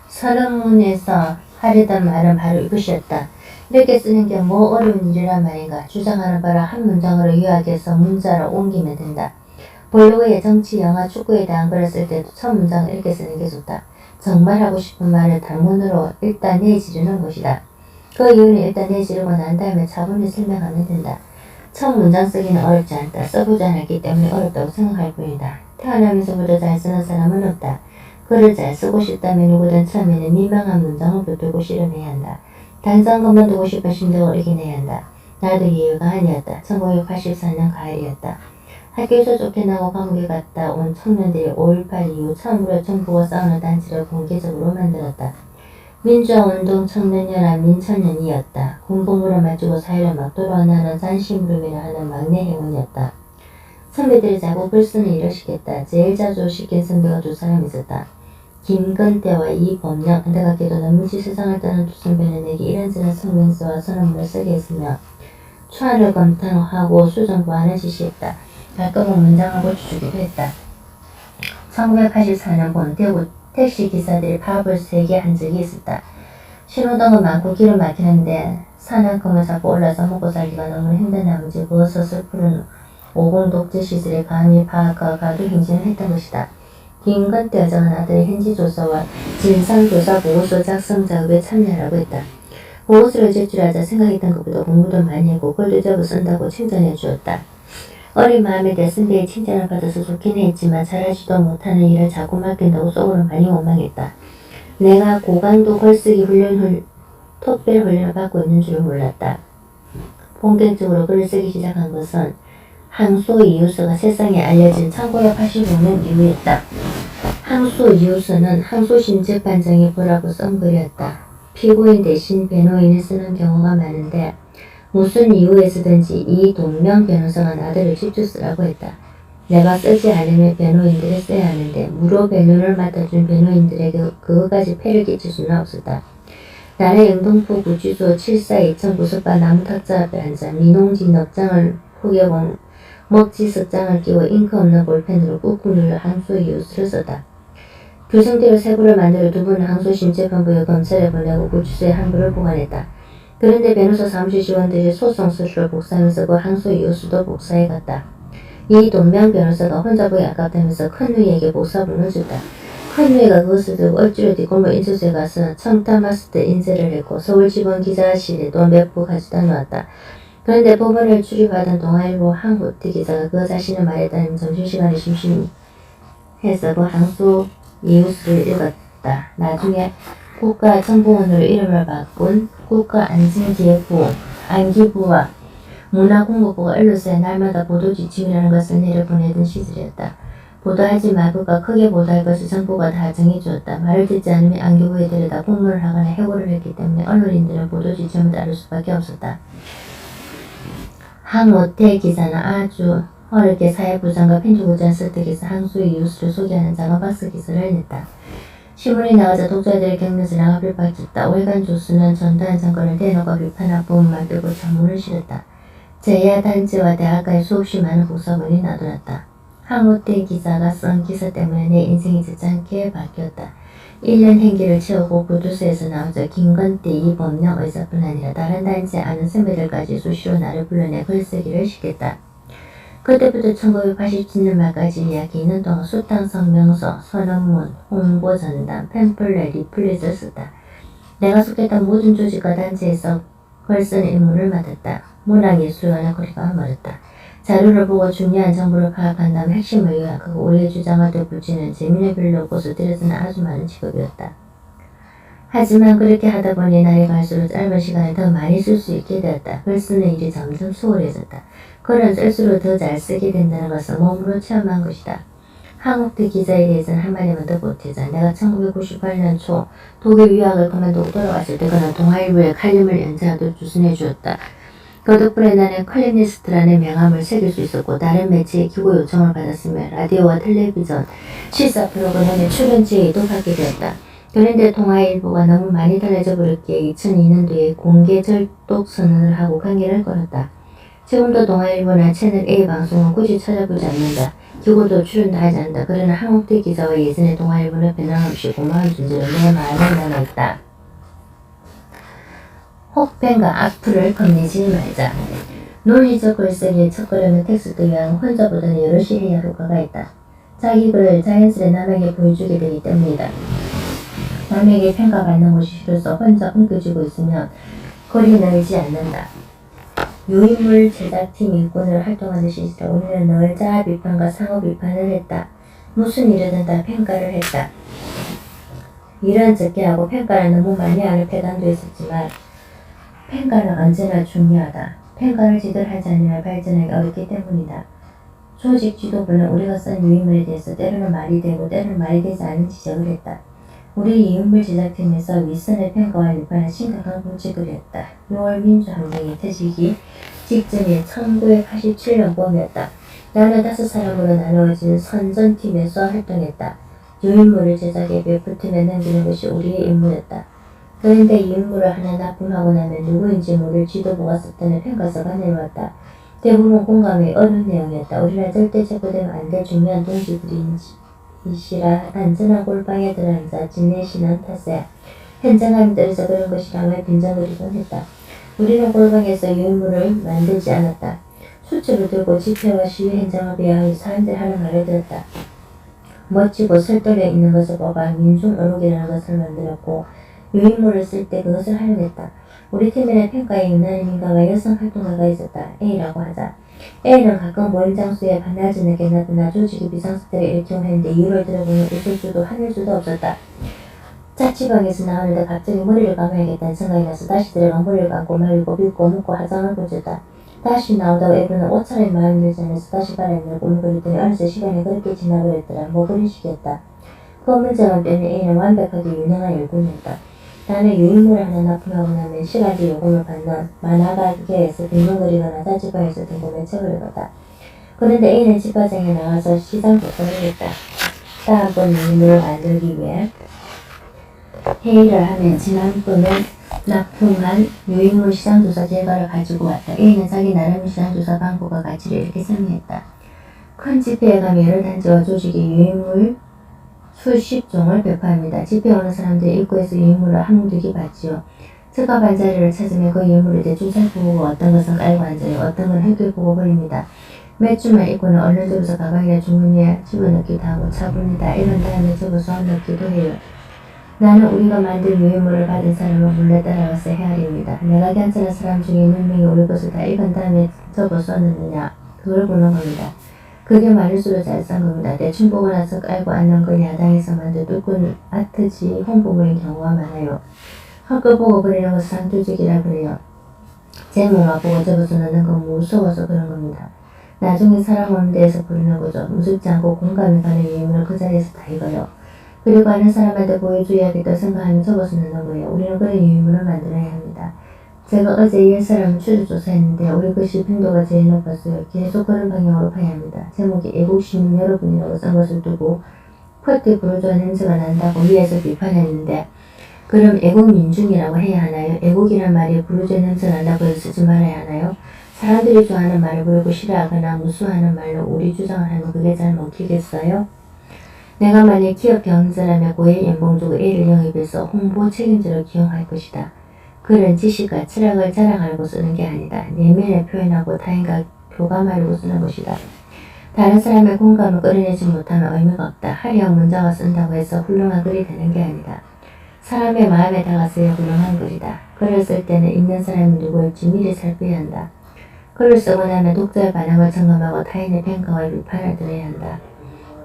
[SPEAKER 1] 선언문에서 하려던 말은 바로 이것이었다. 이렇게 쓰는 게 뭐 어려운 일이란 말인가. 주장하는 바를 한 문장으로 요약해서 문자로 옮기면 된다. 블로그에 정치, 영화, 축구에 대한 글을 쓸 때도 첫 문장을 이렇게 쓰는 게 좋다. 정말 하고 싶은 말을 단문으로 일단 내지르는 것이다. 그 이유는 일단 내지르고 난 다음에 차분히 설명하면 된다. 첫 문장 쓰기는 어렵지 않다. 써보지 않았기 때문에 어렵다고 생각할 뿐이다. 태어나면서부터 잘 쓰는 사람은 없다. 글을 잘 쓰고 싶다면 누구든 처음에는 민망한 문장을 붙들고 실험해야 한다. 당장 그만두고 싶은 심정을 이겨내야 한다. 나도 이유가 아니었다. 1984년 가을이었다. 학교에서 쫓겨나고 감옥에 갔다 온 청년들이 5.18 이후 처음으로 정부와 싸우는 단체를 공개적으로 만들었다. 민주화운동 청년연합 민청년이었다. 군복무를 마치고 사회를 막 돌아오는 잔심부름이라 하는 막내 행운이었다. 선배들이 자꾸 글 쓰는 일을 시켰다. 제일 자주 시킨 선배가 2사람 있었다. 김건태와 이범영. 안타깝게도 너무지 세상을 떠난 2선배는 내게 이런저런 성명서와 선언문을 쓰게 했으며 초안을 검토하고 수정 보완을 지시했다. 가끔은 문장을 고쳐주기도 했다. 1984년 본 대구 택시 기사들이 파업을 3개 한 적이 있었다. 신호등은 많고 길은 막히는데 산악금을 잡고 올라서 먹고 살기가 너무 힘든 나머지 버섯을 푸른 50 독재 시설에 감히 파악과 가두 행진을 했던 것이다. 김건태 여정은 아들의 현지조사와 진상조사 보고서 작성 작업에 참여하라고 했다. 보고서를 제출하자 생각했던 것보다 공부도 많이 했고 글도 적어 쓴다고 칭찬해 주었다. 어린 마음에 내 선배의 칭찬을 받아서 좋긴 했지만 잘하지도 못하는 일을 자꾸 맡긴다고 속으로 많이 원망했다. 내가 고강도 글쓰기 특별 훈련을 받고 있는 줄 몰랐다. 본격적으로 글을 쓰기 시작한 것은 항소 이웃서가 세상에 알려진 1985년 이후였다. 항소 이웃서는 항소심재판장이 보라고 쓴 글이었다. 피고인 대신 변호인을 쓰는 경우가 많은데 무슨 이유에서든지 이동명 변호사가 나더러 직접 쓰라고 했다. 내가 쓰지 않으면 변호인들이 써야 하는데 무료 변호를 맡아준 변호인들에게 그것까지 폐를 끼칠 수는 없었다. 나는 영등포 구치소 742층 구석바 나무탁자 앞에 앉아 민홍진 넉장을 포개본 먹지 석장을 끼워 잉크 없는 볼펜으로 꾹꾹 눌러 항소 이웃을 썼다. 규정대로 세부를 만들어 두 분은 항소심재판부에 검찰에 보내고 구치소에 한 부를 보관했다. 그런데 변호사 사무실 직원들이 소송 서류를 복사하면서 그 항소 이웃수도 복사해 갔다. 이동명 변호사가 혼자 보기 아깝다면서 큰누이에게 복사본을 줬다. 큰누이가 그것을 들고 얼주로 뒷골목 인쇄소에 가서 청타마스터 인쇄를 했고 서울지법 기자실에도 몇 부 가져다 놓았다. 그런데 법원을 출입하던 동아일보 한국대 기자가 그 자신의 말에 따르면 점심시간에 심심해서 그 항소 이웃을 읽었다. 나중에 국가정보원으로 이름을 바꾼 국가안전기획부 안기부와 문화공보부가 언론사에 날마다 보도지침이라는 것을 내려보내던 시절이었다. 보도하지 말고가 크게 보도할 것을 정부가 다 정해주었다. 말을 듣지 않으면 안기부에 데려다 공문을 하거나 해고를 했기 때문에 언론인들은 보도지침을 따를 수밖에 없었다. 항오태 기자는 아주 어렵게 사회부장과 편집부장 설득해서 항소의 이웃을 소개하는 작은 박스 기사를 냈다. 신문이 나가자 독자들의 격려를 나가필 박쳤다. 월간 조수는 전두환 정권을 대놓고 비판한 부분만 들고 전문을 실었다. 제야단지와 대학가에 수없이 많은 복사본이 나돌았다. 항우태 기자가 쓴 기사 때문에 내 인생이 저짠게 바뀌었다. 1년 행기를 채우고 구두소에서 나오자 김건태, 이범령 의사뿐 아니라 다른 단지 아는 선배들까지 수시로 나를 불러내 글쓰기를 시켰다. 그때부터 1987년 말까지 약 2년 동안 수탄 성명서, 선언문, 홍보전단, 팸플렛, 리플릿을 썼다. 내가 속했던 모든 조직과 단체에서 글 쓰는 임무를 맡았다. 문학예술과는 거리가 멀었다. 자료를 보고 중요한 정보를 파악한 다음 핵심을 요약하고 우리의 주장을 되붙이는 재미를 빌려고서 들여서는 아주 많은 직업이었다. 하지만 그렇게 하다 보니 날이 갈수록 짧은 시간에 더 많이 쓸 수 있게 되었다. 글 쓰는 일이 점점 수월해졌다. 글은 쓸수록 더 잘 쓰게 된다는 것을 몸으로 체험한 것이다. 한국대 기자에 대해서는 한마디만 더 보태자. 내가 1998년 초 독일 유학을 그만두고 돌아왔을 때 그는 동아일보에 칼럼을 연재하도록 주선해 주었다. 그 덕분에 나는 컬럼니스트라는 명함을 새길 수 있었고 다른 매체에 기고 요청을 받았으며 라디오와 텔레비전, 시사 프로그램에 출연 지위도 받게 되었다. 그런데 동아일보가 너무 많이 달라져 버렸기에 2002년도에 공개 절독 선언을 하고 관계를 끊었다. 지금도 동아일보나 채널A 방송은 굳이 찾아보지 않는다. 기고도 출연도 하지 않는다. 그러나 한국대 기자와 예전의 동아일보는 변함없이 고마운 존재로 내 마음에 남아있다. 혹평과 악플을 겁내지 말자. 논리적 글쓰기의 첫걸음은 텍스트 외양 혼자보다는 여럿이 해야 효과가 있다. 자기 글을 자연스레 남에게 보여주게 되기 때문이다. 남에게 평가받는 것이 싫어서 혼자 엉켜쥐고 있으면 글이 늘지 않는다. 유인물 제작팀 일꾼을 활동하듯이 우리는 늘 자아 비판과 상호 비판을 했다. 무슨 일이든 다 평가를 했다. 일은 적게 하고 평가를 너무 많이 하는 폐단도 있었지만 평가는 언제나 중요하다. 평가를 제대로 하지 않으면 발전하기 어렵기 때문이다. 조직 지도부는 우리가 쓴 유인물에 대해서 때로는 말이 되고 때로는 말이 되지 않은 지적을 했다. 우리 유인물 제작팀에서 윗선의 평가와 일반은 심각한 문제들이 했다. 6월 민주항쟁이 터지기 직전인 1987년 봄이었다. 나는 5사람으로 나누어진 선전팀에서 활동했다. 유인물을 제작에 베프팀에 남기는 것이 우리의 임무였다. 그런데 이 임무를 하나 납품하고 나면 누구인지 모를 지도부가 썼다는 평가서가 내려왔다. 대부분 공감이 어려운 내용이었다. 우리는 절대 체포되면 안 될 중요한 동지들이시라 안전한 골방에 들어앉아 지내시는 탓에 현장감이 떨어져 그런 것이라며 빈정거리곤 했다. 우리는 골방에서 유인물을 만들지 않았다. 수첩을 들고 집회와 시위 현장을 비하하여 사람들 하는 말을 들었다. 멋지고 설득력 있는 것을 뽑아 민중의록이라는 것을 만들었고 유인물을 쓸 때 그것을 활용했다. 우리 팀에는 평가에 유난히 민감한 여성 활동가가 있었다. A라고 하자. A는 가끔 모임 장소에 반나절 늦게 나타나 조직이 비상사태를 일으키곤 했는데 이유를 들어보면 웃을 수도 화낼 수도 없었다. 자취방에서 나오는데 갑자기 머리를 감아야겠다는 생각이 나서 다시 들어가 머리를 감고 말리고 빗고 묶고 화장을 고쳤다. 다시 나오다가 A는 옷차림이 마음에 들지 않아서 다시 바람을 꾸물거리더니 어느새 시간이 그렇게 지나버렸더라. 뭐 그런 식이었다. 그 문제만 빼면 A는 완벽하게 유능한 일꾼이었다. 나는 유인물을 하나 납품하고 나면 시간제 요금을 받는 만화가게에서 빈둥거리거나 자취방에서 등록해 책을 읽었다. 그런데 A는 집화장에 나가서 시장 조사를 했다. 다음번 유인물을 만들기 위해 회의를 하면 지난번에 납품한 유인물 시장조사 결과를 가지고 왔다. A는 자기 나름의 시장조사 방법과 가치를 이렇게 설명했다. 큰 집회에 가면 여러 단체와 조직이 유인물 수십 종을 배포합니다. 집회에 오는 사람들이 입구에서 유인물을 한무두기 받지요. 적합한 자리를 찾으면 그 유인물을 대충 살펴보고 어떤 것은 깔고 앉아요. 어떤 건 획득보고 버립니다. 몇 주만 입고는 얼른 들어서 가방이나 주머니에 집어넣기도 하고 차분히다. 이런 다음에 접어서 넣기도 해요. 나는 우리가 만든 유인물을 받은 사람을 몰래 따라가서 헤아립니다. 내가 괜찮은 사람 중에 몇 명이 우리 것을 다 읽은 다음에 접어서 넣느냐. 그걸 보는 겁니다. 그게 많을수록 잘 싼 겁니다. 대충 보고 나서 깔고 앉는 건 야당에서 만든 뚜껑 아트지 홍보물인 경우가 많아요. 헛거 보고 버리는 것을 상조직이라 그래요. 제목만 보고 접어서 넣는 건 무서워서 그런 겁니다. 나중에 사람 없는 데에서 부르는 거죠. 무섭지 않고 공감이 가는 유인물을 그 자리에서 다 읽어요. 그리고 아는 사람한테 보여줘야겠다 생각하면 접어서 넣는 거예요. 우리는 그런 유인물을 만들어야 합니다. 제가 어제 이 사람을 추리조사했는데 우리 것이 빈도가 제일 높았어요. 계속 그런 방향으로 봐야 합니다. 제목이 애국시민 여러분이라고 쓴 것을 두고 퍼티 부르주아 냄새가 난다고 위에서 비판했는데 그럼 애국민중이라고 해야 하나요? 애국이란 말이 부르주아 냄새가 난다고 해서 쓰지 말아야 하나요? 사람들이 좋아하는 말을 부르고 싫어하거나 무수하는 말로 우리 주장을 하면 그게 잘 먹히겠어요? 내가 만약 기업 경영자라면 고액 연봉 주고 A를 영입해서 홍보 책임자로 기용할 것이다. 글은 지식과 철학을 자랑하려고 쓰는 게 아니다. 내면을 표현하고 타인과 교감하려고 쓰는 것이다. 다른 사람의 공감을 끌어내지 못하면 의미가 없다. 화려한 문장을 쓴다고 해서 훌륭한 글이 되는 게 아니다. 사람의 마음에 다가서야 훌륭한 글이다. 글을 쓸 때는 읽는 사람이 누구일지 미리 살펴야 한다. 글을 쓰고 나면 독자의 반응을 점검하고 타인의 평가와 비판을 들어야 한다.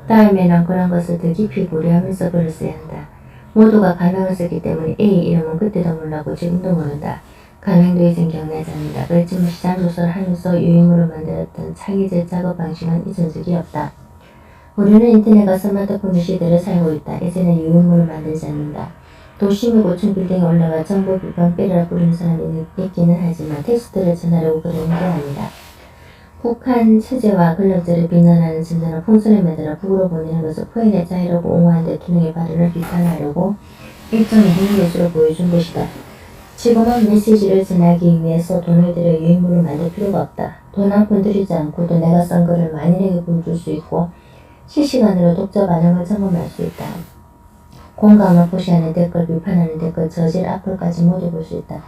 [SPEAKER 1] 다음에는 그런 것을 더 깊이 고려하면서 글을 써야 한다. 모두가 가명을 쓰기 때문에 A 이름은 그때도 몰라고 지금도 모른다. 가명도 이젠 경나지 않는다. 그렇지만 시장조사를 하면서 유인물을 만들었던 창의적 작업 방식은 잊은 적이 없다. 우리는 인터넷과 스마트폰 시대를 살고 있다. 이제는 유인물을 만들지 않는다. 도심의 고층 빌딩에 올라가 정보 비판 빼라 부르는 사람이 있기는 하지만 텍스트를 전하려고 그러는 게 아니다. 북한 체제와 권력자를 비난하는 진단을 풍선에 매달아 북으로 보내는 것을 표현의 자유라고 옹호한 대통령의 발언을 비판하려고 일종의 행위예술을 보여준 것이다. 지금은 메시지를 전하기 위해서 돈을 들여 유인물을 만들 필요가 없다. 돈 한 푼 들이지 않고도 내가 쓴 글을 만인에게 보여줄 수 있고 실시간으로 독자 반응을 점검할 수 있다. 공감을 표시하는 댓글, 비판하는 댓글, 저질, 악플까지 모두 볼 수 있다.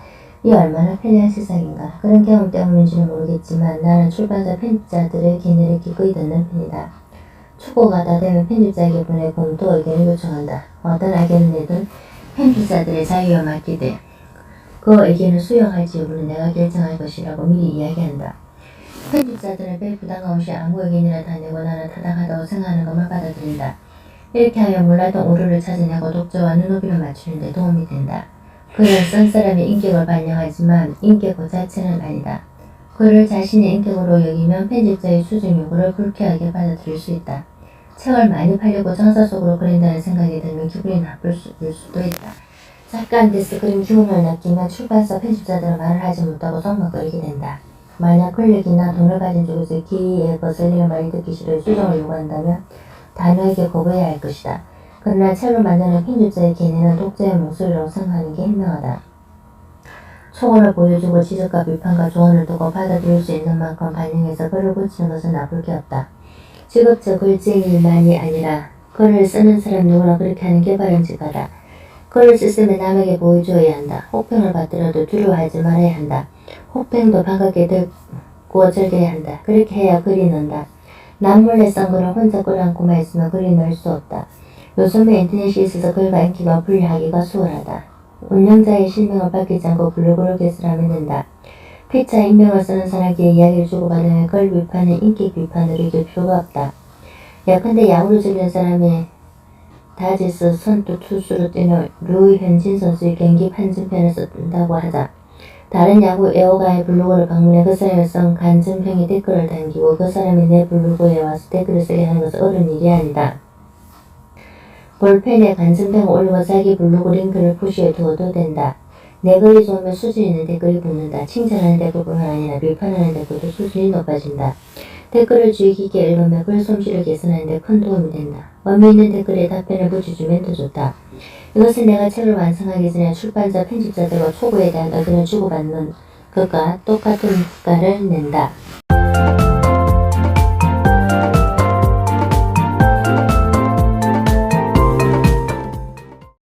[SPEAKER 1] 이 얼마나 편리한 세상인가. 그런 경험 때문인지는 모르겠지만 나는 출판사 편집자들의 견해를 기꺼이 듣는 편이다. 추고가 다 되면 편집자에게 보내고 또 의견을 요청한다. 어떤 의견을 내든 편집자들의 자유에 맡기되 그 의견을 수용할지 여부는 내가 결정할 것이라고 미리 이야기한다. 편집자들은 별 부담 없이 아무 의견이나 다 내고 나는 타당하다고 생각하는 것만 받아들인다. 이렇게 하면 몰랐던 오류를 찾아내고 독자와 눈높이를 맞추는 데 도움이 된다. 글은 쓴 사람의 인격을 반영하지만 인격 그 자체는 아니다. 글을 자신의 인격으로 여기면 편집자의 수정 요구를 불쾌하게 받아들일 수 있다. 책을 많이 팔려고 정서 속으로 그린다는 생각이 들면 기분이 나쁠 수도 있다. 작가한테서 그림 기운을 느끼면 출판사 편집자들은 말을 하지 못하고 속막 끌게 된다. 만약 권력이나 돈을 가진 쪽에서 기회에 거슬리는 말이 듣기 싫어 수정을 요구한다면 단호하게 거부해야 할 것이다. 그러나 책을 만드는 편집자의 견해는 독자의 목소리라고 생각하는 게 현명하다. 초원을 보여주고 지적과 비판과 조언을 두고 받아들일 수 있는 만큼 반영해서 글을 고치는 것은 나쁠 게 없다. 직업적 글쟁이만이 아니라 글을 쓰는 사람 누구나 그렇게 하는 게 바람직하다. 글을 쓰면 남에게 보여줘야 한다. 혹평을 받더라도 두려워하지 말아야 한다. 혹평도 반갑게 듣고 즐겨야 한다. 그렇게 해야 글이 는다. 남몰래 쓴 글을 혼자 끌어안고만 있으면 글이 늘 수 없다. 요즘은 인터넷이 있어서 글과 인기가 분리하기가 수월하다. 운영자의 실명을 밝히지 않고 블로그를 개설하면 된다. 피차 익명을 쓰는 사람에게 이야기를 주고받으면 그걸 비판은 인격 비판으로 이길 필요가 없다. 예컨대 야구를 즐기는 사람이 다지스 선두 투수로 뛰는 류현진 선수의 경기 판정편을 쓴다고 하자. 다른 야구 애호가의 블로그를 방문해 그 사람이 쓴 간증평에 댓글을 남기고 그 사람이 내 블로그에 와서 댓글을 쓰게 하는 것은 어려운 일이 아니다. 볼펜에 간증평을 올리고 자기 블로그 링크를 푸시해 두어도 된다. 내 글이 좋으면 수준 있는 댓글이 붙는다. 칭찬하는 댓글뿐만 아니라 비판하는 댓글도 수준이 높아진다. 댓글을 주의 깊게 읽으면 글 솜씨를 개선하는 데 큰 도움이 된다. 의미 있는 댓글에 답변을 붙여주면 더 좋다. 이것은 내가 책을 완성하기 전에 출판자, 편집자들과 초고에 대한 의견을 주고받는 것과 똑같은 효과를 낸다.